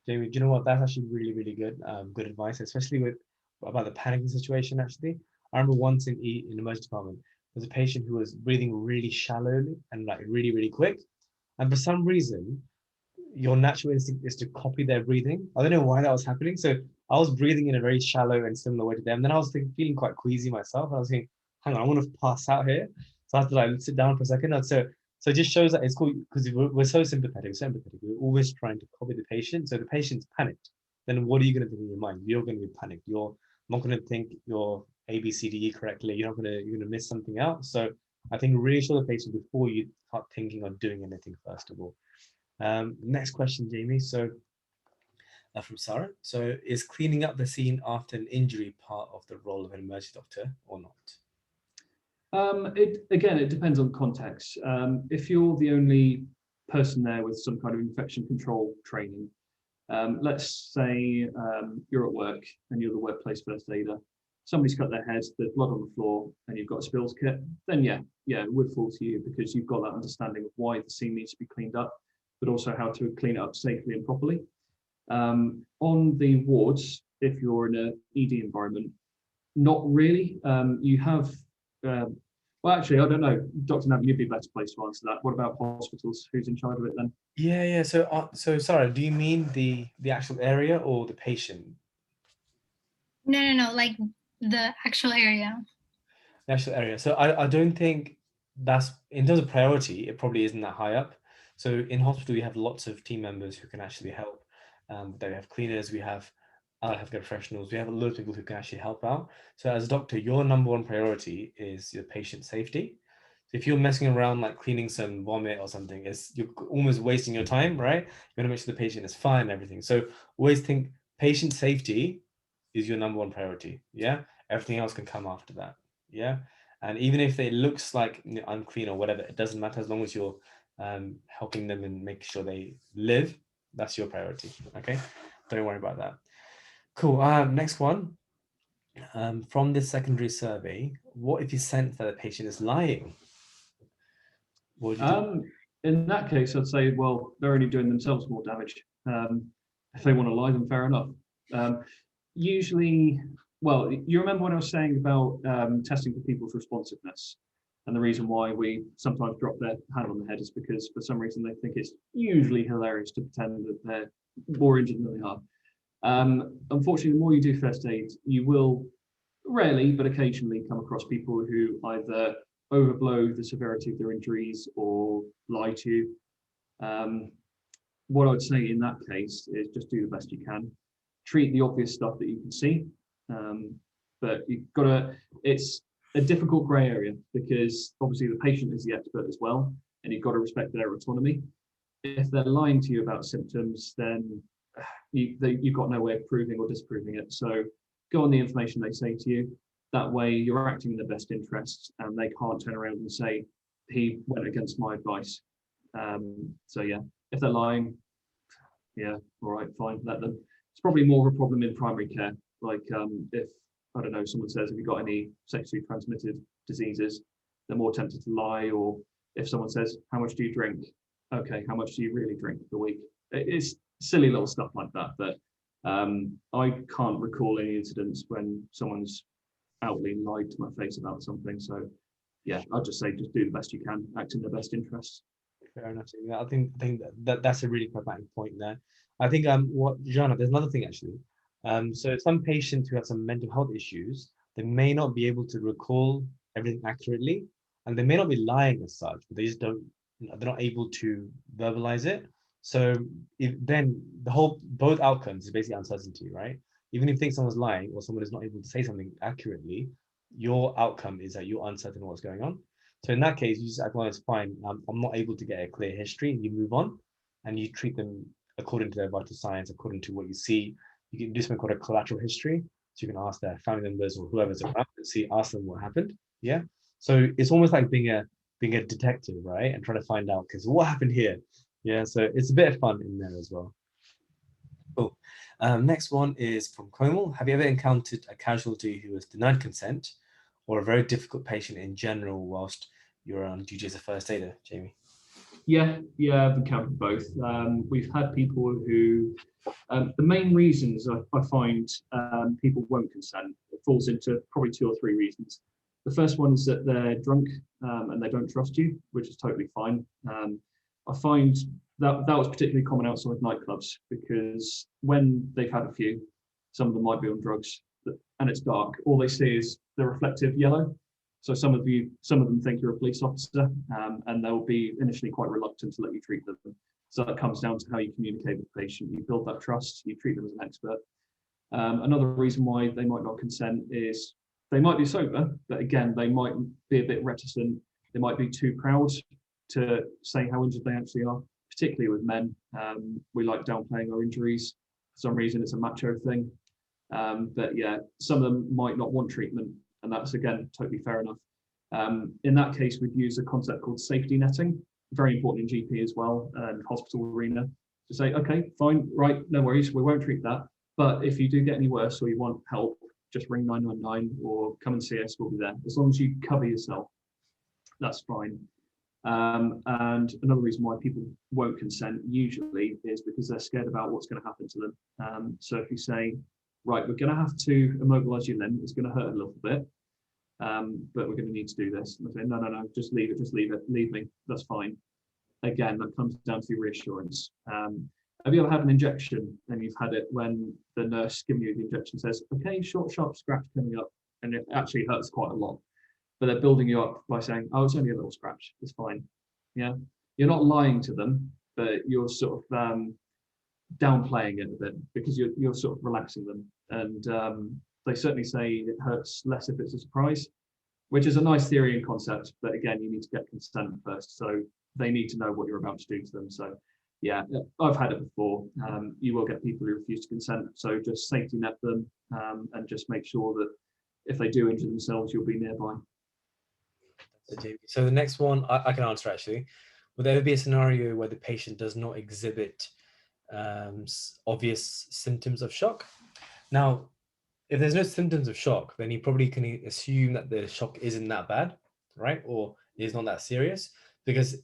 Jamie, do you know what? That's actually really, really good. Good advice, especially about the panicking situation. Actually, I remember once in the emergency department, there was a patient who was breathing really shallowly and like really, really quick, and for some reason, your natural instinct is to copy their breathing. I don't know why that was happening. So I was breathing in a very shallow and similar way to them. Then I was feeling quite queasy myself. I was thinking, hang on, I want to pass out here. So I had to like sit down for a second. And so it just shows that it's cool because we're so sympathetic, so empathetic. We're always trying to copy the patient. So the patient's panicked. Then what are you going to think in your mind? You're going to be panicked. You're not going to think your ABCDE correctly. You're going to miss something out. So I think reassure the patient before you start thinking or doing anything first of all. Next question, Jamie. So from Sarah. So is cleaning up the scene after an injury part of the role of an emergency doctor or not? It depends on context. If you're the only person there with some kind of infection control training, let's say you're at work and you're the workplace first aider, somebody's cut their head, there's blood on the floor, and you've got a spills kit, then yeah, it would fall to you because you've got that understanding of why the scene needs to be cleaned up, but also how to clean it up safely and properly. On the wards, if you're in an ED environment, not really. You have, well, actually, I don't know. Dr. Nav, you'd be better placed to answer that. What about hospitals? Who's in charge of it then? Yeah. So Sarah, do you mean the actual area or the patient? No. Like the actual area. The actual area. So I don't think that's, in terms of priority, it probably isn't that high up. So in hospital, we have lots of team members who can actually help. We have cleaners, we have healthcare professionals, we have a lot of people who can actually help out. So as a doctor, your number one priority is your patient safety. So if you're messing around like cleaning some vomit or something, you're almost wasting your time, right? You want to make sure the patient is fine and everything. So always think patient safety is your number one priority. Yeah, everything else can come after that. Yeah, and even if it looks like unclean or whatever, it doesn't matter as long as you're helping them and making sure they live. That's your priority. Okay, don't worry about that. Cool. Next one. From this secondary survey, what if you sense that the patient is lying? What would you do? In that case, I'd say, well, they're only doing themselves more damage. If they want to lie, then fair enough. Usually, well, you remember when I was saying about testing for people's responsiveness, and the reason why we sometimes drop their hand on the head is because for some reason they think it's usually hilarious to pretend that they're more injured than they are. Unfortunately, the more you do first aid, you will rarely, but occasionally come across people who either overblow the severity of their injuries or lie to you. What I would say in that case is just do the best you can. Treat the obvious stuff that you can see, but you've got to, it's a difficult grey area because obviously the patient is the expert as well, and you've got to respect their autonomy. If they're lying to you about symptoms, then you've got no way of proving or disproving it. So go on the information they say to you. That way you're acting in their best interests and they can't turn around and say, he went against my advice. So yeah, if they're lying, yeah, all right, fine, let them. It's probably more of a problem in primary care. Like if, I don't know, someone says, have you got any sexually transmitted diseases? They're more tempted to lie. Or if someone says, how much do you drink? Okay, how much do you really drink per week? It's silly little stuff like that. But I can't recall any incidents when someone's outly lied to my face about something. So yeah, I'd just say just do the best you can, act in their best interests. Fair enough. I think that's a really pragmatic point there. I think Jana, there's another thing actually. So some patients who have some mental health issues, they may not be able to recall everything accurately, and they may not be lying as such, but they just don't, they're not able to verbalize it. So then both outcomes is basically uncertainty, right? Even if you think someone's lying or someone is not able to say something accurately, your outcome is that you're uncertain what's going on. So in that case, you just acknowledge, fine, I'm not able to get a clear history, and you move on, and you treat them according to their vital signs, according to what you see. You can do something called a collateral history. So you can ask their family members or whoever's around and ask them what happened. Yeah. So it's almost like being a detective, right? And trying to find out, because what happened here? Yeah. So it's a bit of fun in there as well. Cool. Next one is from Komal. Have you ever encountered a casualty who was denied consent, or a very difficult patient in general whilst you're on duty as a first aider, Jamie? Yeah, I've encountered both. We've had people who, the main reasons I find people won't consent, it falls into probably 2 or 3 reasons. The first one is that they're drunk and they don't trust you, which is totally fine. I find that was particularly common outside nightclubs, because when they've had a few, some of them might be on drugs, and it's dark, all they see is the reflective yellow. So some of them think you're a police officer, and they'll be initially quite reluctant to let you treat them. So that comes down to how you communicate with the patient. You build that trust, you treat them as an expert. Another reason why they might not consent is they might be sober, but again, they might be a bit reticent. They might be too proud to say how injured they actually are, particularly with men. We like downplaying our injuries. For some reason, it's a macho thing. But yeah, some of them might not want treatment, and that's, again, totally fair enough. In that case, we'd use a concept called safety netting, very important in GP as well, and hospital arena, to say, okay, fine, right, no worries, we won't treat that. But if you do get any worse or you want help, just ring 999 or come and see us, we'll be there. As long as you cover yourself, that's fine. And another reason why people won't consent usually is because they're scared about what's going to happen to them. So if you say, right, we're going to have to immobilize your limb, it's going to hurt a little bit, but we're going to need to do this. And they say, no, just leave it, leave me, that's fine. Again, that comes down to reassurance. Have you ever had an injection and you've had it when the nurse giving you the injection says, okay, short, sharp scratch coming up, and it actually hurts quite a lot, but they're building you up by saying, oh, it's only a little scratch, it's fine. Yeah, you're not lying to them, but you're sort of downplaying it a bit, because you're sort of relaxing them. And they certainly say it hurts less if it's a surprise, which is a nice theory and concept, but again, you need to get consent first, so they need to know what you're about to do to them. So yeah, I've had it before. You will get people who refuse to consent, so just safety net them, and just make sure that if they do injure themselves, you'll be nearby. So the next one I can answer, actually. Would there ever be a scenario where the patient does not exhibit obvious symptoms of shock? Now, if there's no symptoms of shock, then you probably can assume that the shock isn't that bad, right? Or is not that serious, because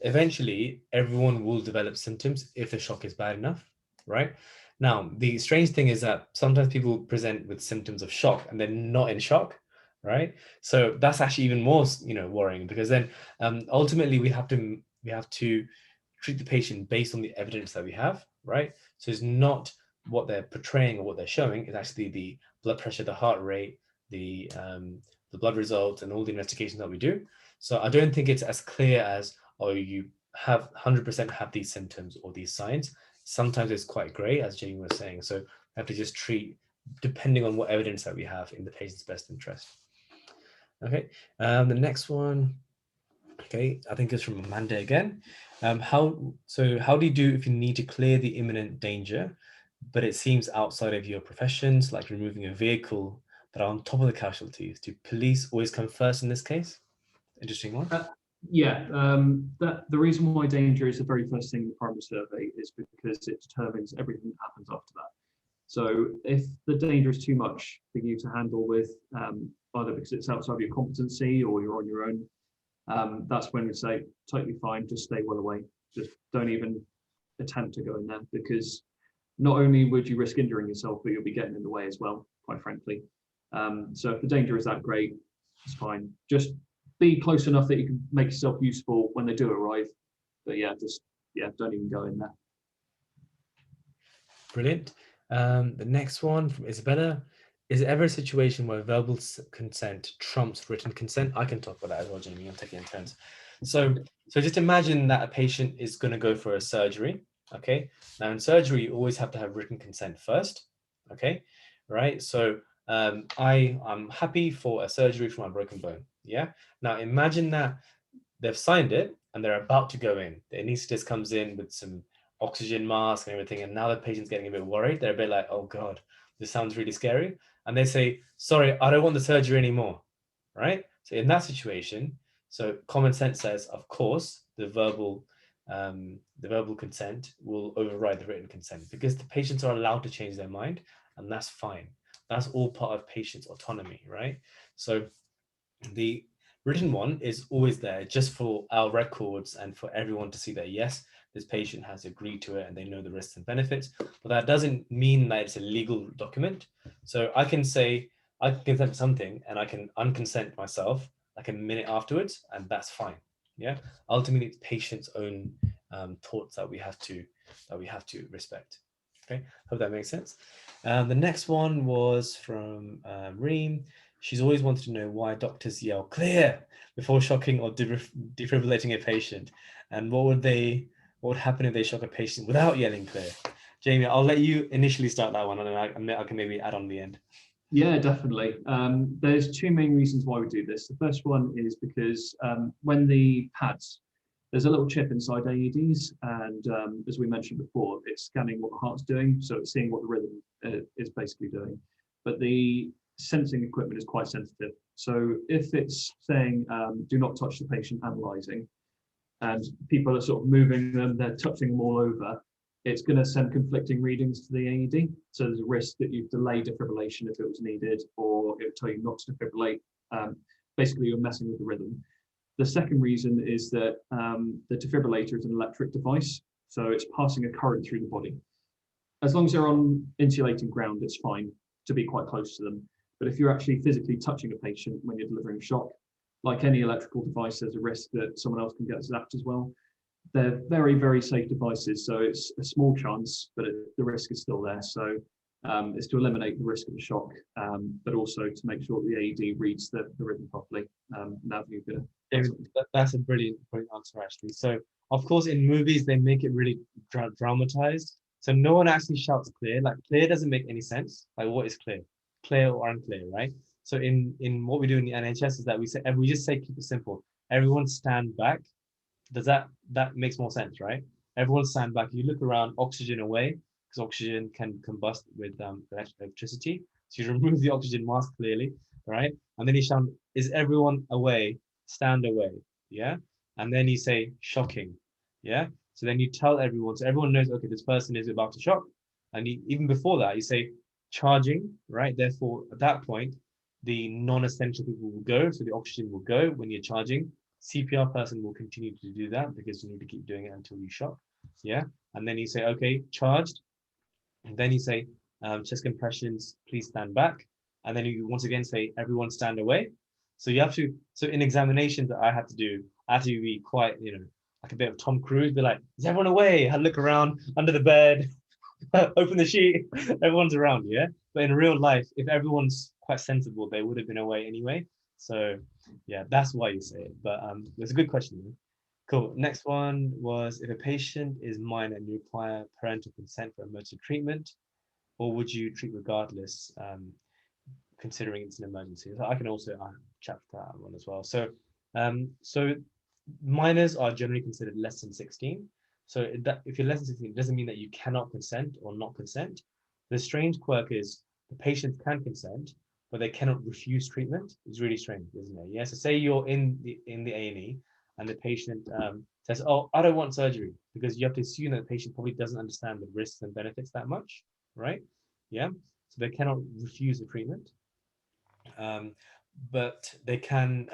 eventually everyone will develop symptoms if the shock is bad enough, right? Now, the strange thing is that sometimes people present with symptoms of shock and they're not in shock, right? So that's actually even more, worrying, because then ultimately we have to treat the patient based on the evidence that we have, right? So it's not what they're portraying or what they're showing, is actually the blood pressure, the heart rate, the blood results, and all the investigations that we do. So I don't think it's as clear as, oh, you have 100% have these symptoms or these signs. Sometimes it's quite gray, as Jamie was saying. So we have to just treat depending on what evidence that we have in the patient's best interest. Okay, the next one, okay, I think it's from Amanda again. How do you do if you need to clear the imminent danger, but it seems outside of your professions, like removing a vehicle that are on top of the casualties? Do police always come first in this case? Interesting one. Yeah, the reason why danger is the very first thing in the primary survey is because it determines everything that happens after that. So if the danger is too much for you to handle with, either because it's outside of your competency or you're on your own, that's when we say, totally fine, just stay well away. Just don't even attempt to go in there, because not only would you risk injuring yourself, but you'll be getting in the way as well, quite frankly. So if the danger is that great, it's fine. Just be close enough that you can make yourself useful when they do arrive. But yeah, don't even go in there. Brilliant. The next one from Isabella. Is there ever a situation where verbal consent trumps written consent? I can talk about that as well, Jamie. I'm taking in turns. So just imagine that a patient is going to go for a surgery. Okay. Now in surgery, you always have to have written consent first. Okay. Right. So I'm happy for a surgery for my broken bone. Yeah. Now imagine that they've signed it and they're about to go in. The anesthetist comes in with some oxygen mask and everything, and now the patient's getting a bit worried. They're a bit like, oh God, this sounds really scary. And they say, sorry, I don't want the surgery anymore, right? So in that situation, so common sense says, of course, the verbal consent will override the written consent, because the patients are allowed to change their mind, and that's fine. That's all part of patient's autonomy, right? So the written one is always there just for our records and for everyone to see that, yes, this patient has agreed to it and they know the risks and benefits, but that doesn't mean that it's a legal document. So I can say, I can consent to something and I can unconsent myself like a minute afterwards, and that's fine. Yeah, ultimately it's patient's own thoughts that we have to respect. Okay, hope that makes sense. The next one was from Reem. She's always wanted to know why doctors yell "clear" before shocking or defibrillating a patient, and what would happen if they shock a patient without yelling "clear." Jamie, I'll let you initially start that one, and then I can maybe add on the end. Yeah, definitely. There's two main reasons why we do this. The first one is because when the pads, there's a little chip inside AEDs, and as we mentioned before, it's scanning what the heart's doing, so it's seeing what the rhythm is basically doing. But the sensing equipment is quite sensitive. So if it's saying, do not touch the patient, analyzing, and people are sort of moving them, they're touching them all over, it's going to send conflicting readings to the AED. So there's a risk that you delay defibrillation if it was needed, or it will tell you not to defibrillate. Basically, you're messing with the rhythm. The second reason is that the defibrillator is an electric device, so it's passing a current through the body. As long as they're on insulating ground, it's fine to be quite close to them. But if you're actually physically touching a patient when you're delivering shock, like any electrical device, there's a risk that someone else can get zapped as well. They're very, very safe devices, so it's a small chance, but the risk is still there. So it's to eliminate the risk of a shock, but also to make sure the AED reads the rhythm properly. Now you're gonna. David, that's a brilliant answer, actually. So, of course, in movies, they make it really dramatized. So no one actually shouts "clear." Like, clear doesn't make any sense. Like, what is clear? Clear or unclear, right? So in what we do in the NHS is that we just say, keep it simple. Everyone stand back. Does that makes more sense, right? Everyone stand back. You look around, oxygen away, because oxygen can combust with electricity. So you remove the oxygen mask clearly, right? And then you shout, "Is everyone away? Stand away." Yeah. And then you say shocking. Yeah. So then you tell everyone, so everyone knows, okay, this person is about to shock. And even before that, you say charging, right? Therefore, at that point, the non-essential people will go, so the oxygen will go when you're charging. CPR person will continue to do that because you need to keep doing it until you shock. Yeah. And then you say, okay, charged. And then you say, chest compressions, please stand back. And then you once again say, everyone stand away. So you have to, so in examinations that I had to do, I had to be quite, like a bit of Tom Cruise, be like, is everyone away? I look around under the bed, open the sheet, everyone's around, yeah? But in real life, if everyone's quite sensible, they would have been away anyway. So yeah, that's why you say it. But it's a good question. Cool. Next one was, if a patient is minor and you require parental consent for emergency treatment, or would you treat regardless, considering it's an emergency? So I can also chat that one as well. So so minors are generally considered less than 16. So if you're less than 16, it doesn't mean that you cannot consent or not consent. The strange quirk is the patients can consent, but they cannot refuse treatment. It's really strange, isn't it? Yeah. So say you're in the A&E and the patient says, "Oh, I don't want surgery," because you have to assume that the patient probably doesn't understand the risks and benefits that much, right? Yeah. So they cannot refuse the treatment, but they can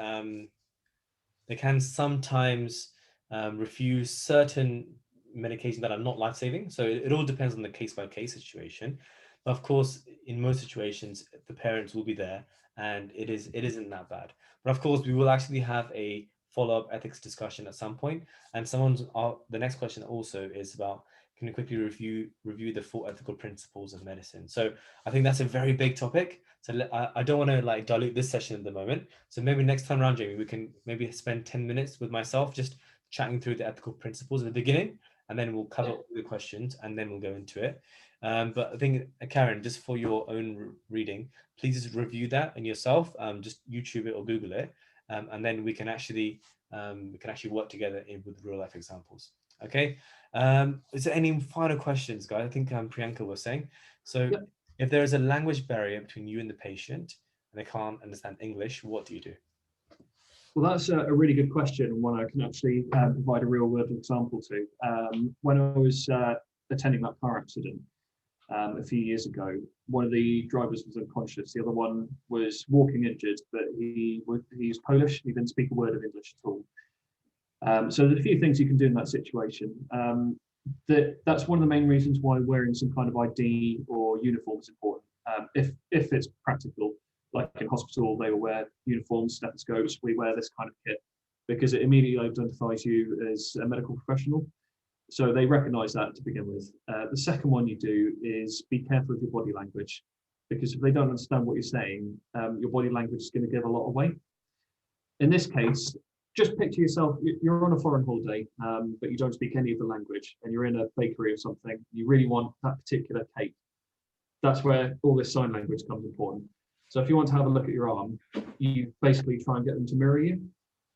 sometimes refuse certain medications that are not life-saving. So it all depends on the case-by-case situation. But of course, in most situations, the parents will be there, and it isn't that bad. But of course, we will actually have a follow-up ethics discussion at some point. And the next question also is about, can you quickly review the 4 ethical principles of medicine? So I think that's a very big topic. So I don't want to like dilute this session at the moment. So maybe next time around, Jamie, we can maybe spend 10 minutes with myself just chatting through the ethical principles at the beginning, and then we'll cover all the questions and then we'll go into it. But I think, Karen, just for your own reading, please just review that and yourself, just YouTube it or Google it, and then we can actually work together with real life examples. Okay. Is there any final questions, guys? I think Priyanka was saying. So yep. If there is a language barrier between you and the patient and they can't understand English, what do you do? Well, that's a really good question, and one I can actually provide a real world example to. When I was attending that car accident a few years ago, one of the drivers was unconscious. The other one was walking injured, but he's Polish. He didn't speak a word of English at all. So there's a few things you can do in that situation. That's one of the main reasons why wearing some kind of ID or uniform is important. If it's practical, like in hospital, they will wear uniforms, stethoscopes. We wear this kind of kit because it immediately identifies you as a medical professional. So they recognize that to begin with. The second one you do is be careful with your body language, because if they don't understand what you're saying, your body language is going to give a lot away. In this case, just picture yourself, you're on a foreign holiday, but you don't speak any of the language, and you're in a bakery or something, you really want that particular cake. That's where all this sign language comes important. So if you want to have a look at your arm, you basically try and get them to mirror you.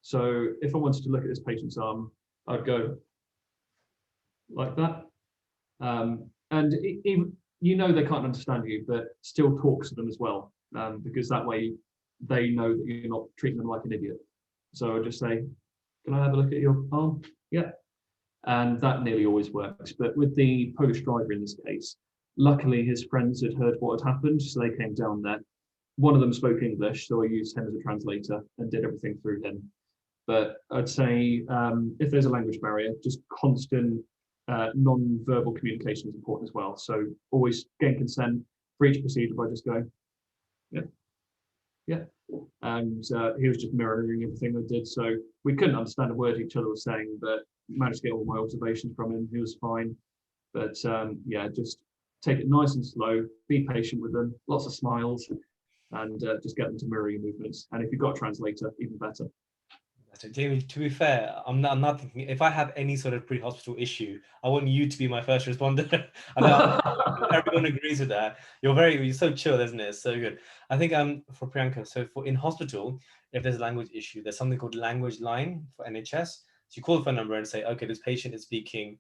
So if I wanted to look at this patient's arm, I'd go like that. And even, you know, they can't understand you, but still talk to them as well, because that way they know that you're not treating them like an idiot. So I just say, can I have a look at your arm? Yeah. And that nearly always works. But with the Polish driver in this case, luckily his friends had heard what had happened, so they came down there. One of them spoke English, so I used him as a translator and did everything through him. But I'd say if there's a language barrier, just constant non-verbal communication is important as well. So always gain consent for each procedure by just going, yeah, yeah. And he was just mirroring everything I did. So we couldn't understand a word each other was saying, but managed to get all my observations from him. He was fine. But yeah, just take it nice and slow, be patient with them, lots of smiles, and just get them to mirror your movements. And if you've got a translator, even better. Jamie, to be fair, I'm not thinking, if I have any sort of pre-hospital issue, I want you to be my first responder. I know everyone agrees with that. You're so chill, isn't it? It's so good. I think for Priyanka, so in hospital, if there's a language issue, there's something called language line for NHS. So you call the phone number and say, okay, this patient is speaking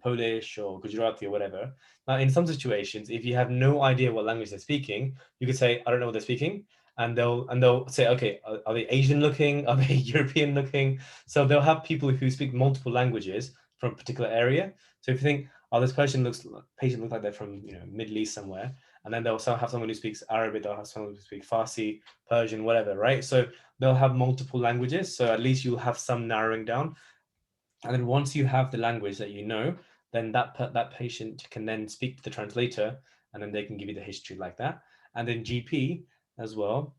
Polish or Gujarati or whatever. Now, in some situations, if you have no idea what language they're speaking, you could say, I don't know what they're speaking. And they'll say, okay, are they Asian looking? Are they European looking? So they'll have people who speak multiple languages from a particular area. So if you think, oh, this patient looks like they're from, you know, Middle East somewhere, and then they'll also have someone who speaks Arabic, they'll have someone who speaks Farsi, Persian, whatever, right? So they'll have multiple languages. So at least you'll have some narrowing down. And then once you have the language that you know, then that patient can then speak to the translator, and then they can give you the history like that. And then GP as well,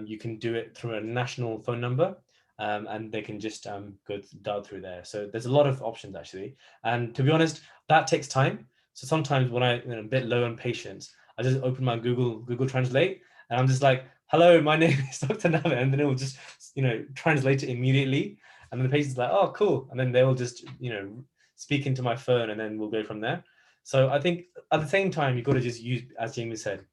you can do it through a national phone number, and they can just go dial through there. So there's a lot of options actually. And to be honest, that takes time. So sometimes when I'm a bit low on patience, I just open my Google Translate, and I'm just like, hello, my name is Dr. Nava, and then it will just, you know, translate it immediately. And then the patient's like, oh, cool. And then they'll just, you know, speak into my phone, and then we'll go from there. So I think at the same time, you've got to just use, as Jamie said,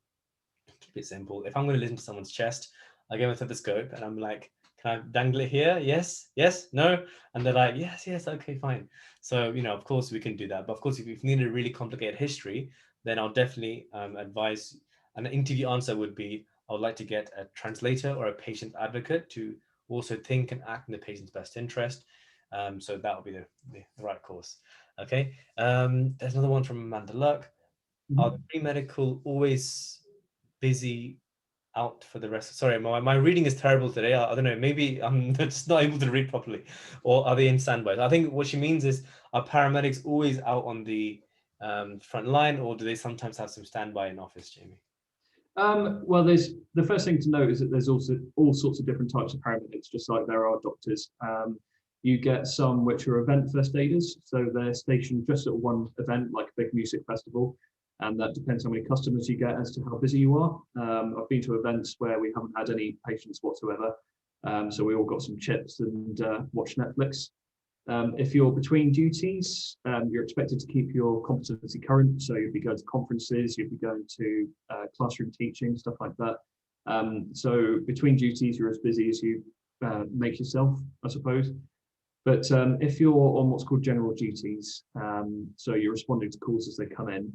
keep it simple. If I'm going to listen to someone's chest, I give them a stethoscope and I'm like, can I dangle it here? Yes, yes, no. And they're like, yes, yes, okay, fine. So, you know, of course we can do that. But of course, if you need a really complicated history, then I'll definitely advise, an interview answer would be, I would like to get a translator or a patient advocate to also think and act in the patient's best interest. So that would be the right course. Okay. There's another one from Amanda Luck. Are the pre-medical always busy out for the rest? Sorry, my reading is terrible today. I don't know, maybe I'm just not able to read properly. Or are they in standby? I think what she means is, are paramedics always out on the front line, or do they sometimes have some standby in office, Jamie? Well, there's the first thing to note is that there's also all sorts of different types of paramedics, just like there are doctors. You get some which are event first aiders, so they're stationed just at one event, like a big music festival, and that depends how many customers you get as to how busy you are. I've been to events where we haven't had any patients whatsoever, so we all got some chips and watched Netflix. If you're between duties, you're expected to keep your competency current. So you'd be going to conferences, you'd be going to classroom teaching, stuff like that. So between duties, you're as busy as you make yourself, I suppose. But if you're on what's called general duties, so you're responding to calls as they come in,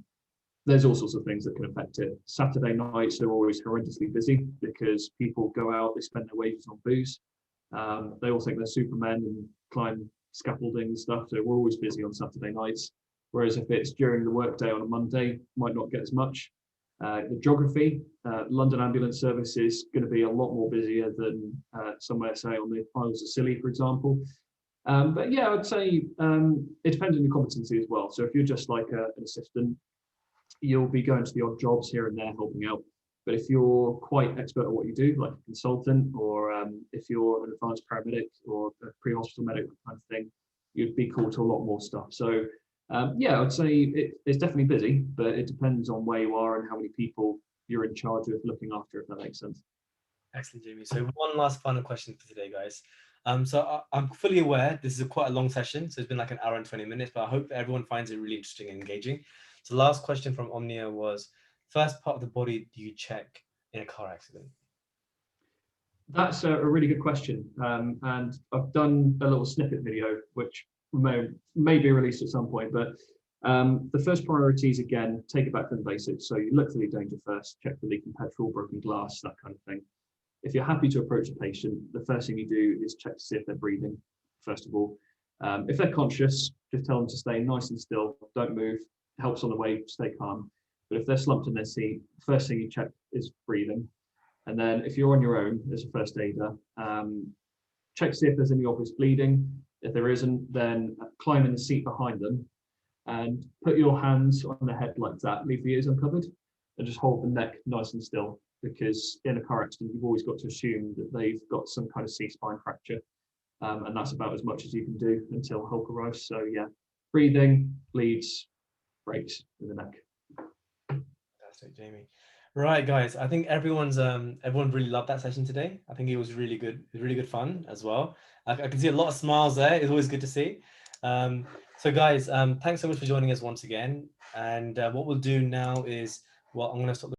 there's all sorts of things that can affect it. Saturday nights are always horrendously busy because people go out, they spend their wages on booze. They all think they're supermen and climb scaffolding and stuff, so we're always busy on Saturday nights. Whereas if it's during the workday on a Monday, might not get as much. The geography, London Ambulance Service is going to be a lot more busier than somewhere, say, on the Isles of Scilly, for example. But yeah, I'd say it depends on your competency as well. So if you're just like an assistant, you'll be going to the odd jobs here and there helping out. But if you're quite expert at what you do, like a consultant, or if you're an advanced paramedic or a pre-hospital medic, that kind of thing, you'd be called to a lot more stuff. So yeah, I would say it's definitely busy, but it depends on where you are and how many people you're in charge of looking after, if that makes sense. Excellent, Jamie. So one last final question for today, guys. So I'm fully aware this is quite a long session, so it's been like an hour and 20 minutes, but I hope everyone finds it really interesting and engaging. So last question from Omnia was, first part of the body do you check in a car accident? That's a really good question. And I've done a little snippet video, which may be released at some point, but the first priority is, again, take it back from the basics. So you look for the danger first, check for leaking petrol, broken glass, that kind of thing. If you're happy to approach a patient, the first thing you do is check to see if they're breathing, first of all. If they're conscious, just tell them to stay nice and still, don't move, helps on the way, stay calm. But if they're slumped in their seat, first thing you check is breathing. And then if you're on your own as a first aider, check to see if there's any obvious bleeding. If there isn't, then climb in the seat behind them and put your hands on the head like that, leave the ears uncovered, and just hold the neck nice and still, because in a car accident, you've always got to assume that they've got some kind of C-spine fracture. And that's about as much as you can do until help arrives. So yeah, breathing, leads, brakes in the neck. Fantastic, Jamie. Right, guys, I think everyone really loved that session today. I think it was really good, really good fun as well. I can see a lot of smiles there. It's always good to see. So guys, thanks so much for joining us once again. And what we'll do now is, well, I'm going to stop the